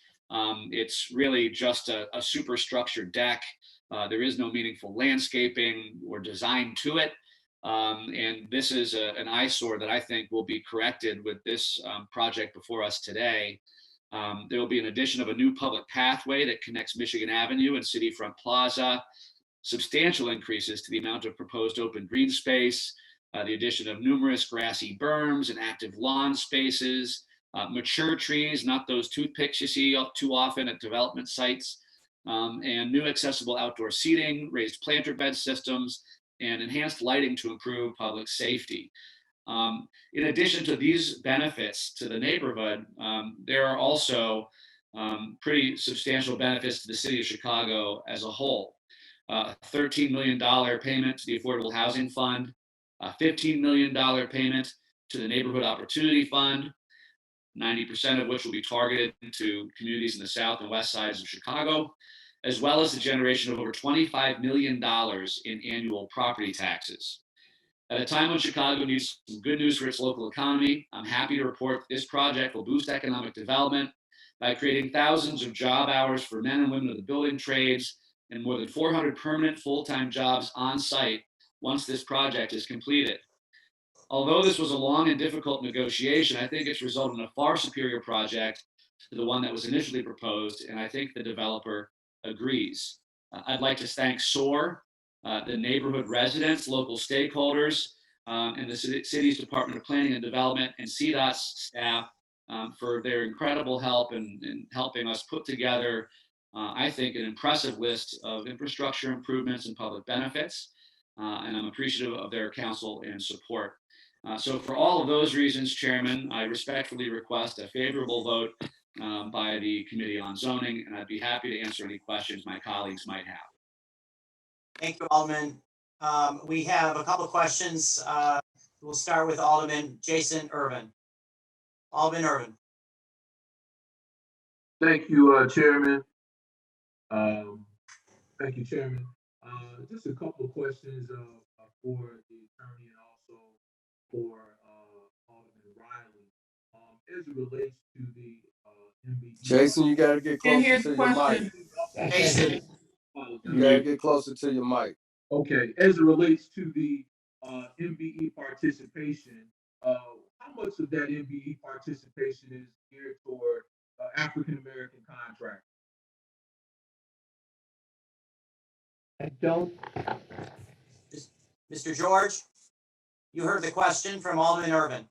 It's really just a superstructure deck. There is no meaningful landscaping or design to it. And this is an eyesore that I think will be corrected with this project before us today. There will be an addition of a new public pathway that connects Michigan Avenue and City Front Plaza substantial increases to the amount of proposed open green space, the addition of numerous grassy berms and active lawn spaces, mature trees, not those toothpicks you see too often at development sites, and new accessible outdoor seating, raised planter bed systems, and enhanced lighting to improve public safety. In addition to these benefits to the neighborhood, there are also pretty substantial benefits to the city of Chicago as a whole. A $13 million payment to the Affordable Housing Fund, a $15 million payment to the Neighborhood Opportunity Fund, 90% of which will be targeted to communities in the south and west sides of Chicago, as well as the generation of over $25 million in annual property taxes. At a time when Chicago needs some good news for its local economy, I'm happy to report that this project will boost economic development by creating thousands of job hours for men and women of the building trades and more than 400 permanent full-time jobs on site once this project is completed. Although this was a long and difficult negotiation, I think it's resulted in a far superior project to the one that was initially proposed, and I think the developer agrees. I'd like to thank SOAR, the neighborhood residents, local stakeholders, and the city's Department of Planning and Development and CDOT's staff for their incredible help in helping us put together, I think, an impressive list of infrastructure improvements and public benefits, and I'm appreciative of their counsel and support. So for all of those reasons, Chairman, I respectfully request a favorable vote by the Committee on Zoning, and I'd be happy to answer any questions my colleagues might have. Thank you, Alderman. We have a couple of questions. We'll start with Alderman Jason Irvin. Alderman Irvin. Thank you, Chairman. Thank you, Chairman. Just a couple of questions for the attorney and also for Alderman Riley. As it relates to the MBE. Jason, you gotta get Can't closer hear to the your question. mic. Jason. You gotta get closer to your mic. Okay, as it relates to the MBE participation, how much of that MBE participation is geared toward African-American contractors? I don't, Mr. George, you heard the question from Alderman Irvin.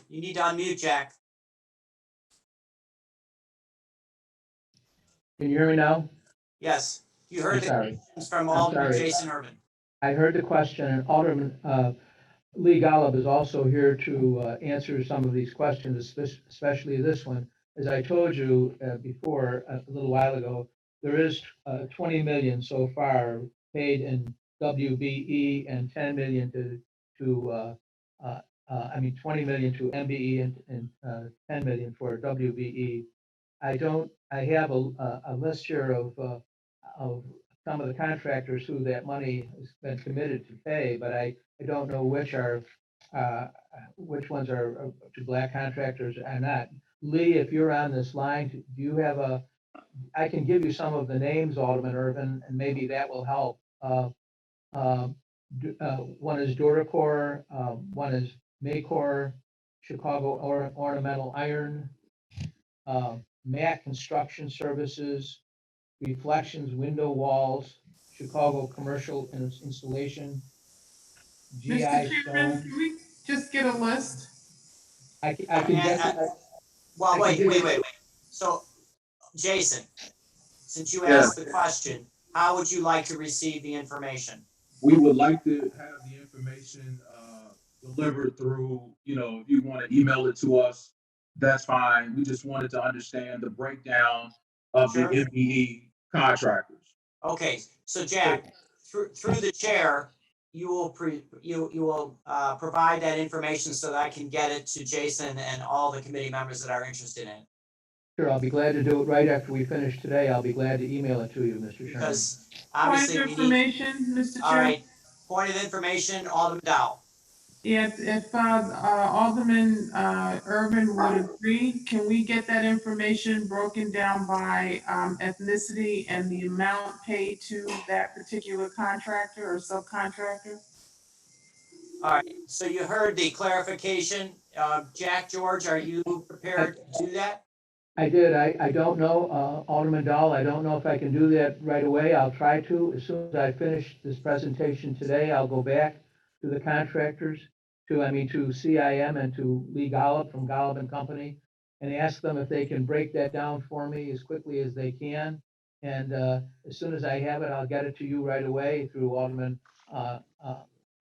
You need to unmute, Jack. can you hear me now? Yes, you I'm heard the sorry. questions from I'm Alderman sorry. Jason Irvin. I heard the question, and Alderman Lee Golub is also here to answer some of these questions, especially this one. As I told you before, a little while ago, there is 20 million so far paid in WBE and 10 million to 20 million to MBE and 10 million for WBE. I have a list here of some of the contractors who that money has been committed to pay, but I don't know which ones are to black contractors or not. Lee, if you're on this line, do you have I can give you some of the names, Alderman Irvin, and maybe that will help. One is Doracor, one is Maycor, Chicago Ornamental Iron, Mac Construction Services, Reflections Window Walls, Chicago Commercial Installation, GI Mr. Chairman, Stone. can we just get a list? I can get. Well, I wait. can give you- So, Jason, since you Yeah. asked the question, how would you like to receive the information? We would like to have the information delivered through, if you want to email it to us, that's fine. We just wanted to understand the breakdown of Sure. the MBE contractors. Okay, so Jack, through the chair, you will provide that information so that I can get it to Jason and all the committee members that are interested in it. Sure, I'll be glad to do it right after we finish today. I'll be glad to email it to you, Mr. Chairman. Because Point obviously of we need. information, Mr. Chair. All right, point of information, Alderman Dow. If Alderman Irvin would agree, can we get that information broken down by ethnicity and the amount paid to that particular contractor or subcontractor? All right, so you heard the clarification. Jack, George, are you prepared to do that? I did. I don't know, Alderman Dahl, I don't know if I can do that right away. I'll try to. As soon as I finish this presentation today, I'll go back to the contractors, to CIM and to Lee Golub from Golub and Company, and ask them if they can break that down for me as quickly as they can. And as soon as I have it, I'll get it to you right away through Alderman, through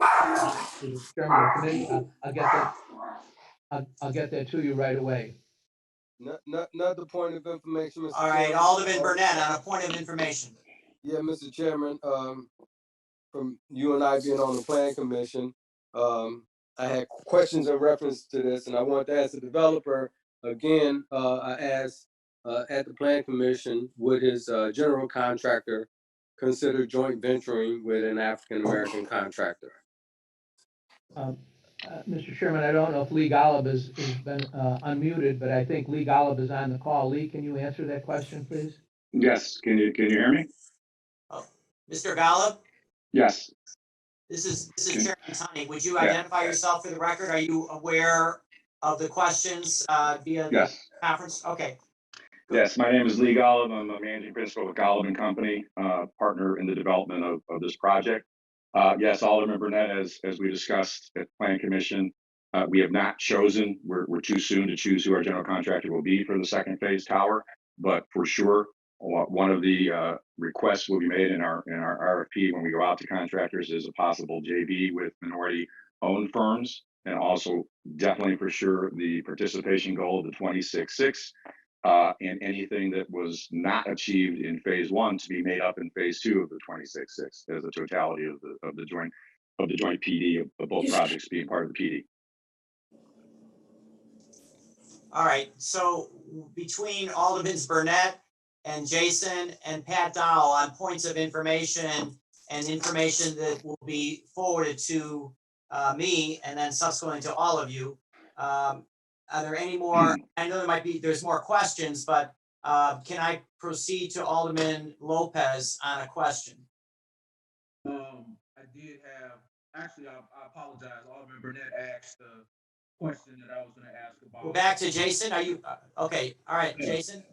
the chairman of the committee. I'll get that to you right away. Not the point of information, Mr. All right, Chairman. Alderman Burnett on a point of information. Yeah, Mr. Chairman, from you and I being on the plan commission, I had questions in reference to this, and I want to ask the developer again. I asked at the plan commission, would his general contractor consider joint venturing with an African American contractor? Mr. Chairman, I don't know if Lee Golub has been unmuted, but I think Lee Golub is on the call. Lee, can you answer that question, please? Yes, can you hear me? Oh, Mr. Golub, Yes. this is Chairman Tunney. Would you identify yourself for the record? Are you aware of the questions via the conference? Okay. Yes, my name is Lee Golub. I'm a managing principal with Golub and Company, partner in the development of this project. Yes, Alderman Burnett, as we discussed at the Plan Commission, we have not chosen, we're too soon to choose who our general contractor will be for the second phase tower, but for sure, one of the requests will be made in our RFP when we go out to contractors is a possible JV with minority-owned firms, and also definitely for sure the participation goal of the 26.6, and anything that was not achieved in phase one to be made up in phase two of the 26.6 as a totality of the joint PD of both projects being part of the PD. All right, so between Aldermans Burnett and Jason and Pat Dowell on points of information and information that will be forwarded to me and then subsequently to all of you. Are there any more? I know there's more questions, but can I proceed to Alderman Lopez on a question? I did have, actually, I apologize. Alderman Burnett asked the question that I was going to ask about. Go back to Jason. Are you okay? All right, Yeah. Jason.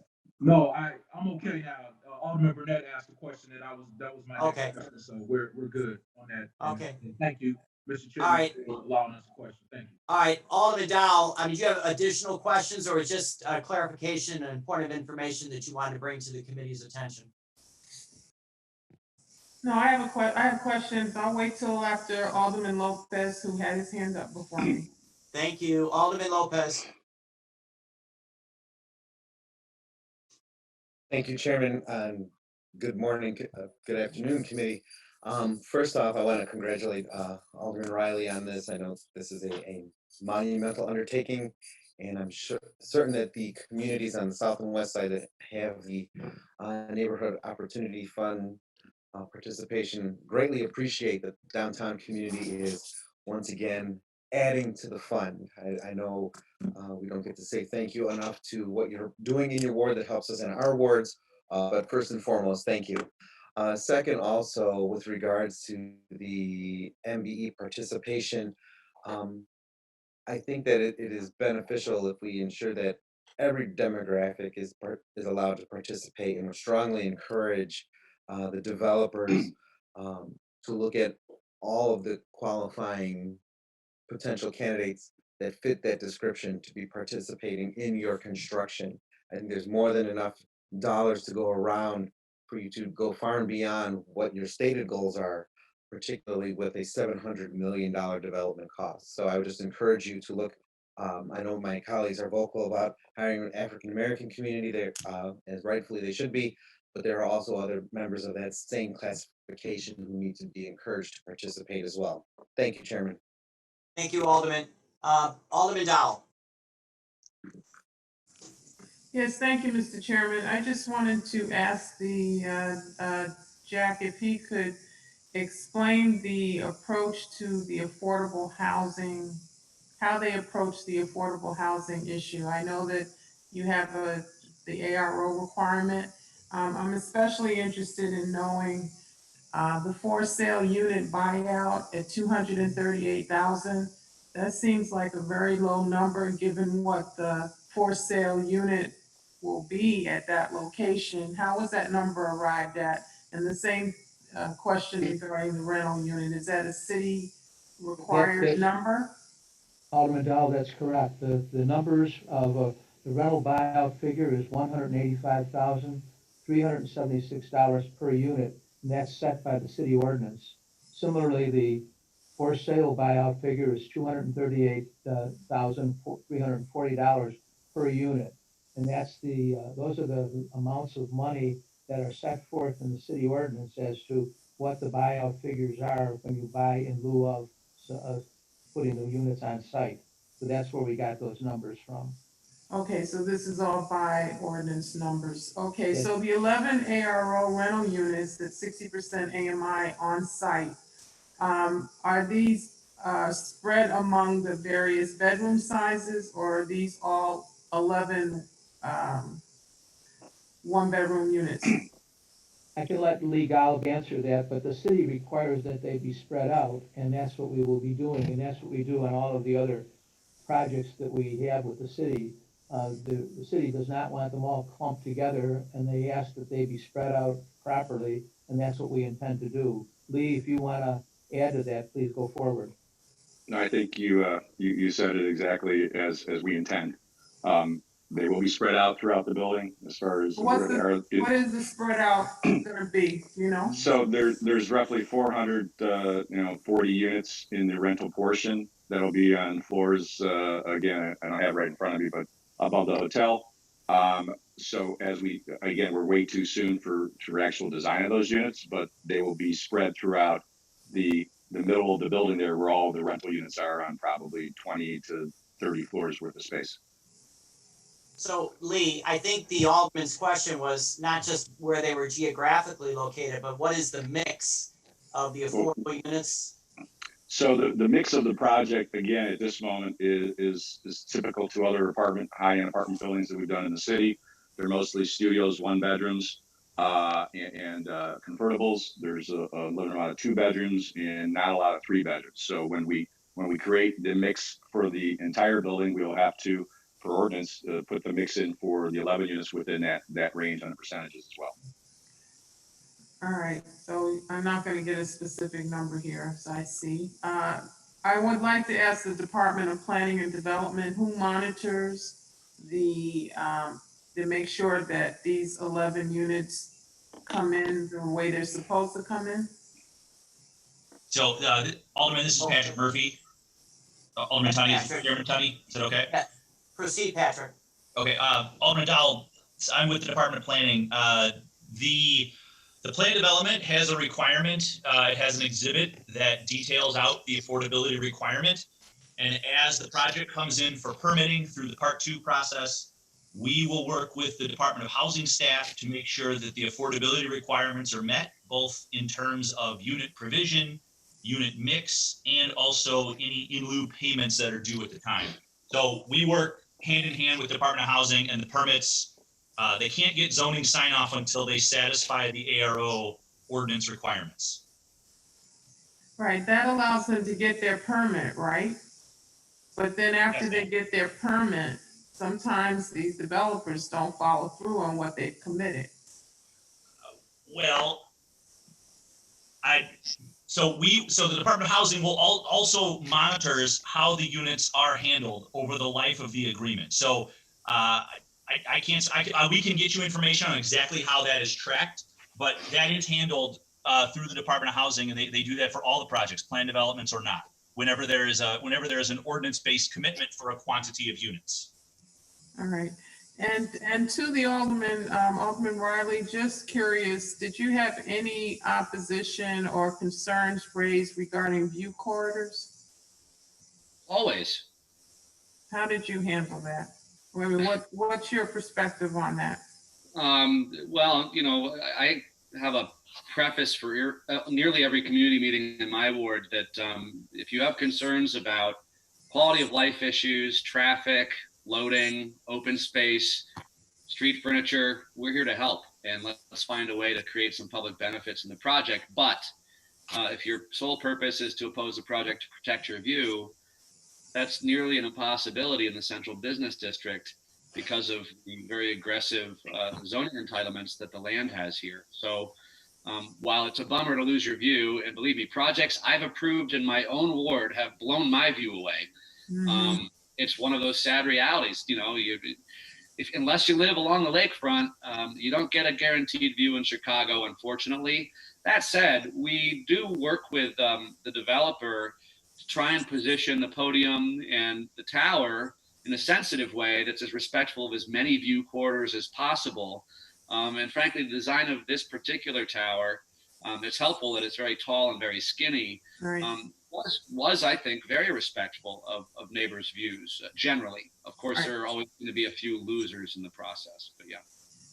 No, I'm okay now. Alderman Burnett asked a question that was my next question, so we're good on that. Okay. And thank you, Mr. Chairman, All right. for allowing us a question. Thank you. All right, Alderman Dowell, do you have additional questions or just clarification and point of information that you wanted to bring to the committee's attention? No, I have questions. I'll wait till after Alderman Lopez, who had his hand up before me. Thank you, Alderman Lopez. Thank you, Chairman. Good morning, good afternoon, committee. First off, I want to congratulate Alderman Riley on this. I know this is a monumental undertaking, and I'm certain that the communities on the south and west side that have the Neighborhood Opportunity Fund participation greatly appreciate that the downtown community is once again adding to the fund. I know we don't get to say thank you enough to what you're doing in your ward that helps us in our wards, but first and foremost, thank you. Second, also with regards to the MBE participation, I think that it is beneficial if we ensure that every demographic is allowed to participate, and strongly encourage the developers to look at all of the qualifying potential candidates that fit that description to be participating in your construction. I think there's more than enough dollars to go around for you to go far and beyond what your stated goals are, particularly with a $700 million development cost. So I would just encourage you to look. I know my colleagues are vocal about hiring an African-American community there, as rightfully they should be, but there are also other members of that same classification who need to be encouraged to participate as well. Thank you, Chairman. Thank you, Alderman. Alderman Dowell. Yes, thank you, Mr. Chairman. I just wanted to ask the Jack if he could explain the approach to the affordable housing, how they approach the affordable housing issue. I know that you have the ARO requirement. I'm especially interested in knowing the for sale unit buyout at $238,000. That seems like a very low number given what the for sale unit will be at that location. How was that number arrived at? And the same question regarding the rental unit, is that a city required number? Alderman Dow, that's correct. The numbers of the rental buyout figure is $185,376 per unit, and that's set by the city ordinance. Similarly, the for sale buyout figure is $238,340 per unit. And that's those are the amounts of money that are set forth in the city ordinance as to what the buyout figures are when you buy in lieu of putting the units on site. So that's where we got those numbers from. Okay, so this is all by ordinance numbers. Okay, Yes. so the 11 ARO rental units, that 60% AMI on site, are these spread among the various bedroom sizes, or are these all 11 one-bedroom units? I can let Lee Gallup answer that, but the city requires that they be spread out, and that's what we will be doing, and that's what we do on all of the other projects that we have with the city. The city does not want them all clumped together, and they ask that they be spread out properly, and that's what we intend to do. Lee, if you want to add to that, please go forward. No, I think you said it exactly as we intend. They will be spread out throughout the building as far as What is the spread out gonna be, you know? So there's roughly 440 units in the rental portion that'll be on floors. Again, I don't have it right in front of me, but above the hotel. So we're way too soon for actual design of those units, but they will be spread throughout the middle of the building there, where all the rental units are, on probably 20 to 30 floors worth of space. So Lee, I think the Alderman's question was not just where they were geographically located, but what is the mix of the affordable units? So the mix of the project, again, at this moment is typical to other high-end apartment buildings that we've done in the city. They're mostly studios, one bedrooms, and convertibles. There's a limited amount of 2 bedrooms and not a lot of 3 bedrooms. So when we create the mix for the entire building, we will have to, for ordinance, put the mix in for the 11 units within that range on the percentages as well. All right, so I'm not gonna get a specific number here, so I see. I would like to ask the Department of Planning and Development, who monitors to make sure that these 11 units come in the way they're supposed to come in? So, Alderman, this is Patrick Murphy. Alderman Tunney, Chairman Tunney, is that okay? Yeah. Proceed, Patrick. Okay, Alderman Dowell, I'm with the Department of Planning. The plan development has a requirement. It has an exhibit that details out the affordability requirement. And as the project comes in for permitting through the Part 2 process, we will work with the Department of Housing staff to make sure that the affordability requirements are met, both in terms of unit provision, unit mix, and also any in lieu payments that are due at the time. So we work hand in hand with Department of Housing and the permits. They can't get zoning sign off until they satisfy the ARO ordinance requirements. Right, that allows them to get their permit, right? But then after they get their permit, sometimes these developers don't follow through on what they've committed. Well, so the Department of Housing will also monitors how the units are handled over the life of the agreement. So we can get you information on exactly how that is tracked, but that is handled through the Department of Housing, and they do that for all the projects, plan developments or not, whenever there is an ordinance-based commitment for a quantity of units. All right, and to the Alderman, Alderman Riley, just curious, did you have any opposition or concerns raised regarding view corridors? Always. How did you handle that? I mean, what's your perspective on that? Well, I have a preface for nearly every community meeting in my ward that if you have concerns about quality of life issues, traffic, loading, open space, street furniture, we're here to help, and let's find a way to create some public benefits in the project. But if your sole purpose is to oppose the project to protect your view, that's nearly an impossibility in the central business district. because of the very aggressive zoning entitlements that the land has here. So while it's a bummer to lose your view, and believe me, projects I've approved in my own ward have blown my view away. It's one of those sad realities, you know, unless you live along the lakefront, you don't get a guaranteed view in Chicago, unfortunately. That said, we do work with the developer to try and position the podium and the tower in a sensitive way that's as respectful of as many view corridors as possible. And frankly, the design of this particular tower, it's helpful that it's very tall and very skinny, was I think, very respectful of neighbors' views generally. Of course, there are always going to be a few losers in the process, but yeah.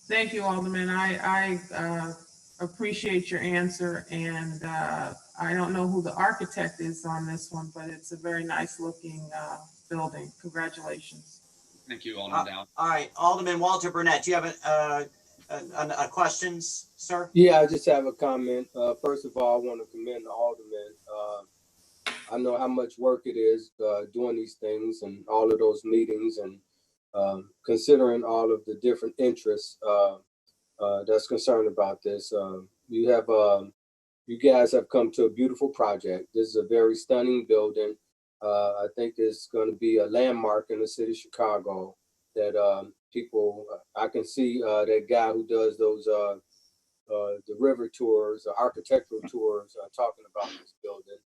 Thank you, Alderman. I appreciate your answer, and I don't know who the architect is on this one, but it's a very nice looking building. Congratulations. Thank you, Alderman Dow. All right, Alderman Walter Burnett, do you have a questions, sir? Yeah, I just have a comment. First of all, I want to commend the Alderman. I know how much work it is doing these things and all of those meetings, and considering all of the different interests that's concerned about this. You guys have come to a beautiful project. This is a very stunning building. I think it's going to be a landmark in the city of Chicago that people, I can see that guy who does those the river tours, architectural tours, talking about this building.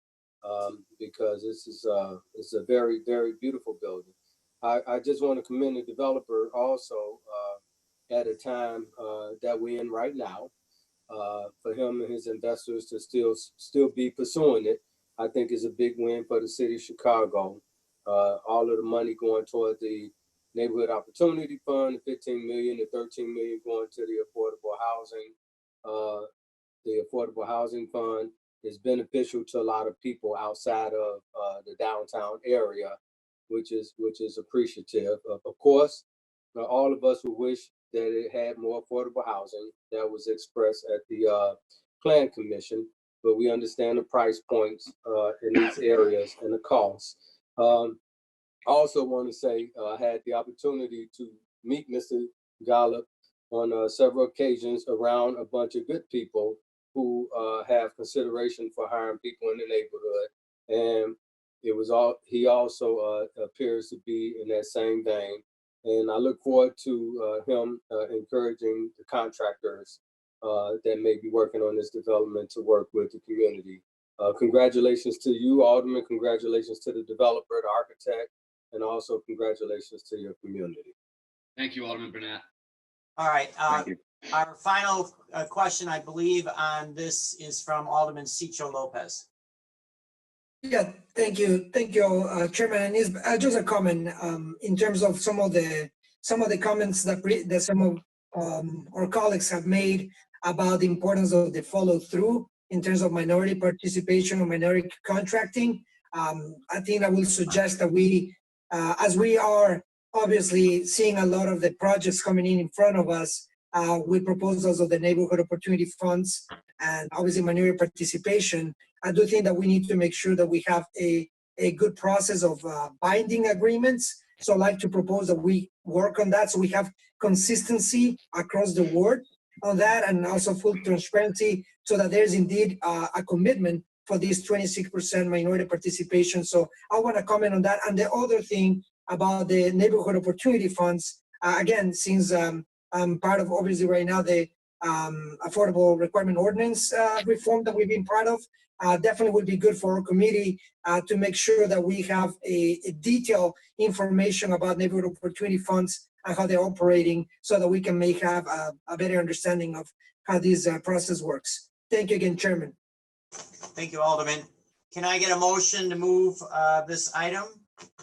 Because it's a very, very beautiful building. I just want to commend the developer also at a time that we're in right now, for him and his investors to still be pursuing it. I think is a big win for the city of Chicago. All of the money going toward the Neighborhood Opportunity Fund, the 15 million to 13 million going to the affordable housing. The Affordable Housing Fund is beneficial to a lot of people outside of the downtown area, which is appreciative. Of course, all of us would wish that it had more affordable housing. That was expressed at the Plan Commission, but we understand the price points in these areas and the costs. I also want to say I had the opportunity to meet Mr. Golub on several occasions around a bunch of good people who have consideration for hiring people in the neighborhood. And he also appears to be in that same vein. And I look forward to him encouraging the contractors that may be working on this development to work with the community. Congratulations to you, Alderman. Congratulations to the developer, the architect, and also congratulations to your community. Thank you, Alderman Burnett. All right. Thank you. Our final question, I believe, on this is from Alderman Cicho Lopez. Yeah, thank you, Chairman. And it's just a comment in terms of some of the comments that some of our colleagues have made about the importance of the follow through in terms of minority participation or minority contracting. I think I will suggest that we, as we are obviously seeing a lot of the projects coming in front of us, with proposals of the neighborhood opportunity funds and obviously minority participation, I do think that we need to make sure that we have a good process of binding agreements. So I'd like to propose that we work on that so we have consistency across the board on that, and also full transparency so that there's indeed a commitment for this 26% minority participation. So I want to comment on that. And the other thing about the neighborhood opportunity funds, again, since I'm part of obviously right now the affordable requirement ordinance reform that we've been part of, definitely would be good for our committee to make sure that we have a detailed information about neighborhood opportunity funds and how they're operating so that we can have a better understanding of how this process works. Thank you again, Chairman. Thank you, Alderman. Can I get a motion to move this item?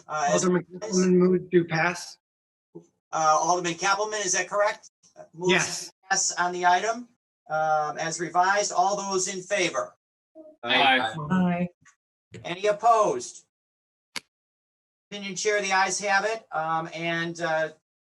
Alderman Kappelman moved to pass. Alderman Kappelman, is that correct? Moves Yes. Pass on the item as revised. All those in favor? Aye. Any opposed? Opinion chair, the ayes have it, and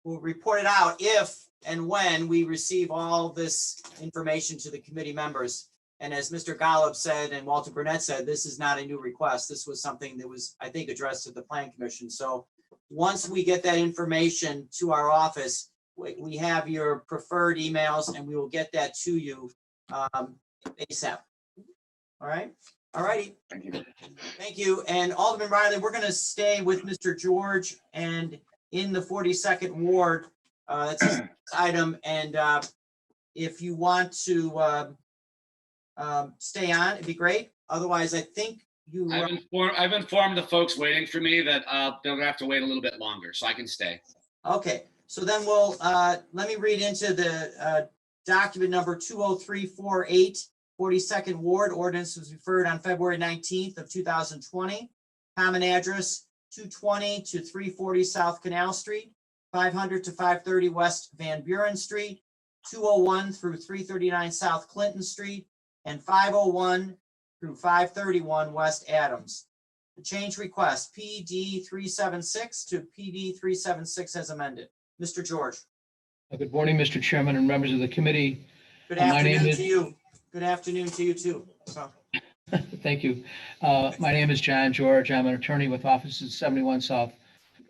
we'll report it out if and when we receive all this information to the committee members. And as Mr. Golub said and Walter Burnett said, this is not a new request. This was something that was, I think, addressed to the Plan Commission. So once we get that information to our office, we have your preferred emails and we will get that to you ASAP. All right, all righty. Thank you. Thank you. And Alderman Riley, we're going to stay with Mr. George and in the 42nd Ward. That's his item. And if you want to stay on, it'd be great. Otherwise, I think you. I've informed the folks waiting for me that they'll have to wait a little bit longer, so I can stay. Okay, so then we'll, let me read into the document number 20348, 42nd Ward. Ordinance was referred on February 19th of 2020. Common address 220 to 340 South Canal Street, 500 to 530 West Van Buren Street, 201 through 339 South Clinton Street, and 501 through 531 West Adams. The change request PD 376 to PD 376 as amended. Mr. George. Good morning, Mr. Chairman and members of the committee. Good My name afternoon is- to you. Good afternoon to you too. So, Thank you. My name is John George. I'm an attorney with offices 71 South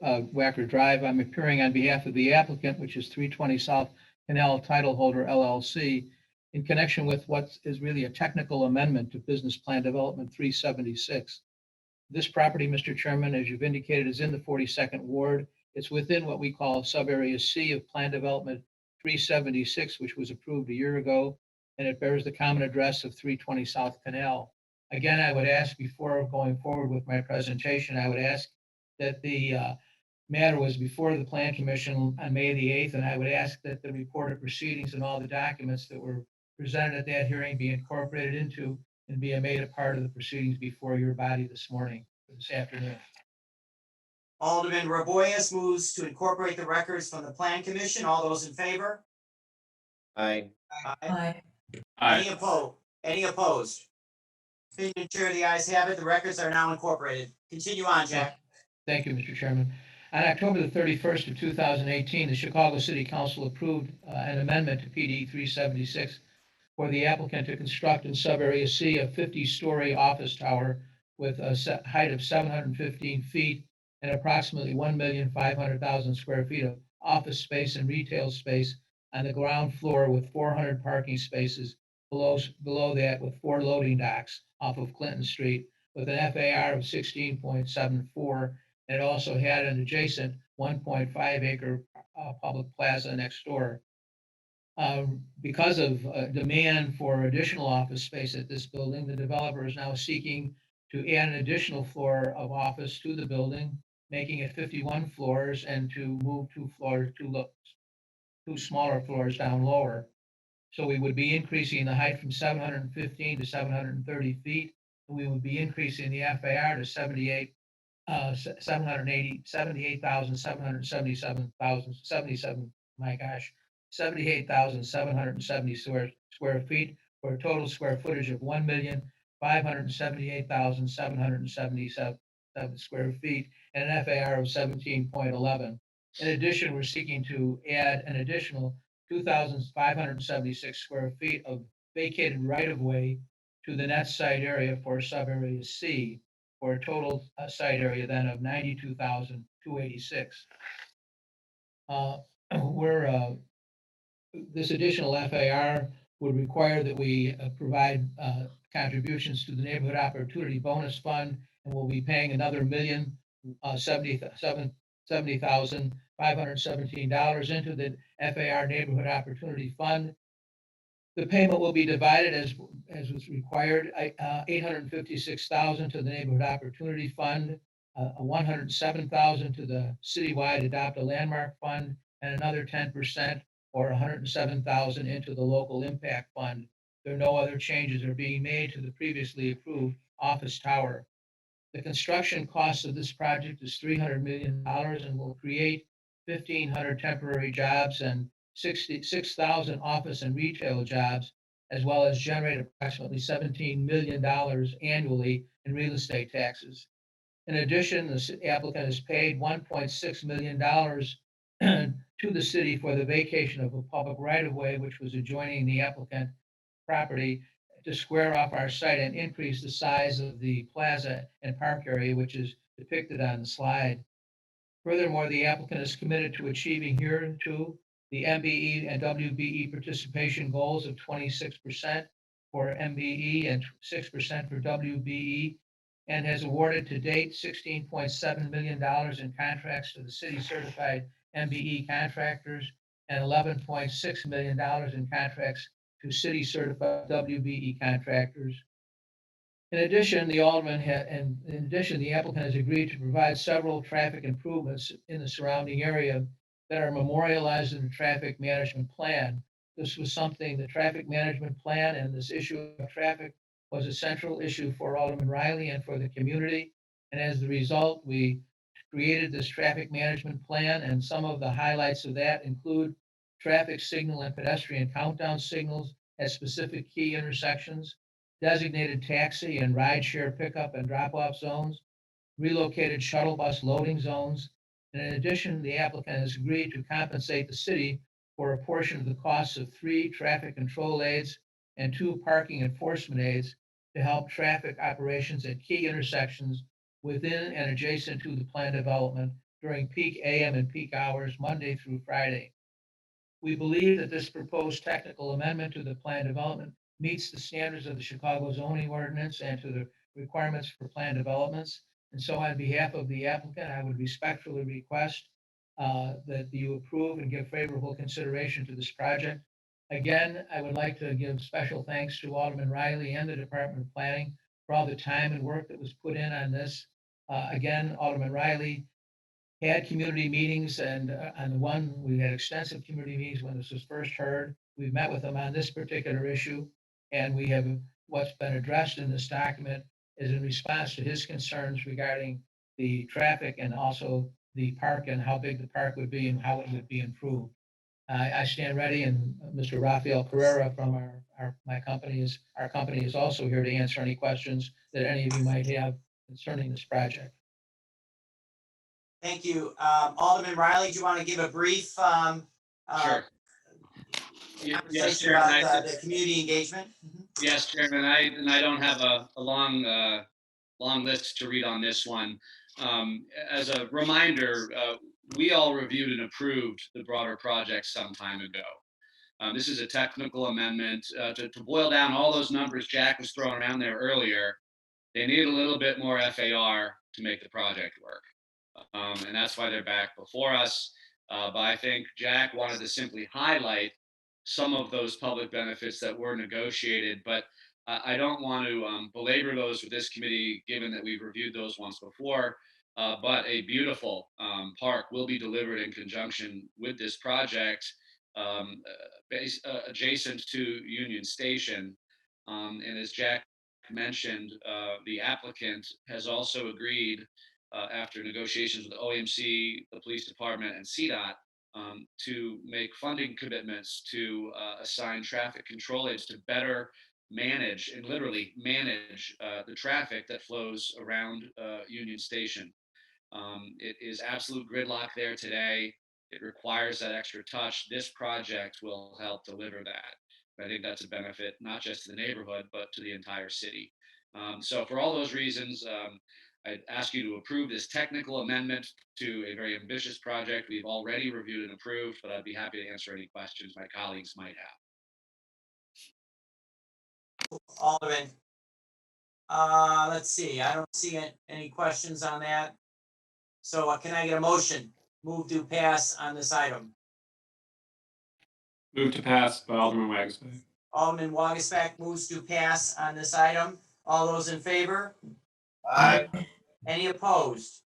Wacker Drive. I'm appearing on behalf of the applicant, which is 320 South Canal Title Holder LLC, in connection with what is really a technical amendment to Business Plan Development 376. This property, Mr. Chairman, as you've indicated, is in the 42nd Ward. It's within what we call Subarea C of Plan Development 376, which was approved a year ago, and it bears the common address of 320 South Canal. Again, I would ask, before going forward with my presentation, I would ask that the matter was before the Plan Commission on May the 8th, and I would ask that the report of proceedings and all the documents that were presented at that hearing be incorporated into and be made a part of the proceedings before your body this morning, or this afternoon. Alderman Raboyes moves to incorporate the records from the Plan Commission. All those in favor? Aye. Aye. Aye. Any opposed? Any opposed? Opinion chair, the ayes have it. The records are now incorporated. Continue on, Jack. Thank you, Mr. Chairman. On October the 31st of 2018, the Chicago City Council approved an amendment to PD 376 for the applicant to construct in Subarea C a 50-story office tower with a height of 715 feet and approximately 1,500,000 square feet of office space and retail space on the ground floor with 400 parking spaces below that with 4 loading docks off of Clinton Street with an FAR of 16.74. And it also had an adjacent 1.5 acre public plaza next door. Because of demand for additional office space at this building, the developer is now seeking to add an additional floor of office to the building, making it 51 floors, and to move 2 smaller floors down lower. So we would be increasing the height from 715 to 730 feet, and we would be increasing the FAR to 78,770 square feet, for a total square footage of 1,578,777 square feet and an FAR of 17.11. In addition, we're seeking to add an additional 2,576 square feet of vacated right-of-way to the net site area for Subarea C, for a total site area then of 92,286. This additional FAR would require that we provide contributions to the Neighborhood Opportunity Bonus Fund, and we'll be paying another $1,070,517 into the FAR Neighborhood Opportunity Fund. The payment will be divided as was required, $856,000 to the Neighborhood Opportunity Fund, $107,000 to the Citywide Adopt a Landmark Fund, and another 10% or $107,000 into the Local Impact Fund. There are no other changes are being made to the previously approved office tower. The construction cost of this project is $300 million and will create 1,500 temporary jobs and 66,000 office and retail jobs, as well as generate approximately $17 million annually in real estate taxes. In addition, the applicant has paid $1.6 million to the city for the vacation of a public right-of-way, which was adjoining the applicant property, to square off our site and increase the size of the plaza and park area, which is depicted on the slide. Furthermore, the applicant is committed to achieving hereunto the MBE and WBE participation goals of 26% for MBE and 6% for WBE, and has awarded to date $16.7 million in contracts to the city certified MBE contractors and $11.6 million in contracts to city certified WBE contractors. In addition, the applicant has agreed to provide several traffic improvements in the surrounding area that are memorialized in the traffic management plan. This was something, the traffic management plan and this issue of traffic was a central issue for Alderman Riley and for the community. And as a result, we created this traffic management plan, and some of the highlights of that include traffic signal and pedestrian countdown signals at specific key intersections, designated taxi and rideshare pickup and drop-off zones, relocated shuttle bus loading zones. And in addition, the applicant has agreed to compensate the city for a portion of the costs of 3 traffic control aids and 2 parking enforcement aids to help traffic operations at key intersections within and adjacent to the planned development during peak AM and peak hours, Monday through Friday. We believe that this proposed technical amendment to the planned development meets the standards of the Chicago zoning ordinance and to the requirements for planned developments. And so on behalf of the applicant, I would respectfully request that you approve and give favorable consideration to this project. Again, I would like to give special thanks to Alderman Riley and the Department of Planning for all the time and work that was put in on this. Again, Alderman Riley had community meetings, and on the one, we had extensive community meetings when this was first heard. We met with them on this particular issue, and we have what's been addressed in this document is in response to his concerns regarding the traffic and also the park and how big the park would be and how it would be improved. I stand ready, and Mr. Rafael Carrera from our company is also here to answer any questions that any of you might have concerning this project. Thank you. Alderman Riley, do you want to give a brief Sure. Yes, conversation Chairman, about the community engagement? Yes, Chairman, I don't have a long list to read on this one. As a reminder, we all reviewed and approved the broader project some time ago. This is a technical amendment. To boil down all those numbers Jack was throwing around there earlier, they need a little bit more FAR to make the project work. And that's why they're back before us. But I think Jack wanted to simply highlight some of those public benefits that were negotiated, but I don't want to belabor those with this committee, given that we've reviewed those once before. But a beautiful park will be delivered in conjunction with this project, adjacent to Union Station. And as Jack mentioned, the applicant has also agreed, after negotiations with OMC, the police department, and CDOT, to make funding commitments to assign traffic control aids to better manage and literally manage the traffic that flows around Union Station. It is absolute gridlock there today. It requires that extra touch. This project will help deliver that. I think that's a benefit, not just to the neighborhood, but to the entire city. So for all those reasons, I'd ask you to approve this technical amendment to a very ambitious project we've already reviewed and approved, but I'd be happy to answer any questions my colleagues might have. Alderman, let's see, I don't see any questions on that. So can I get a motion? Move to pass on this item. Move to pass by Alderman Wagisback. Alderman Wagisback moves to pass on this item. All those in favor? Aye. Any opposed?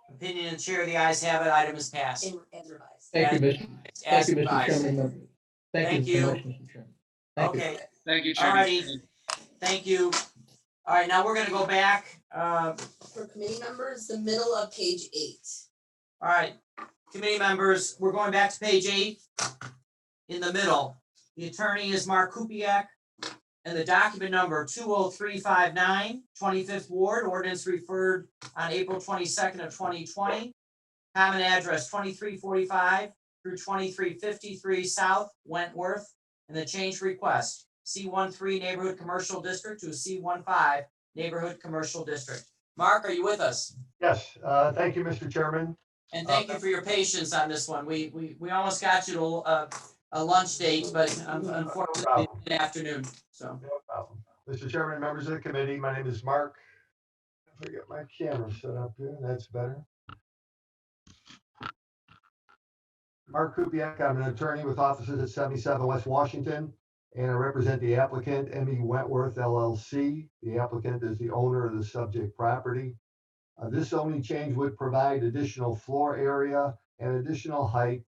Opinion of the chair, the ayes have it, item is passed. As revised. Thank you, Mr. advised. Chairman. Thank you so much, Mr. Chairman. Thank you. Okay, Thank you, Chairman. alrighty, thank you. All right, now we're gonna go back. For committee members, the middle of page 8. All right, committee members, we're going back to page 8. In the middle, the attorney is Mark Kupiak, and the document number 20359, 25th Ward, ordinance referred on April 22nd of 2020. Common address 2345 through 2353 South Wentworth, and the change request C13 Neighborhood Commercial District to C15 Neighborhood Commercial District. Mark, are you with us? Yes, thank you, Mr. Chairman. And thank you for your patience on this one. We almost got you to a lunch date, but unfortunately, in the afternoon, so. No problem. Mr. Chairman, members of the committee, my name is Mark. If I get my camera set up here, that's better. Mark Kupiec, I'm an attorney with offices at 77 West Washington, and I represent the applicant, M.E. Wentworth LLC. The applicant is the owner of the subject property. This zoning change would provide additional floor area and additional height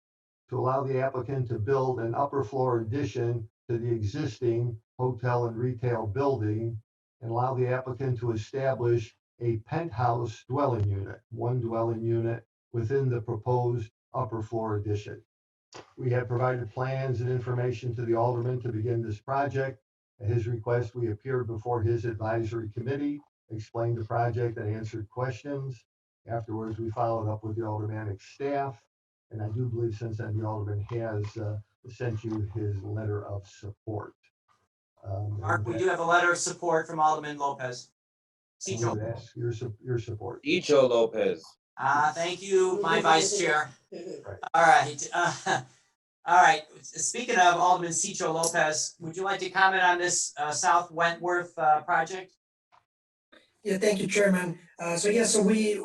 to allow the applicant to build an upper floor addition to the existing hotel and retail building and allow the applicant to establish a penthouse dwelling unit, one dwelling unit within the proposed upper floor addition. We have provided plans and information to the alderman to begin this project. At his request, we appeared before his advisory committee, explained the project and answered questions. Afterwards, we followed up with the aldermanic staff. And I do believe since then the alderman has sent you his letter of support. Mark, we do have a letter of support from Alderman Lopez. We would ask your support. Icho Lopez. Thank you, my vice chair. Right. All right. All right. Speaking of Alderman Cicho Lopez, would you like to comment on this South Wentworth project? Yeah, thank you, Chairman. So we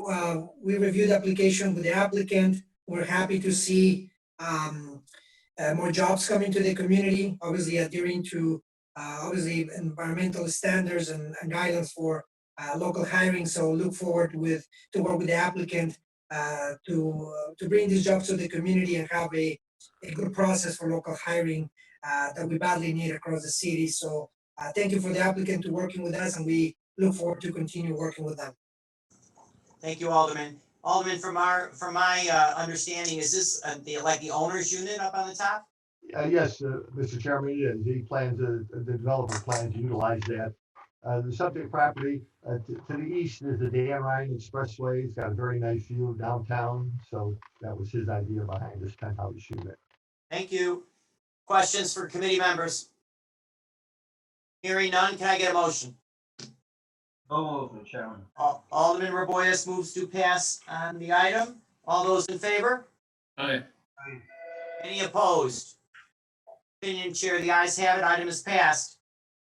reviewed the application with the applicant. We're happy to see more jobs coming to the community, obviously adhering to obviously environmental standards and guidelines for local hiring. So look forward to work with the applicant to bring these jobs to the community and have a good process for local hiring that we badly need across the city. So thank you for the applicant to working with us, and we look forward to continue working with them. Thank you, Alderman. Alderman, from my understanding, is this the owner's unit up on the top? Yes, Mr. Chairman, it is. The developer plans to utilize that. The subject property to the east is the Dan Ryan Expressway. It's got a very nice view of downtown. So that was his idea behind this penthouse unit. Thank you. Questions for committee members? Hearing none, can I get a motion? So moved, Mr. Chairman. Alderman Raboyes moves to pass on the item. All those in favor? Aye. Any opposed? Opinion chair, the ayes have it. Item is passed.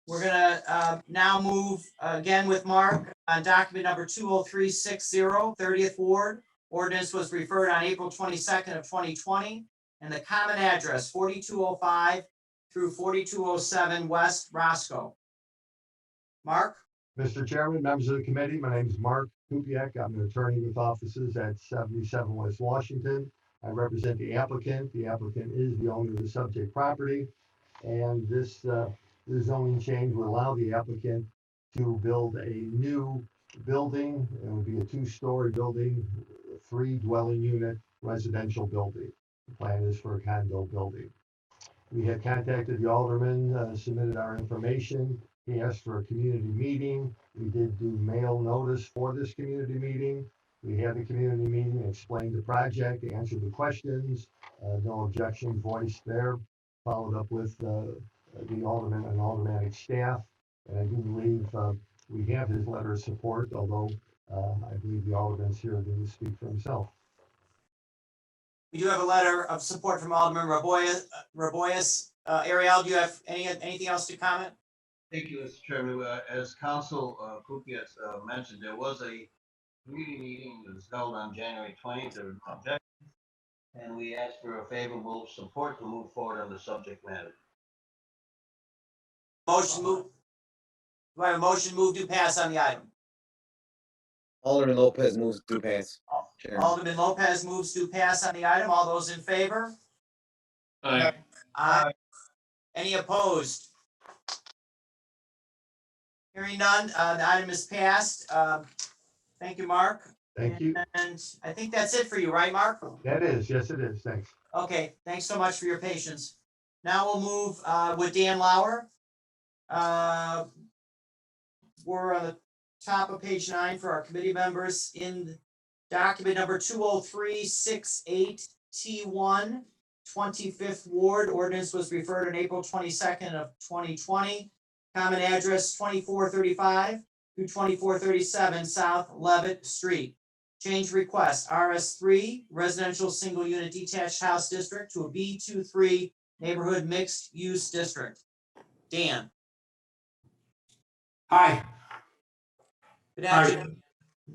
We're gonna now move again with Mark on document number 20360, 30th Ward. Ordinance was referred on April 22nd of 2020, and the common address 4205 through 4207 West Roscoe. Mark? Mr. Chairman, members of the committee, my name is Mark Kupiec. I'm an attorney with offices at 77 West Washington. I represent the applicant. The applicant is the owner of the subject property. And this zoning change will allow the applicant to build a new building. It will be a 2-story building, 3 dwelling unit residential building. The plan is for a condo building. We had contacted the alderman, submitted our information. He asked for a community meeting. We did do mail notice for this community meeting. We had the community meeting, explained the project, answered the questions, no objection voiced there. Followed up with the alderman and aldermanic staff. And I do believe we have his letter of support, although I believe the alderman's here to speak for himself. We do have a letter of support from Alderman Raboyes. Ariel, do you have anything else to comment? Thank you, Mr. Chairman. As Council Kupiec mentioned, there was a community meeting that was held on January 20th. There were objections, and we asked for a favorable support to move forward on the subject matter. Motion move. Do I have a motion move to pass on the item? Alderman Lopez moves to pass. Chairman. Alderman Lopez moves to pass on the item. All those in favor? Aye. Aye. Any opposed? Hearing none, the item is passed. Thank you, Mark. Thank you. And I think that's it for you, right, Mark? That is, yes, it is. Thanks. Okay, thanks so much for your patience. Now we'll move with Dan Lauer. We're on the top of page 9 for our committee members in document number 20368 T1, 25th Ward. Ordinance was referred on April 22nd of 2020. Common address 2435 through 2437 South Levitt Street. Change request, RS3 Residential Single Unit Detached House District to a B23 Neighborhood Mixed Use District. Dan. Hi. Good Hi. afternoon.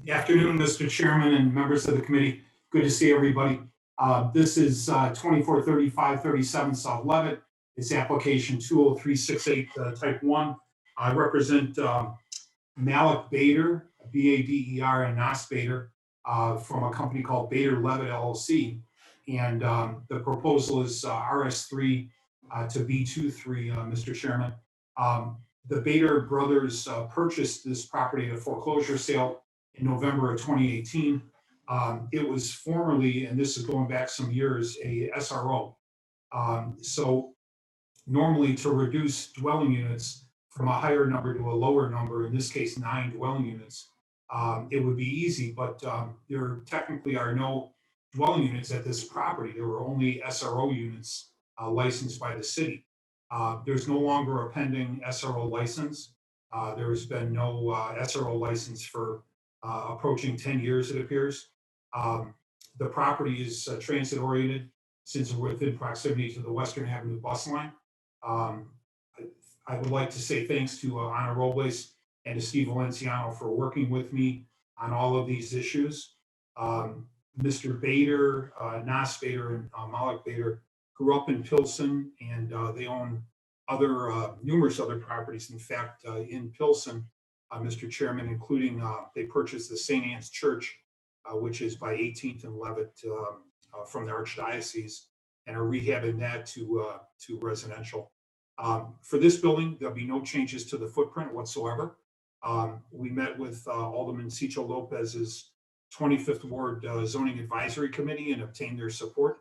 Good afternoon, Mr. Chairman and members of the committee. Good to see everybody. This is 243537 South Levitt. It's application 20368 type 1. I represent Malik Bader, B-A-D-E-R, and Nas Bader from a company called Bader Levitt LLC. And the proposal is RS3 to B23, Mr. Chairman. The Bader brothers purchased this property at a foreclosure sale in November of 2018. It was formerly, and this is going back some years, a SRO. So normally to reduce dwelling units from a higher number to a lower number, in this case 9 dwelling units, it would be easy, but there technically are no dwelling units at this property. There were only SRO units licensed by the city. There's no longer a pending SRO license. There has been no SRO license for approaching 10 years, it appears. The property is transit oriented since we're within proximity to the Western Avenue bus line. I would like to say thanks to Ana Robles and to Steve Valenciano for working with me on all of these issues. Mr. Bader, Nas Bader, and Malik Bader grew up in Pilsen, and they own numerous other properties. In fact, in Pilsen, Mr. Chairman, including they purchased the St. Anne's Church, which is by 18th and Levitt from the Archdiocese, and are rehabbing that to residential. For this building, there'll be no changes to the footprint whatsoever. We met with Alderman Cicho Lopez's 25th Ward Zoning Advisory Committee and obtained their support.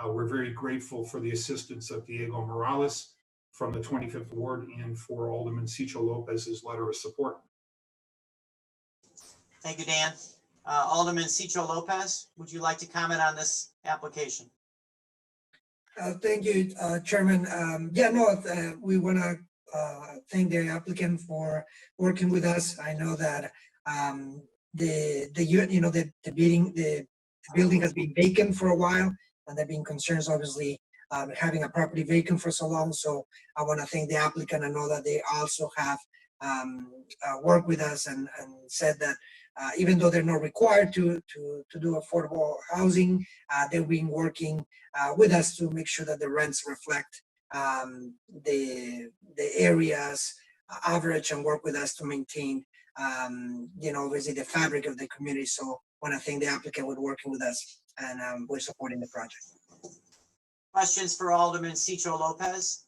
We're very grateful for the assistance of Diego Morales from the 25th Ward and for Alderman Cicho Lopez's letter of support. Thank you, Dan. Alderman Cicho Lopez, would you like to comment on this application? Thank you, Chairman. We want to thank the applicant for working with us. I know that the building has been vacant for a while, and there have been concerns, obviously, having a property vacant for so long. So I want to thank the applicant. I know that they also have worked with us and said that even though they're not required to do affordable housing, they've been working with us to make sure that the rents reflect the area's average and work with us to maintain, obviously the fabric of the community. So I want to thank the applicant for working with us, and we're supporting the project. Questions for Alderman Cicho Lopez?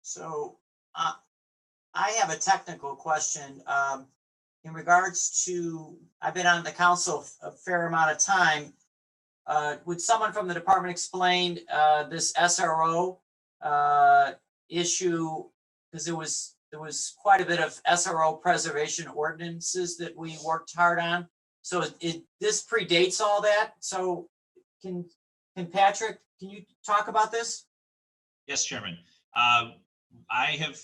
So I have a technical question in regards to, I've been on the council a fair amount of time. Would someone from the department explain this SRO issue? Because there was quite a bit of SRO preservation ordinances that we worked hard on. So this predates all that. So can Patrick, can you talk about this? Yes, Chairman. I have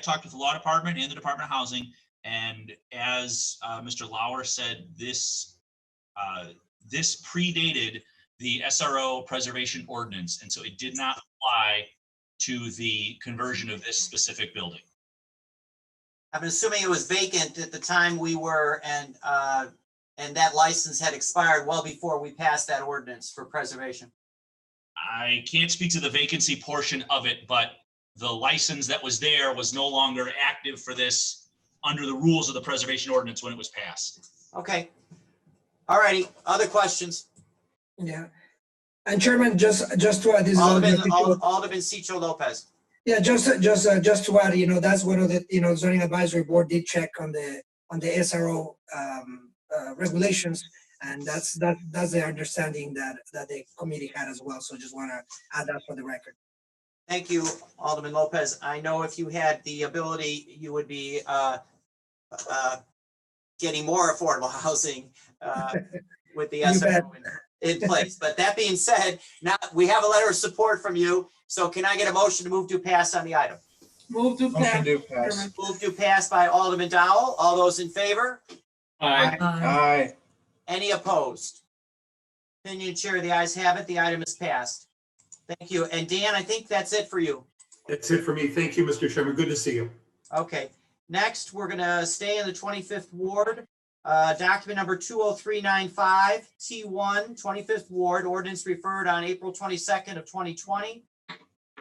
talked with the law department and the Department of Housing, and as Mr. Lauer said, this predated the SRO preservation ordinance, and so it did not apply to the conversion of this specific building. I'm assuming it was vacant at the time we were, and that license had expired well before we passed that ordinance for preservation. I can't speak to the vacancy portion of it, but the license that was there was no longer active for this under the rules of the preservation ordinance when it was passed. Okay. All righty. Other questions? Yeah. And Chairman, just to add, this is Alderman Cicho Lopez. Yeah, just to add, that's one of the, zoning advisory board did check on the SRO regulations, and that's the understanding that the committee had as well. So just want to add that for the record. Thank you, Alderman Lopez. I know if you had the ability, you would be getting more affordable housing with the SRO in place. But that being said, now we have a letter of support from you. So can I get a motion to move to pass on the item? Move to pass. Move to pass by Alderman Dowell. All those in favor? Aye. Aye. Any opposed? Opinion chair, the ayes have it. The item is passed. Thank you. And Dan, I think that's it for you. That's it for me. Thank you, Mr. Chairman. Good to see you. Okay, next, we're gonna stay in the 25th Ward. Document number 20395, T1, 25th Ward, ordinance referred on April 22nd of 2020.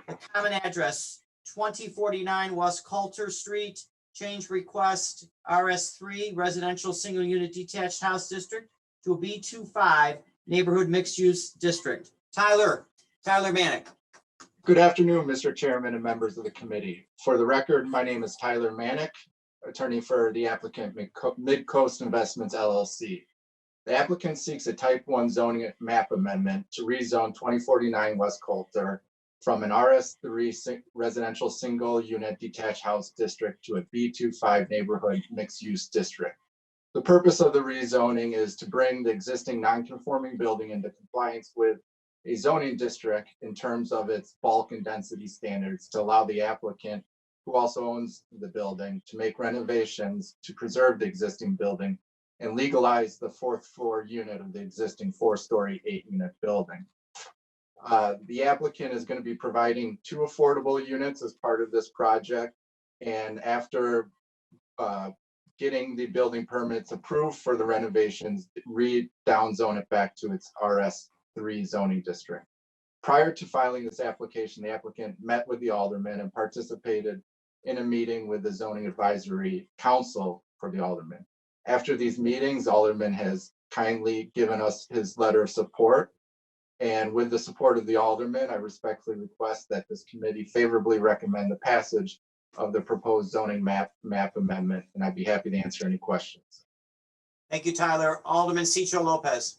The common address, 2049 West Coulter Street, change request RS3, residential single unit detached house district to a B25 neighborhood mixed use district. Tyler Manick. Good afternoon, Mr. Chairman and members of the committee. For the record, my name is Tyler Manick, attorney for the applicant Mid-Coast Investments LLC. The applicant seeks a type 1 zoning map amendment to rezone 2049 West Coulter from an RS3 residential single unit detached house district to a B25 neighborhood mixed use district. The purpose of the rezoning is to bring the existing non-conforming building into compliance with a zoning district in terms of its bulk and density standards to allow the applicant, who also owns the building, to make renovations to preserve the existing building and legalize the 4th floor unit of the existing 4-story 8-unit building. The applicant is going to be providing 2 affordable units as part of this project. And after getting the building permits approved for the renovations, downzone it back to its RS3 zoning district. Prior to filing this application, the applicant met with the alderman and participated in a meeting with the zoning advisory council for the alderman. After these meetings, alderman has kindly given us his letter of support. And with the support of the alderman, I respectfully request that this committee favorably recommend the passage of the proposed zoning map amendment, and I'd be happy to answer any questions. Thank you, Tyler. Alderman Cicho Lopez.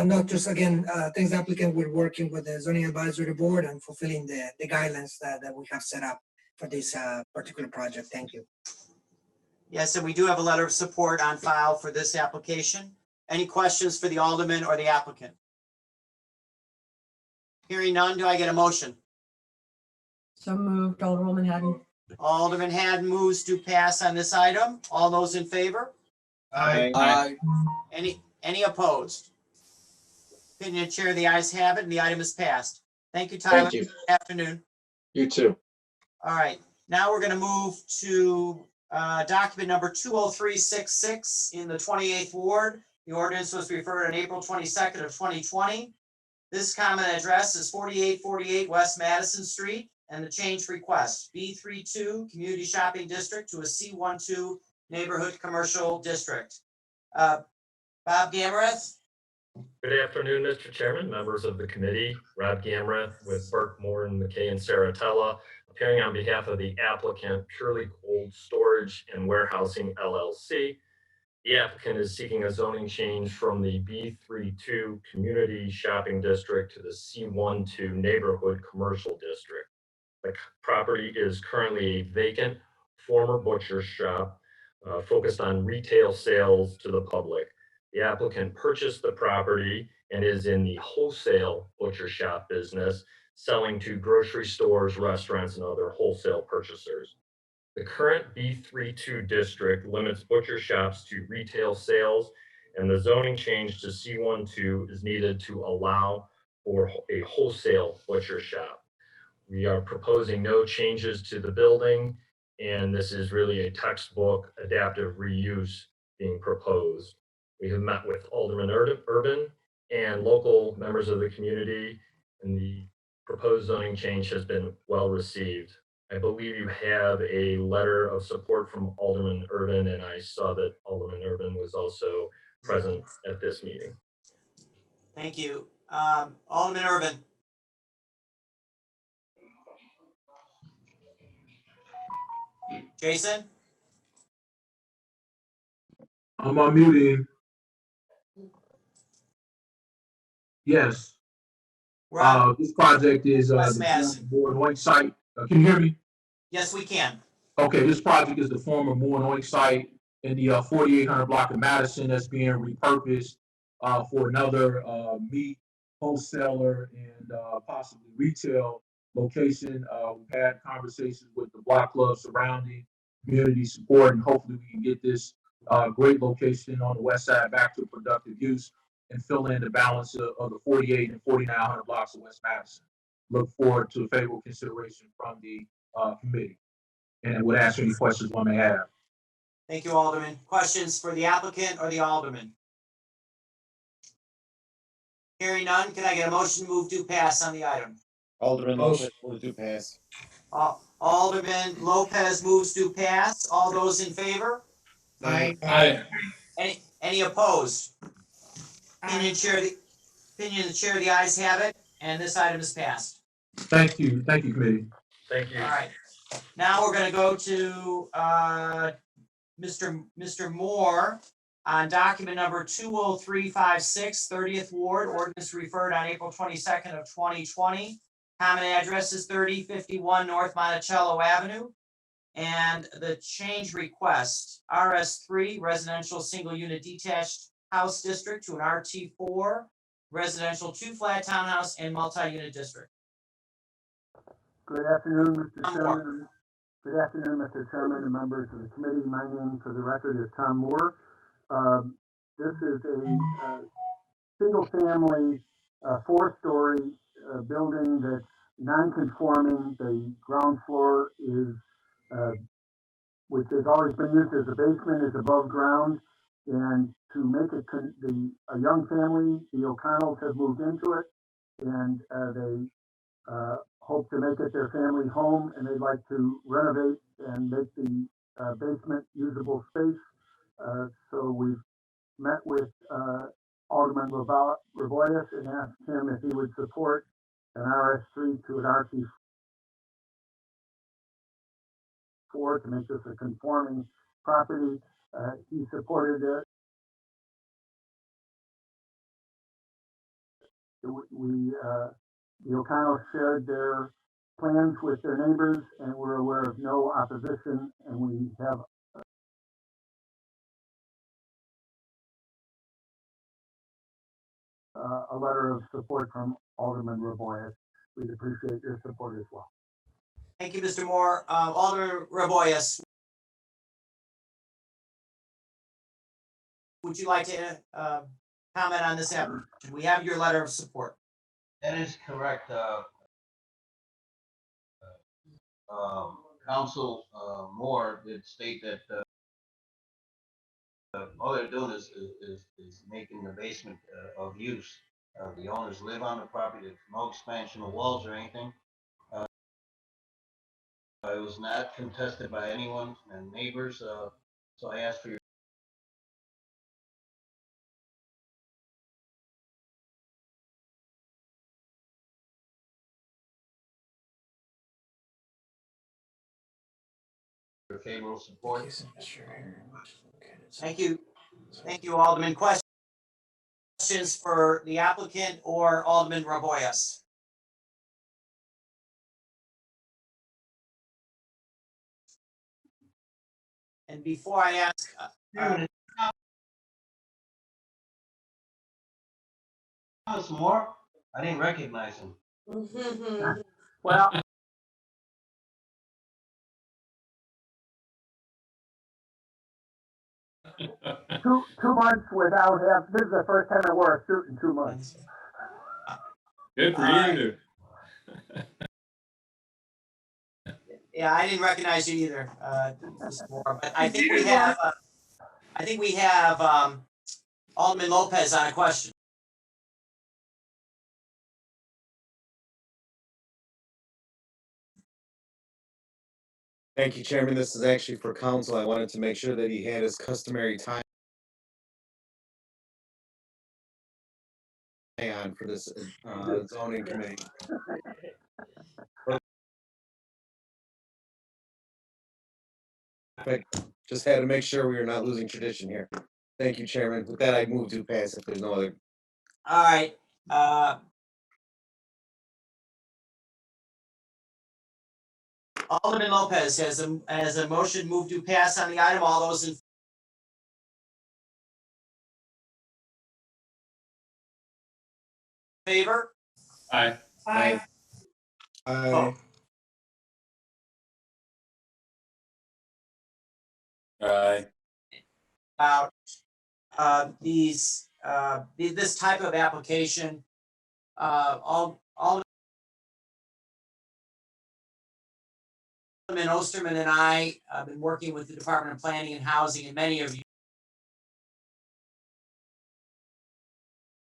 No, just again, thanks applicant, we're working with the zoning advisory board and fulfilling the guidelines that we have set up for this particular project. Thank you. Yes, and we do have a letter of support on file for this application. Any questions for the alderman or the applicant? Hearing none, do I get a motion? So moved, Alderwoman Haddon. Alderman Haddon moves to pass on this item. All those in favor? Aye. Aye. Any opposed? Opinion chair, the ayes have it, and the item is passed. Thank you, Tyler. Thank you. Good afternoon. You too. All right, now we're going to move to document number 20366 in the 28th Ward. The ordinance was referred on April 22nd of 2020. This common address is 4848 West Madison Street, and the change request, B32 Community Shopping District to a C12 Neighborhood Commercial District. Bob Gamrath. Good afternoon, Mr. Chairman, members of the committee. Rob Gamrath with Burke, Moore, and McKay and Saratella, appearing on behalf of the applicant Purely Cold Storage and Warehousing LLC. The applicant is seeking a zoning change from the B32 Community Shopping District to the C12 Neighborhood Commercial District. The property is currently a vacant former butcher shop focused on retail sales to the public. The applicant purchased the property and is in the wholesale butcher shop business, selling to grocery stores, restaurants, and other wholesale purchasers. The current B32 district limits butcher shops to retail sales, and the zoning change to C12 is needed to allow for a wholesale butcher shop. We are proposing no changes to the building, and this is really a textbook adaptive reuse being proposed. We have met with Alderman Urban and local members of the community, and the proposed zoning change has been well received. I believe you have a letter of support from Alderman Urban, and I saw that Alderman Urban was also present at this meeting. Thank you. Alderman Urban. Jason? I'm unmuting. Yes. This project is the Moore and Oink site. Can you hear me? Yes, we can. Okay, this project is the former Moore and Oink site in the 4800 block of Madison that's being repurposed for another meat wholesaler and possibly retail location. We've had conversations with the block club surrounding community support, and hopefully we can get this great location on the west side back to productive use and fill in the balance of the 48 and 4900 blocks of West Madison. Look forward to favorable consideration from the committee, and would answer any questions one may have. Thank you, Alderman. Questions for the applicant or the Alderman? Hearing none, can I get a motion to move to pass on the item? Alderman Lopez, move to pass. Alderman Lopez moves to pass. All those in favor? Aye. Any opposed? Opinion of the chair, the ayes have it, and this item is passed. Thank you, committee. Thank you. All right. Now we're gonna go to Mr. Moore on document number 20356, 30th Ward, ordinance referred on April 22nd of 2020. Common address is 3051 North Monticello Avenue. And the change request, RS3 residential single unit detached house district to an RT4 residential 2-flat townhouse and multi-unit district. Good afternoon, Mr. Chairman. Good afternoon, Mr. Chairman and members of the committee. My name, for the record, is Tom Moore. This is a single-family, 4-story building that's non-conforming. The ground floor is, which has always been used as a basement, is above ground. And to make it, a young family, the O'Connells, have moved into it, and they hope to make it their family home, and they'd like to renovate and make the basement usable space. So we've met with Alderman Raboyes and asked him if he would support an RS3 to an RT4 to make this a conforming property. He supported it. The O'Connells shared their plans with their neighbors, and we're aware of no opposition, and we have a letter of support from Alderman Raboyes. We'd appreciate your support as well. Thank you, Mr. Moore. Alderman Raboyes, would you like to comment on this effort? We have your letter of support. That is correct. Council Moore did state that all they're doing is making the basement of use. The owners live on the property. There's no expansion of walls or anything. It was not contested by anyone and neighbors. So I asked for your favorable support. Thank you. Thank you, Alderman. Questions for the applicant or Alderman Raboyes? And before I ask, Thomas Moore? I didn't recognize him. Well, two months without him. This is the first time I wore a suit in 2 months. Good for you. Yeah, I didn't recognize you either, Mr. Moore, but I think we have Alderman Lopez on a question. Thank you, Chairman. This is actually for council. I wanted to make sure that he had his customary time on for this zoning committee. Perfect. Just had to make sure we were not losing tradition here. Thank you, Chairman. With that, I move to pass if there's no other. All right. Alderman Lopez has a motion moved to pass on the item. All those in favor? Aye. Aye. Aye. Aye. About this type of application. Alderman Osterman and I have been working with the Department of Planning and Housing, and many of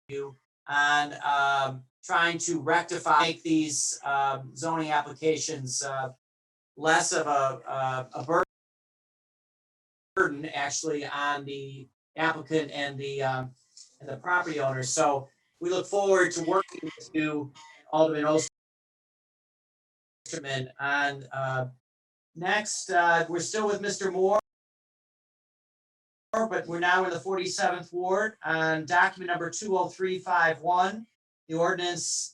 you on trying to make these zoning applications less of a burden actually on the applicant and the property owner. So we look forward to working with you, Alderman Osterman, on next. We're still with Mr. Moore, but we're now in the 47th Ward on document number 20351. The ordinance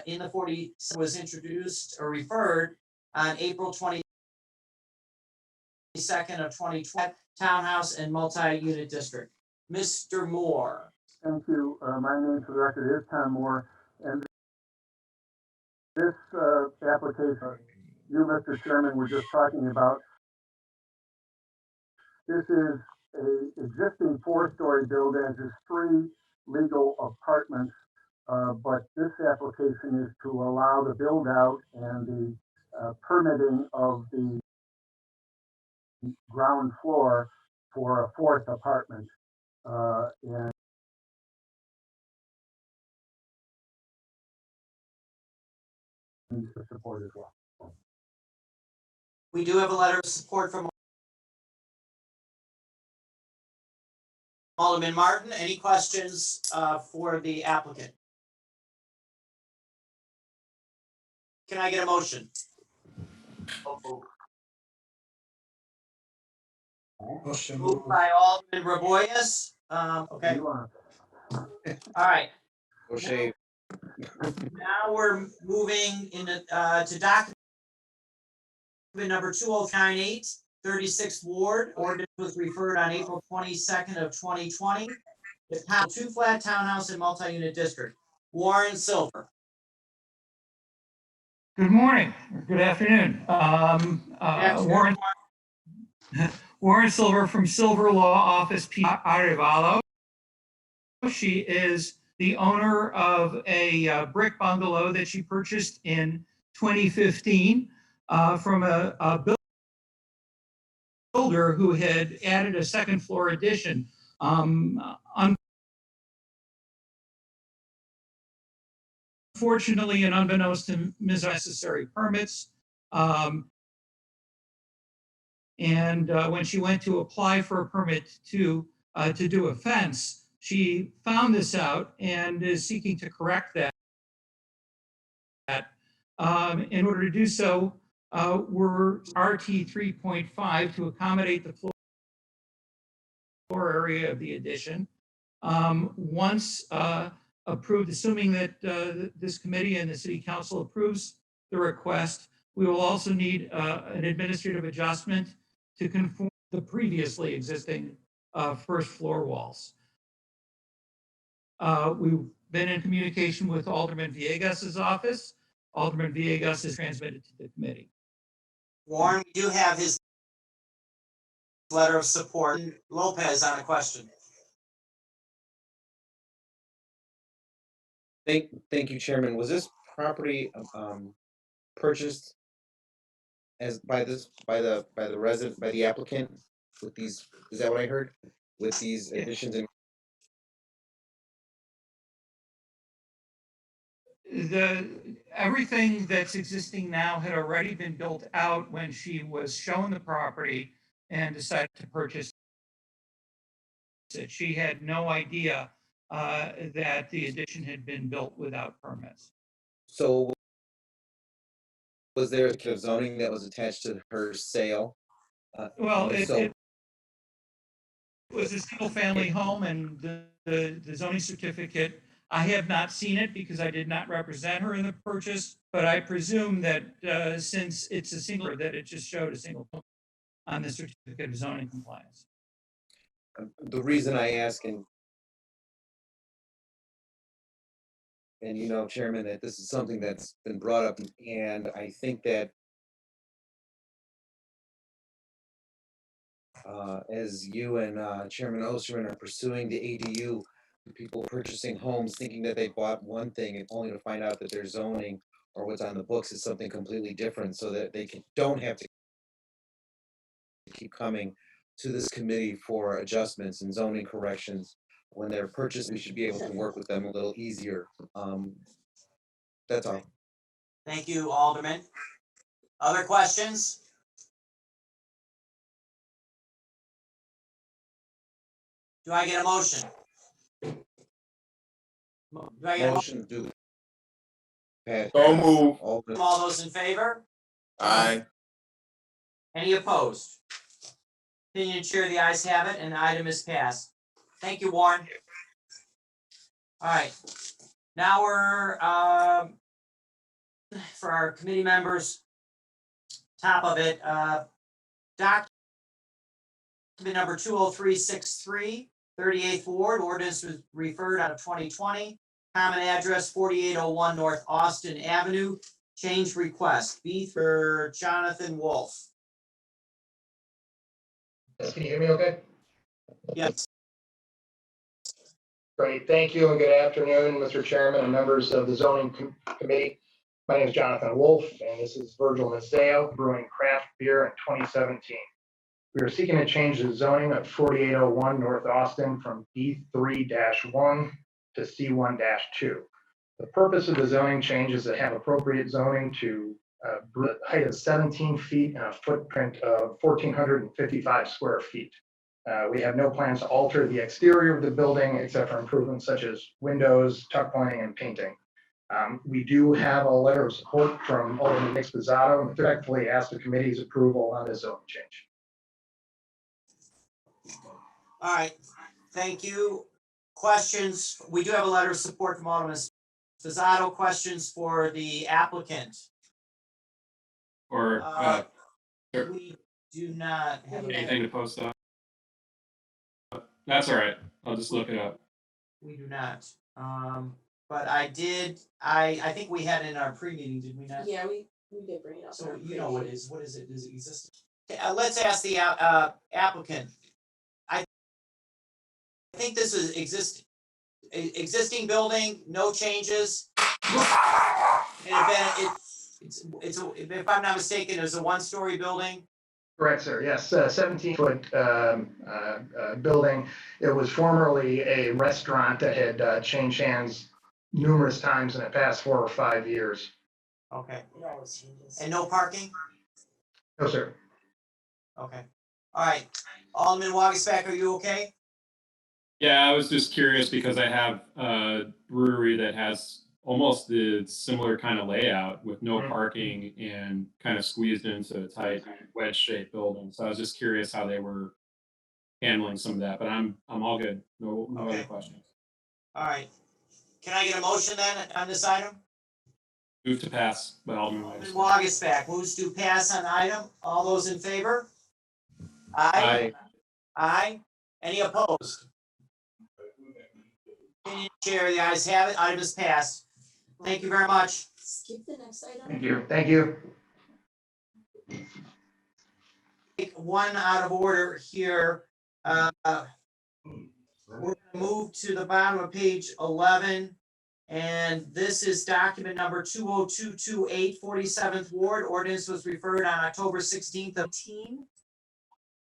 in the 40 was introduced or referred on April 22nd of 2020, townhouse and multi-unit district. Mr. Moore. Thank you. My name for the record is Tom Moore, and this application you, Mr. Chairman, were just talking about. This is a existing 4-story building, there's 3 legal apartments, but this application is to allow the build out and the permitting of the ground floor for a 4th apartment. And the support as well. We do have a letter of support from Alderman Martin. Any questions for the applicant? Can I get a motion? Motion. Moved by Alderman Raboyes. Okay. All right. O'Shea. Now we're moving into to document number 2098, 36th Ward. Ordinance was referred on April 22nd of 2020. The 2-flat townhouse and multi-unit district. Warren Silver. Good morning, or good afternoon. Warren Silver from Silver Law Office, P. Arevalo. She is the owner of a brick bungalow that she purchased in 2015 from a builder who had added a 2nd floor addition. Unfortunately, and unbeknownst to Ms. necessary permits. When she went to apply for a permit to do a fence, she found this out and is seeking to correct that. In order to do so, we're RT 3.5 to accommodate the floor area of the addition. Once approved, assuming that this committee and the city council approves the request, we will also need an administrative adjustment to conform the previously existing 1st floor walls. We've been in communication with Alderman Villegas's office. Alderman Villegas is transmitted to the committee. Warren, we do have his letter of support. Lopez on a question. Thank you, Chairman. Was this property purchased as by the applicant with these? Is that what I heard? With these additions in? Everything that's existing now had already been built out when she was shown the property and decided to purchase it. She had no idea that the addition had been built without permits. So was there a zoning that was attached to her sale? Well, it was a single family home, and the zoning certificate, I have not seen it because I did not represent her in the purchase, but I presume that since it's a single, that it just showed a single on the certificate of zoning compliance. The reason I ask, and you know, Chairman, that this is something that's been brought up, and I think that as you and Chairman Osterman are pursuing the ADU, people purchasing homes thinking that they bought one thing and only to find out that their zoning or what's on the books is something completely different, so that they don't have to keep coming to this committee for adjustments and zoning corrections. When they're purchased, we should be able to work with them a little easier. That's all. Thank you, Alderman. Other questions? Do I get a motion? Do I get a motion? Motion to pass. So move. All those in favor? Aye. Any opposed? Opinion chair, the ayes have it, and the item is passed. Thank you, Warren. All right, now we're, for our committee members, top of it, document number 20363, 38th Ward, ordinance was referred out of 2020, common address 4801 North Austin Avenue, change request, B for Jonathan Wolf. Yes, can you hear me okay? Yes. Great, thank you and good afternoon, Mr. Chairman and members of the zoning committee. My name is Jonathan Wolf and this is Virgil Mazzeo brewing craft beer in 2017. We are seeking to change the zoning of 4801 North Austin from B3-1 to C1-2. The purpose of the zoning change is to have appropriate zoning to brew at a height of 17 feet and a footprint of 1,455 square feet. We have no plans to alter the exterior of the building except for improvements such as windows, tuck pointing, and painting. We do have a letter of support from Alderman Nick Spizzato and respectfully ask the committee's approval on this zoning change. All right, thank you. Questions? We do have a letter of support from Alderman Spizzato. Questions for the applicant? Or We do not have anything to post up? That's all right. I'll just look it up. We do not. But I think we had it in our pre-meeting, did we not? Yeah, we did bring it up. So you know what it is. What is it? Does it exist? Okay, let's ask the applicant. I think this is existing building, no changes. And if I'm not mistaken, it's a one-story building. Correct, sir. Yes, 17-foot building. It was formerly a restaurant that had changed hands numerous times in the past 4 or 5 years. Okay. And no parking? No, sir. Okay. All right. Alderman Wagisback, are you okay? Yeah, I was just curious because I have a brewery that has almost the similar kind of layout with no parking and kind of squeezed into a tight wedge-shaped building. So I was just curious how they were handling some of that, but I'm all good. No other questions. All right. Can I get a motion then on this item? Move to pass by Alderman Alderman Wagisback. Wagisback moves to pass on the item. All those in favor? Aye. Aye. Any opposed? Opinion chair, the ayes have it. Item is passed. Thank you very much. Skip the next item. Thank you. Thank you. Take one out of order here. We're gonna move to the bottom of page 11. And this is document number 20228, 47th Ward. Ordinance was referred on October 16th of 2018.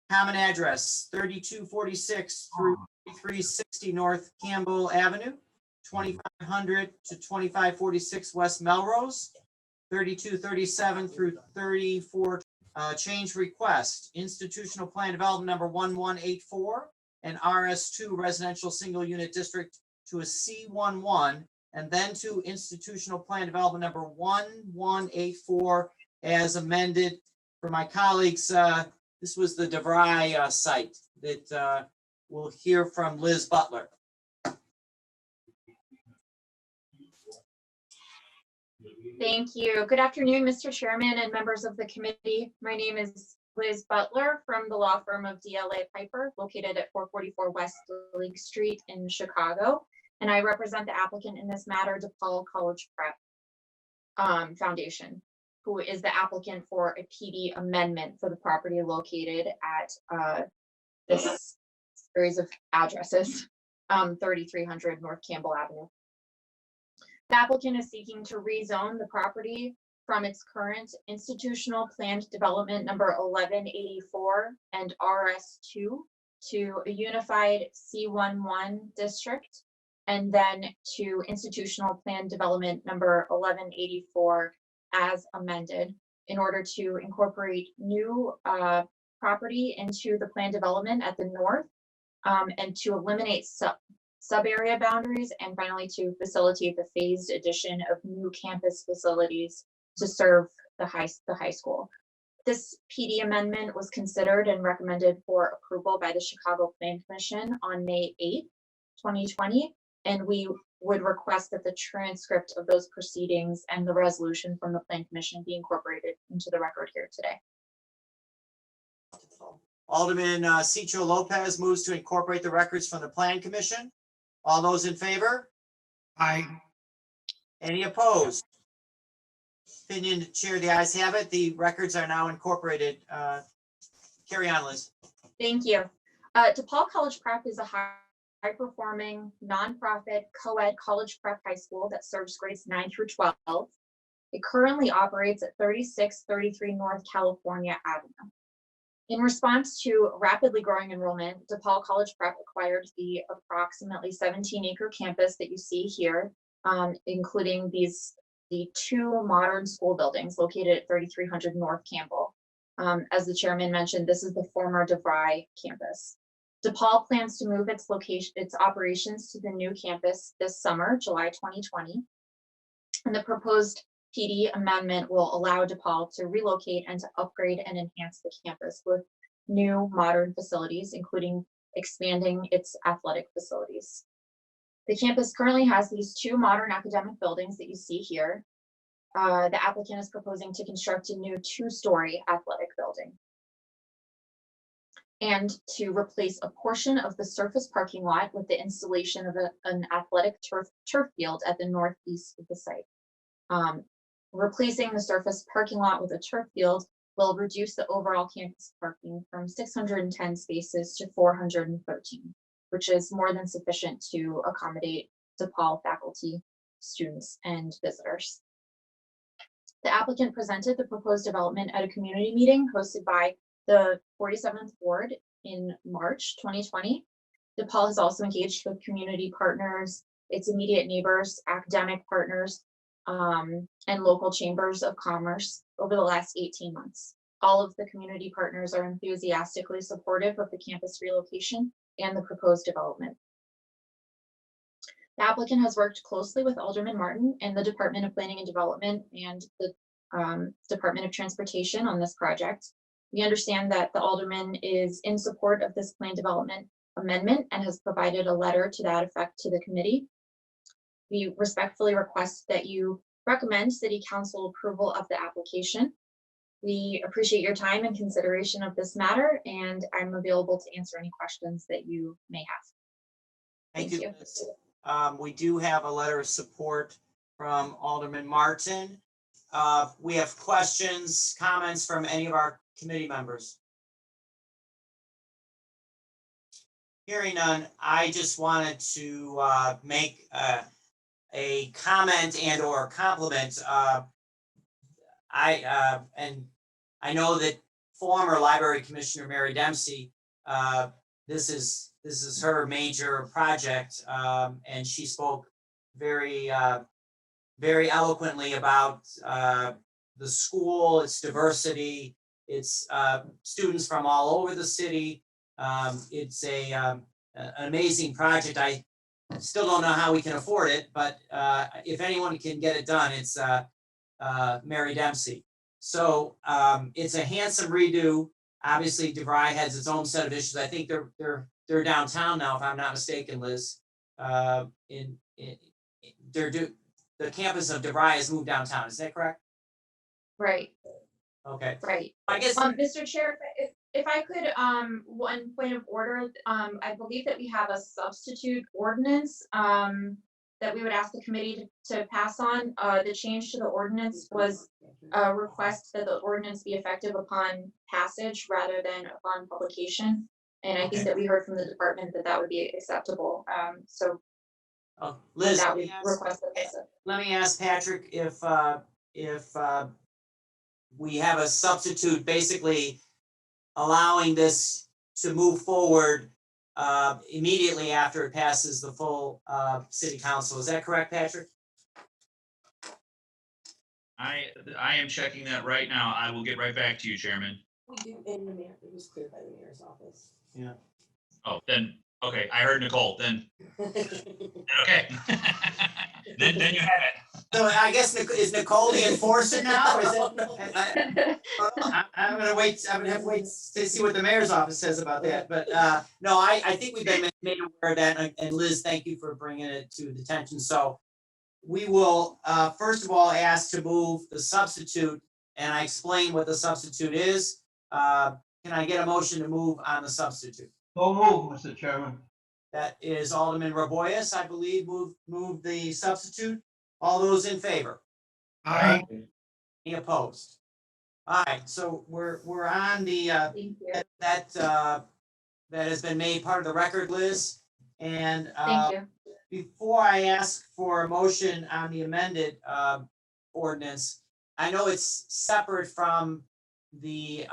Common address 3246 through 3360 North Campbell Avenue, 2500 to 2546 West Melrose, 3237 through 34. Change request, institutional plan development number 1184 and RS2 residential single unit district to a C11, and then to institutional plan development number 1184 as amended. For my colleagues, this was the DeVry site that we'll hear from Liz Butler. Thank you. Good afternoon, Mr. Chairman and members of the committee. My name is Liz Butler from the law firm of DLA Piper, located at 444 West Lake Street in Chicago. And I represent the applicant in this matter, DePaul College Prep Foundation, who is the applicant for a PD amendment for the property located at this series of addresses, 3300 North Campbell Avenue. The applicant is seeking to rezone the property from its current institutional planned development number 1184 and RS2 to a unified C11 district, and then to institutional planned development number 1184 as amended, in order to incorporate new property into the planned development at the north, and to eliminate sub-area boundaries, and finally to facilitate the phased addition of new campus facilities to serve the high school. This PD amendment was considered and recommended for approval by the Chicago Plan Commission on May 8th, 2020, and we would request that the transcript of those proceedings and the resolution from the Plan Commission be incorporated into the record here today. Alderman Cicho Lopez moves to incorporate the records from the Plan Commission. All those in favor? Aye. Any opposed? Opinion chair, the ayes have it. The records are now incorporated. Carry on, Liz. Thank you. DePaul College Prep is a high-performing, nonprofit, co-ed college prep high school that serves grades 9 through 12. It currently operates at 3633 North California Avenue. In response to rapidly growing enrollment, DePaul College Prep acquired the approximately 17-acre campus that you see here, including the two modern school buildings located at 3300 North Campbell. As the chairman mentioned, this is the former DeVry campus. DePaul plans to move its operations to the new campus this summer, July 2020. And the proposed PD amendment will allow DePaul to relocate and to upgrade and enhance the campus with new modern facilities, including expanding its athletic facilities. The campus currently has these two modern academic buildings that you see here. The applicant is proposing to construct a new 2-story athletic building and to replace a portion of the surface parking lot with the installation of an athletic turf field at the northeast of the site. Replacing the surface parking lot with a turf field will reduce the overall campus parking from 610 spaces to 413, which is more than sufficient to accommodate DePaul faculty, students, and visitors. The applicant presented the proposed development at a community meeting hosted by the 47th Ward in March 2020. DePaul has also engaged with community partners, its immediate neighbors, academic partners, and local chambers of commerce over the last 18 months. All of the community partners are enthusiastically supportive of the campus relocation and the proposed development. The applicant has worked closely with Alderman Martin and the Department of Planning and Development and the Department of Transportation on this project. We understand that the Alderman is in support of this plan development amendment and has provided a letter to that effect to the committee. We respectfully request that you recommend City Council approval of the application. We appreciate your time and consideration of this matter, and I'm available to answer any questions that you may have. Thank you. We do have a letter of support from Alderman Martin. We have questions, comments from any of our committee members. Hearing none, I just wanted to make a comment and or compliment. I know that former Library Commissioner Mary Dempsey, this is her major project, and she spoke very eloquently about the school, its diversity, its students from all over the city. It's an amazing project. I still don't know how we can afford it, but if anyone can get it done, it's Mary Dempsey. So it's a handsome redo. Obviously, DeVry has its own set of issues. I think they're downtown now, if I'm not mistaken, Liz. The campus of DeVry has moved downtown. Is that correct? Right. Okay. Right. I guess, Mr. Chair, if I could, one point of order, I believe that we have a substitute ordinance that we would ask the committee to pass on. The change to the ordinance was a request that the ordinance be effective upon passage rather than upon publication. And I think that we heard from the department that that would be acceptable. So Liz, that would request that. let me ask Patrick if we have a substitute basically allowing this to move forward immediately after it passes the full city council. Is that correct, Patrick? I am checking that right now. I will get right back to you, Chairman. We do, and the mayor, it was cleared by the mayor's office. Yeah. Oh, then, okay, I heard Nicole, then, okay. Then you have it. So I guess, is Nicole the enforcer now? Or is it, I'm gonna wait, I'm gonna have to wait to see what the mayor's office says about that, but no, I think we've been made aware of that, and Liz, thank you for bringing it to the attention. So we will, first of all, ask to move the substitute, and I explain what the substitute is. Can I get a motion to move on the substitute? So move, Mr. Chairman. That is Alderman Raboyes, I believe, move the substitute. All those in favor? Aye. Any opposed? All right, so we're on the, that has been made part of the record, Liz. And Thank you. before I ask for a motion on the amended ordinance, I know it's separate from the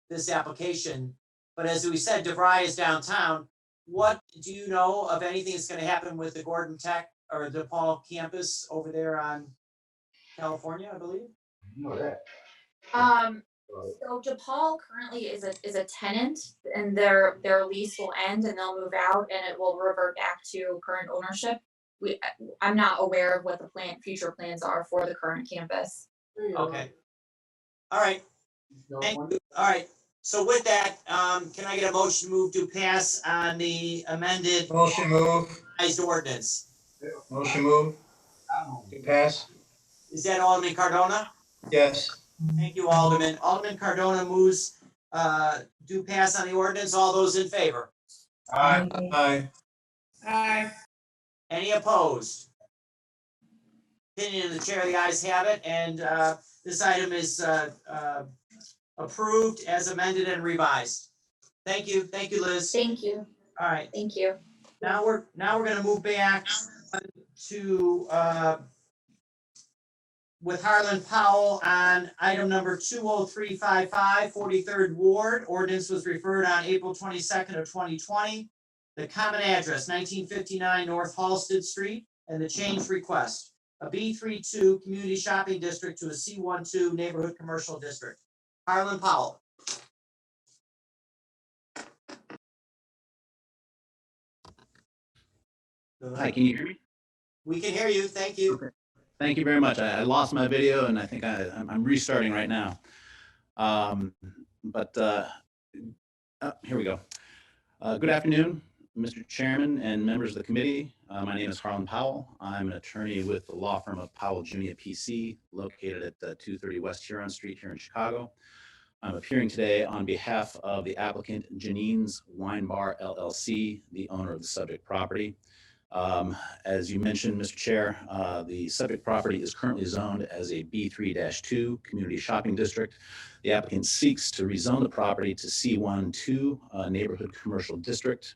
this application, but as we said, DeVry is downtown. What do you know of anything that's going to happen with the Gordon Tech or DePaul campus over there on California, I believe? You know that. So DePaul currently is a tenant, and their lease will end and they'll move out and it will revert back to current ownership. I'm not aware of what the future plans are for the current campus. Okay. All right. Thank you. All right. So with that, can I get a motion move to pass on the amended Motion move. revised ordinance? Motion move. To pass. Is that Alderman Cardona? Yes. Thank you, Alderman. Alderman Cardona moves do pass on the ordinance. All those in favor? Aye. Aye. Aye. Any opposed? Opinion of the chair, the ayes have it, and this item is approved as amended and revised. Thank you, Liz. Thank you. All right. Thank you. Now we're going to move back to with Harlan Powell on item number 20355, 43rd Ward. Ordinance was referred on April 22nd of 2020. The common address, 1959 North Halsted Street, and the change request, a B32 community shopping district to a C12 neighborhood commercial district. Harlan Powell. Hi, can you hear me? We can hear you. Thank you. Okay. Thank you very much. I lost my video and I think I'm restarting right now. Here we go. Good afternoon, Mr. Chairman and members of the committee. My name is Harlan Powell. I'm an attorney with the law firm of Powell Junia PC, located at 230 West Huron Street here in Chicago. I'm appearing today on behalf of the applicant Janine's Wine Bar LLC, the owner of the subject property. As you mentioned, Mr. Chair, the subject property is currently zoned as a B3-2 community shopping district. The applicant seeks to rezone the property to C12 neighborhood commercial district.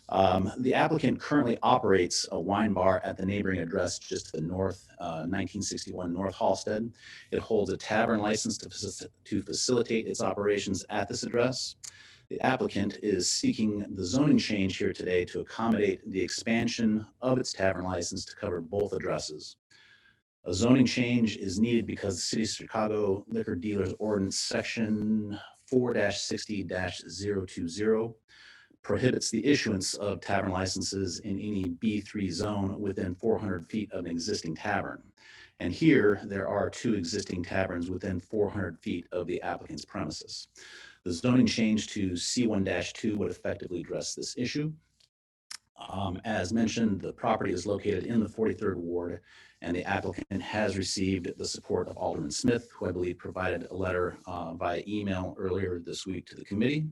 The applicant currently operates a wine bar at the neighboring address just to the north, 1961 North Halsted. It holds a tavern license to facilitate its operations at this address. The applicant is seeking the zoning change here today to accommodate the expansion of its tavern license to cover both addresses. A zoning change is needed because the City of Chicago Liquor Dealers Ordinance Section 4-60-020 prohibits the issuance of tavern licenses in any B3 zone within 400 feet of an existing tavern. And here, there are 2 existing taverns within 400 feet of the applicant's premises. The zoning change to C1-2 would effectively address this issue. As mentioned, the property is located in the 43rd Ward, and the applicant has received the support of Alderman Smith, who I believe provided a letter via email earlier this week to the committee.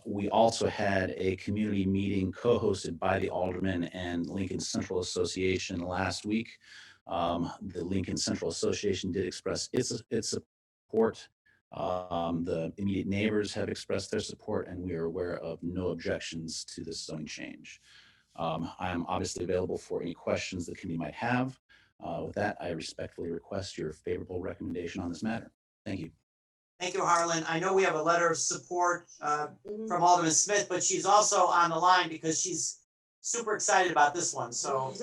We also had a community meeting co-hosted by the Alderman and Lincoln Central Association last week. The Lincoln Central Association did express its support The immediate neighbors have expressed their support, and we are aware of no objections to this zoning change. I am obviously available for any questions the committee might have. With that, I respectfully request your favorable recommendation on this matter. Thank you. Thank you, Harlan. I know we have a letter of support from Alderman Smith, but she's also on the line because she's super excited about this one. So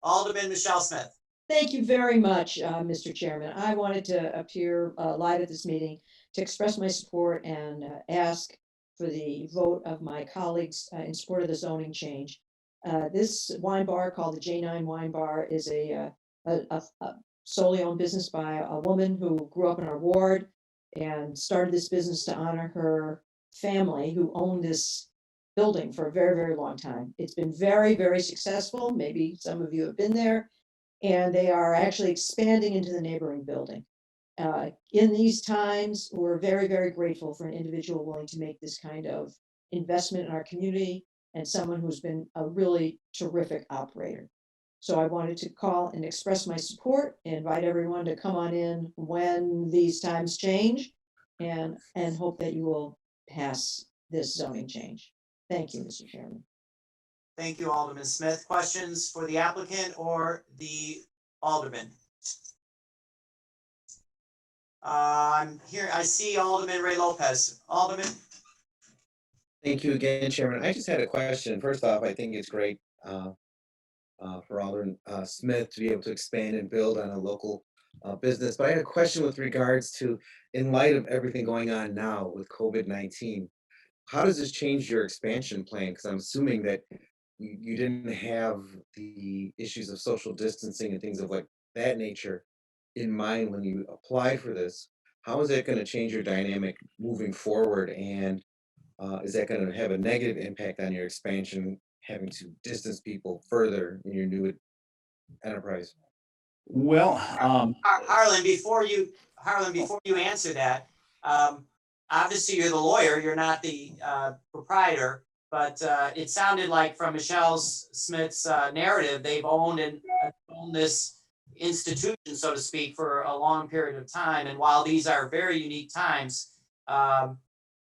Alderman Michelle Smith. Thank you very much, Mr. Chairman. I wanted to appear live at this meeting to express my support and ask for the vote of my colleagues in support of the zoning change. This wine bar called the J9 Wine Bar is a solely owned business by a woman who grew up in our ward and started this business to honor her family who owned this building for a very, very long time. It's been very, very successful. Maybe some of you have been there. And they are actually expanding into the neighboring building. In these times, we're very, very grateful for an individual willing to make this kind of investment in our community and someone who's been a really terrific operator. So I wanted to call and express my support, invite everyone to come on in when these times change, and hope that you will pass this zoning change. Thank you, Mr. Chairman. Thank you, Alderman Smith. Questions for the applicant or the alderman? I'm here. I see Alderman Ray Lopez. Alderman. Thank you again, Chairman. I just had a question. First off, I think it's great for Alderman Smith to be able to expand and build on a local business. But I had a question with regards to, in light of everything going on now with COVID-19, how does this change your expansion plan? Because I'm assuming that you didn't have the issues of social distancing and things of like that nature in mind when you applied for this. How is that going to change your dynamic moving forward? And is that going to have a negative impact on your expansion, having to distance people further in your new enterprise? Well, Harlan, before you answer that, obviously you're the lawyer, you're not the proprietor, but it sounded like from Michelle Smith's narrative, they've owned this institution, so to speak, for a long period of time. And while these are very unique times, people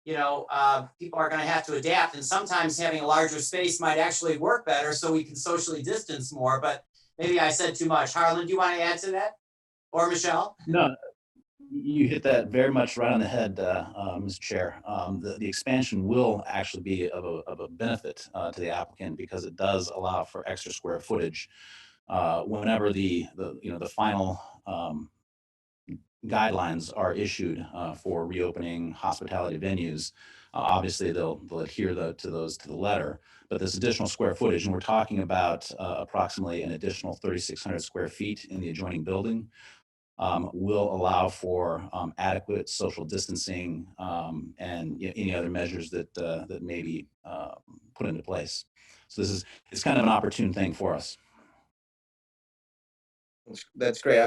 are going to have to adapt, and sometimes having a larger space might actually work better so we can socially distance more. But maybe I said too much. Harlan, do you want to add to that? Or Michelle? No, you hit that very much right on the head, Mr. Chair. The expansion will actually be of a benefit to the applicant because it does allow for extra square footage. Whenever the final guidelines are issued for reopening hospitality venues, obviously they'll adhere to the letter. But this additional square footage, and we're talking about approximately an additional 3,600 square feet in the adjoining building, will allow for adequate social distancing and any other measures that may be put into place. So it's kind of an opportune thing for us. That's great.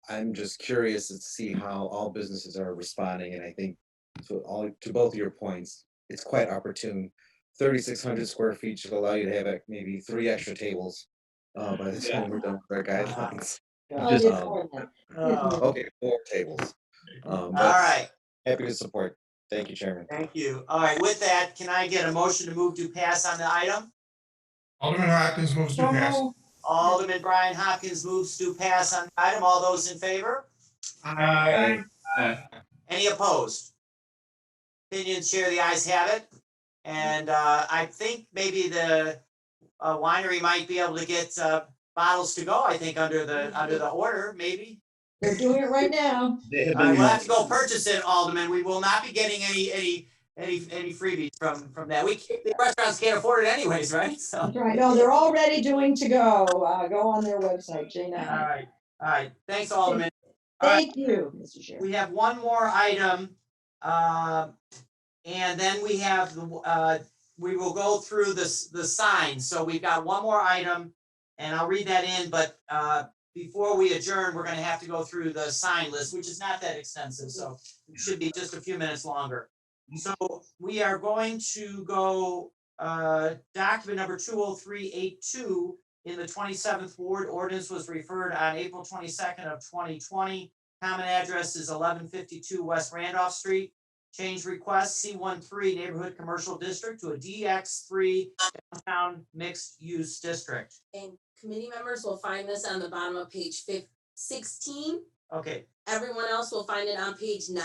I'm just curious to see how all businesses are responding, and I think to both of your points, it's quite opportune. 3,600 square feet should allow you to have maybe 3 extra tables by the time we're done with our guidelines. Okay, 4 tables. All right. Happy to support. Thank you, Chairman. Thank you. All right. With that, can I get a motion to move to pass on the item? Alderman Hopkins moves to pass. Alderman Brian Hopkins moves to pass on the item. All those in favor? Aye. Any opposed? Opinions share, the ayes have it. And I think maybe the winery might be able to get bottles to go, I think, under the order, maybe. They're doing it right now. We'll have to go purchase it, Alderman. We will not be getting any freebies from that. The restaurants can't afford it anyways, right? So. That's right. No, they're already doing to go. Go on their website, J9. All right. Thanks, Alderman. Thank you, Mr. Chair. We have one more item, and then we have we will go through the signs. So we've got one more item, and I'll read that in. But before we adjourn, we're going to have to go through the sign list, which is not that extensive, so it should be just a few minutes longer. So we are going to go document number 20382 in the 27th Ward. Ordinance was referred on April 22nd of 2020. Common address is 1152 West Randolph Street. Change request C13 Neighborhood Commercial District to a DX3 Downtown Mixed Use District. And committee members will find this on the bottom of page 16. Okay, Everyone else will find it on page 9.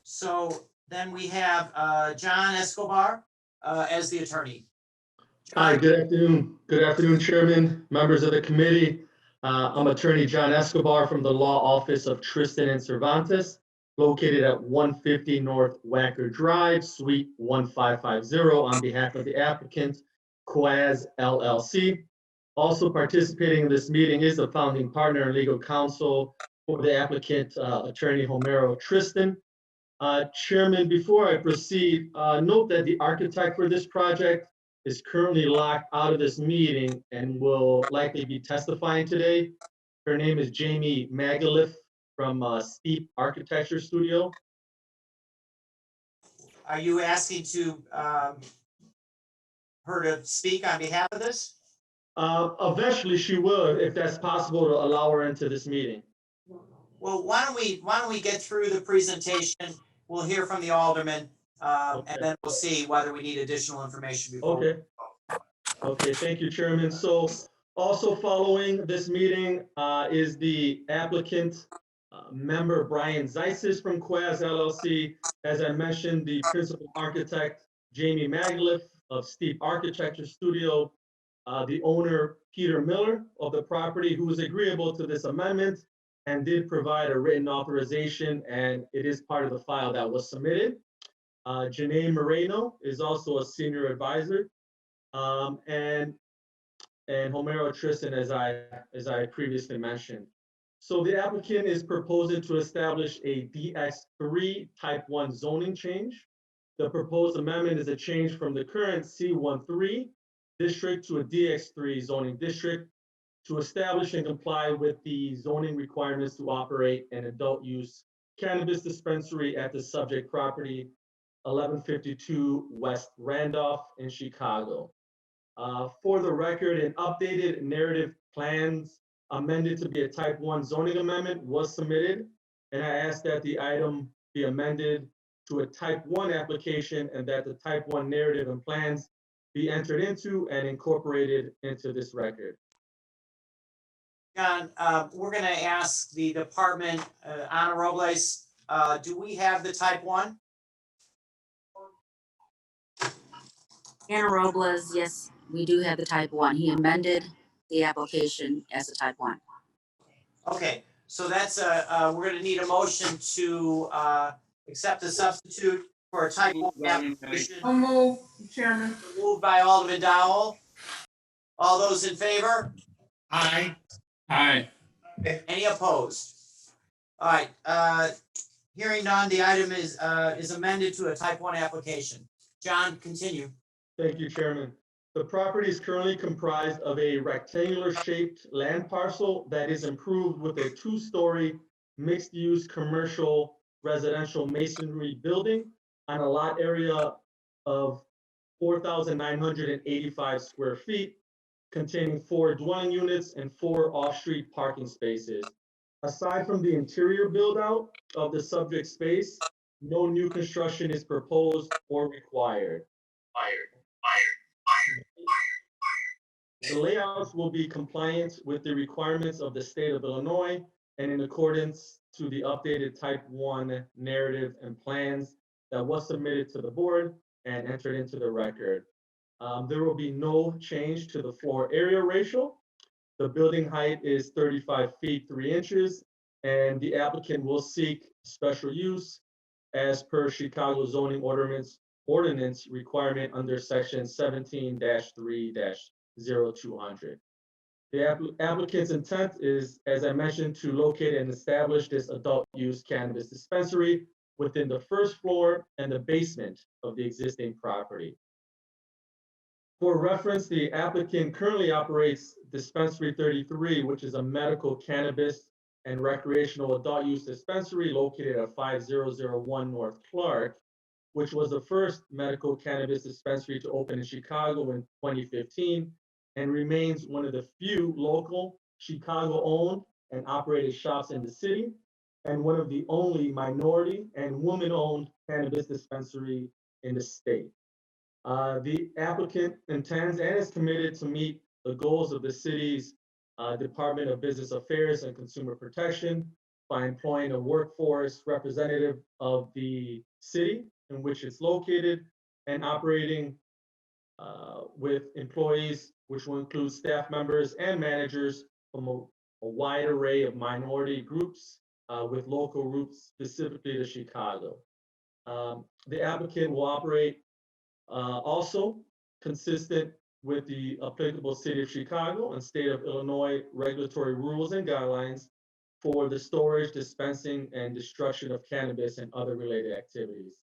so then we have John Escobar as the attorney. Hi, good afternoon. Good afternoon, Chairman, members of the committee. I'm Attorney John Escobar from the Law Office of Tristan and Cervantes, located at 150 North Wacker Drive, Suite 1550, on behalf of the applicant, Quaz LLC. Also participating in this meeting is the founding partner and legal counsel for the applicant, Attorney Homero Tristan. Chairman, before I proceed, note that the architect for this project is currently locked out of this meeting and will likely be testifying today. Her name is Jamie Magalif from Steep Architecture Studio. Are you asking to her to speak on behalf of this? Eventually she will, if that's possible, to allow her into this meeting. Well, why don't we get through the presentation? We'll hear from the alderman, and then we'll see whether we need additional information before. Okay. Okay, thank you, Chairman. So also following this meeting is the applicant, member Brian Zeisis from Quaz LLC. As I mentioned, the principal architect, Jamie Magalif of Steep Architecture Studio, the owner, Peter Miller of the property, who was agreeable to this amendment and did provide a written authorization, and it is part of the file that was submitted. Janae Moreno is also a senior advisor. And Homero Tristan, as I previously mentioned. So the applicant is proposing to establish a DX3 Type 1 zoning change. The proposed amendment is a change from the current C13 district to a DX3 zoning district to establish and comply with the zoning requirements to operate an adult use cannabis dispensary at the subject property, 1152 West Randolph in Chicago. For the record, an updated narrative plans amended to be a Type 1 zoning amendment was submitted, and I ask that the item be amended to a Type 1 application and that the Type 1 narrative and plans be entered into and incorporated into this record. John, we're gonna ask the department, Ana Robles, do we have the Type 1? Anna Robles, yes, we do have the Type 1. He amended the application as a Type 1. Okay, so that's we're gonna need a motion to accept the substitute for a Type 1 application. I'll move, Chairman. Moved by Alderman Dowell. All those in favor? Aye. Aye. Any opposed? All right, hearing none, the item is amended to a Type 1 application. John, continue. Thank you, Chairman. The property is currently comprised of a rectangular shaped land parcel that is improved with a 2-story mixed-use commercial residential masonry building on a lot area of 4,985 square feet, containing 4 dwelling units and 4 off-street parking spaces. Aside from the interior build-out of the subject space, no new construction is proposed or required. The layouts will be compliant with the requirements of the state of Illinois and in accordance to the updated Type 1 narrative and plans that was submitted to the board and entered into the record. There will be no change to the floor area ratio. The building height is 35 feet 3 inches, and the applicant will seek special use as per Chicago zoning ordinance requirement under section 17-3-0200. The applicant's intent is, as I mentioned, to locate and establish this adult use cannabis dispensary within the first floor and the basement of the existing property. For reference, the applicant currently operates Dispensary 33, which is a medical cannabis and recreational adult use dispensary located at 5001 North Clark, which was the first medical cannabis dispensary to open in Chicago in 2015 and remains one of the few local Chicago-owned and operated shops in the city. and one of the only minority and woman-owned cannabis dispensary in the state. The applicant intends and is committed to meet the goals of the city's Department of Business Affairs and Consumer Protection by employing a workforce representative of the city in which it's located and operating with employees, which will include staff members and managers from a wide array of minority groups with local roots specifically to Chicago. The applicant will operate also consistent with the applicable City of Chicago and State of Illinois regulatory rules and guidelines for the storage, dispensing, and destruction of cannabis and other related activities.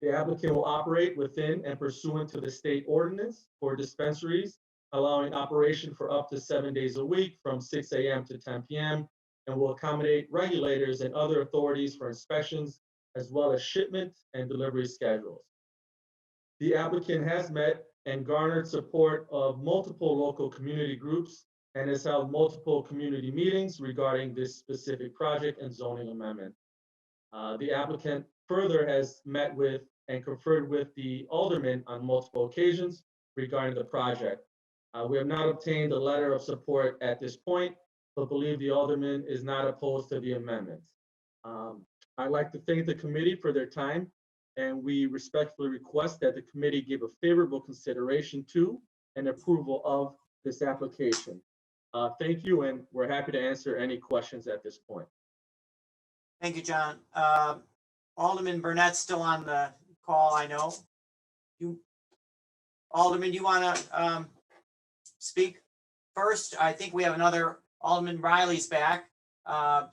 The applicant will operate within and pursuant to the state ordinance for dispensaries, allowing operation for up to 7 days a week from 6 a.m. to 10 p.m. and will accommodate regulators and other authorities for inspections, as well as shipment and delivery schedules. The applicant has met and garnered support of multiple local community groups and has held multiple community meetings regarding this specific project and zoning amendment. The applicant further has met with and conferred with the alderman on multiple occasions regarding the project. We have not obtained a letter of support at this point, but believe the alderman is not opposed to the amendment. I'd like to thank the committee for their time, and we respectfully request that the committee give a favorable consideration to and approval of this application. Thank you, and we're happy to answer any questions at this point. Thank you, John. Alderman Burnett's still on the call, I know. Alderman, do you want to speak first? I think we have another, Alderman Riley's back.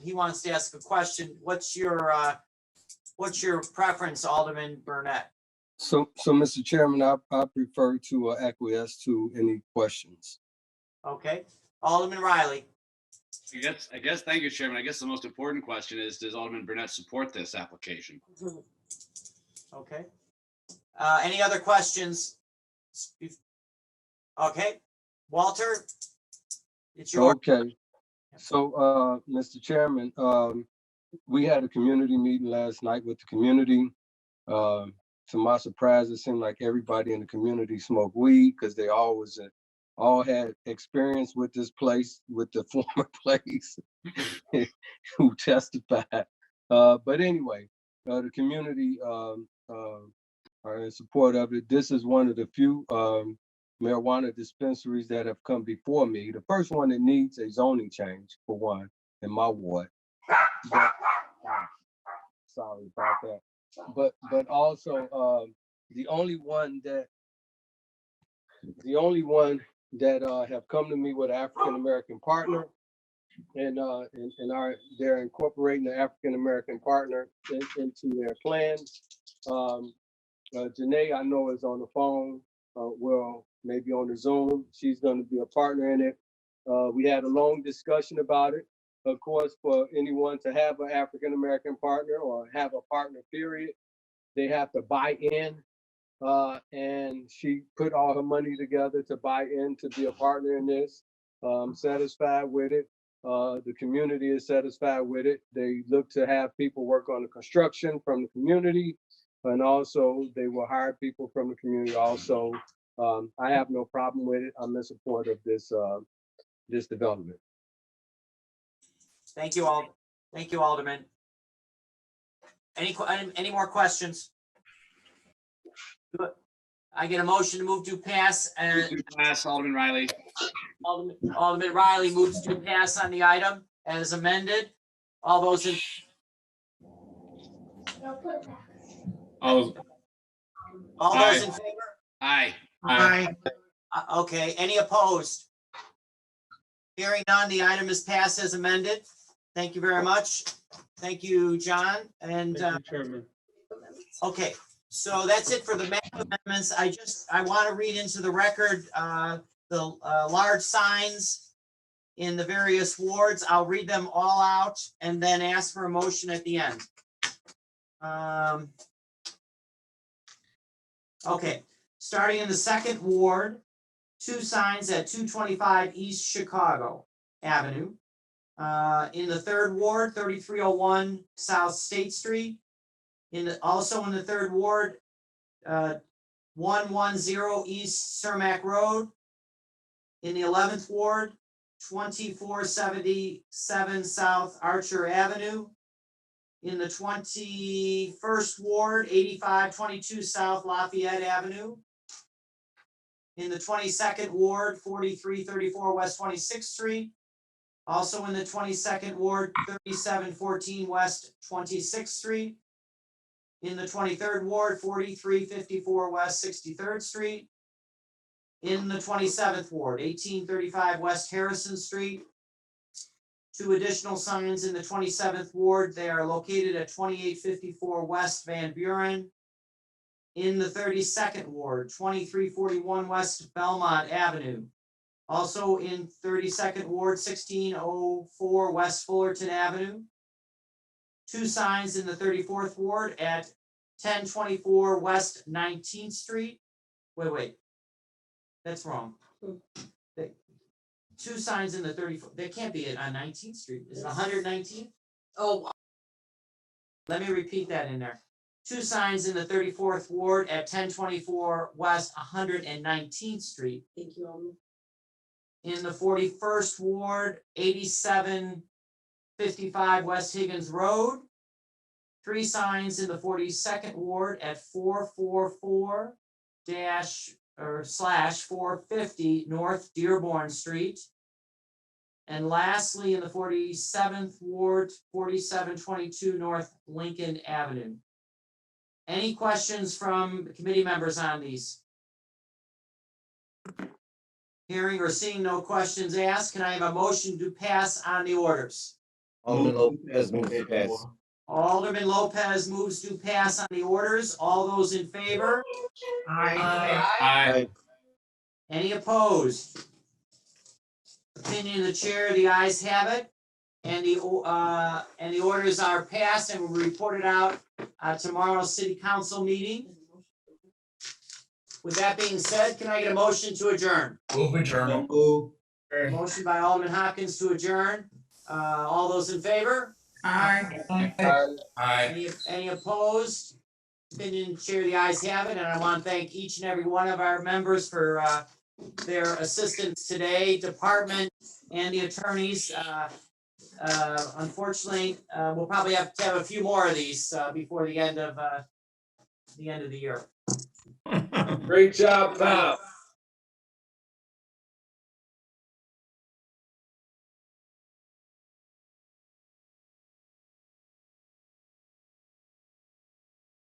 He wants to ask a question. What's your preference, Alderman Burnett? So Mr. Chairman, I prefer to acquiesce to any questions. Okay, Alderman Riley. I guess, thank you, Chairman. I guess the most important question is, does Alderman Burnett support this application? Okay. Any other questions? Okay, Walter, it's your. Okay. So, Mr. Chairman, we had a community meeting last night with the community. To my surprise, it seemed like everybody in the community smoked weed because they all had experience with this place, with the former place who testified. But anyway, the community are in support of it. This is one of the few marijuana dispensaries that have come before me. The first one that needs a zoning change, for one, in my ward. Sorry about that. But also the only one that have come to me with an African American partner, and they're incorporating the African American partner into their plans. Janae, I know, is on the phone. Well, maybe on the Zoom. She's going to be a partner in it. We had a long discussion about it. Of course, for anyone to have an African American partner or have a partner, period, they have to buy in. And she put all her money together to buy in to be a partner in this. Satisfied with it. The community is satisfied with it. They look to have people work on the construction from the community, and also they will hire people from the community also. I have no problem with it. I'm in support of this this development. Thank you all. Thank you, Alderman. Any more questions? I get a motion to move to pass, and Pass, Alderman Riley. Alderman Riley moves to pass on the item as amended. All those in. All those in favor? Aye. Aye. Okay, any opposed? Hearing none, the item is passed as amended. Thank you very much. Thank you, John. And Chairman. Okay, so that's it for the map amendments. I want to read into the record the large signs in the various wards. I'll read them all out and then ask for a motion at the end. Okay, starting in the second ward, 2 signs at 225 East Chicago Avenue. In the third ward, 3301 South State Street. Also in the third ward, 110 East Cermak Road. In the 11th ward, 2477 South Archer Avenue. In the 21st ward, 8522 South Lafayette Avenue. In the 22nd ward, 4334 West 26th Street. Also in the 22nd ward, 3714 West 26th Street. In the 23rd ward, 4354 West 63rd Street. In the 27th ward, 1835 West Harrison Street. 2 additional signs in the 27th ward. They are located at 2854 West Van Buren. In the 32nd ward, 2341 West Belmont Avenue. Also in 32nd ward, 1604 West Fullerton Avenue. 2 signs in the 34th ward at 1024 West 19th Street. Wait. That's wrong. 2 signs in the 34th. They can't be on 19th Street. Is it 119th? Oh, Let me repeat that in there. 2 signs in the 34th ward at 1024 West 119th Street. thank you, Alderman. In the 41st ward, 8755 West Higgins Road. 3 signs in the 42nd ward at 444//450 North Dearborn Street. And lastly, in the 47th ward, 4722 North Lincoln Avenue. Any questions from the committee members on these? Hearing or seeing no questions asked, can I have a motion to pass on the orders? Alderman Lopez moves to pass. Alderman Lopez moves to pass on the orders. All those in favor? Aye. Any opposed? Opinion of the chair, the ayes have it. And the orders are passed and will be reported out at tomorrow's city council meeting. With that being said, can I get a motion to adjourn? Move adjourned. Motion by Alderman Hopkins to adjourn. All those in favor? Aye. Aye. Any opposed? Opinion chair, the ayes have it, and I want to thank each and every one of our members for their assistance today, department and the attorneys. Unfortunately, we'll probably have to have a few more of these before the end of the year. Great job, Tom.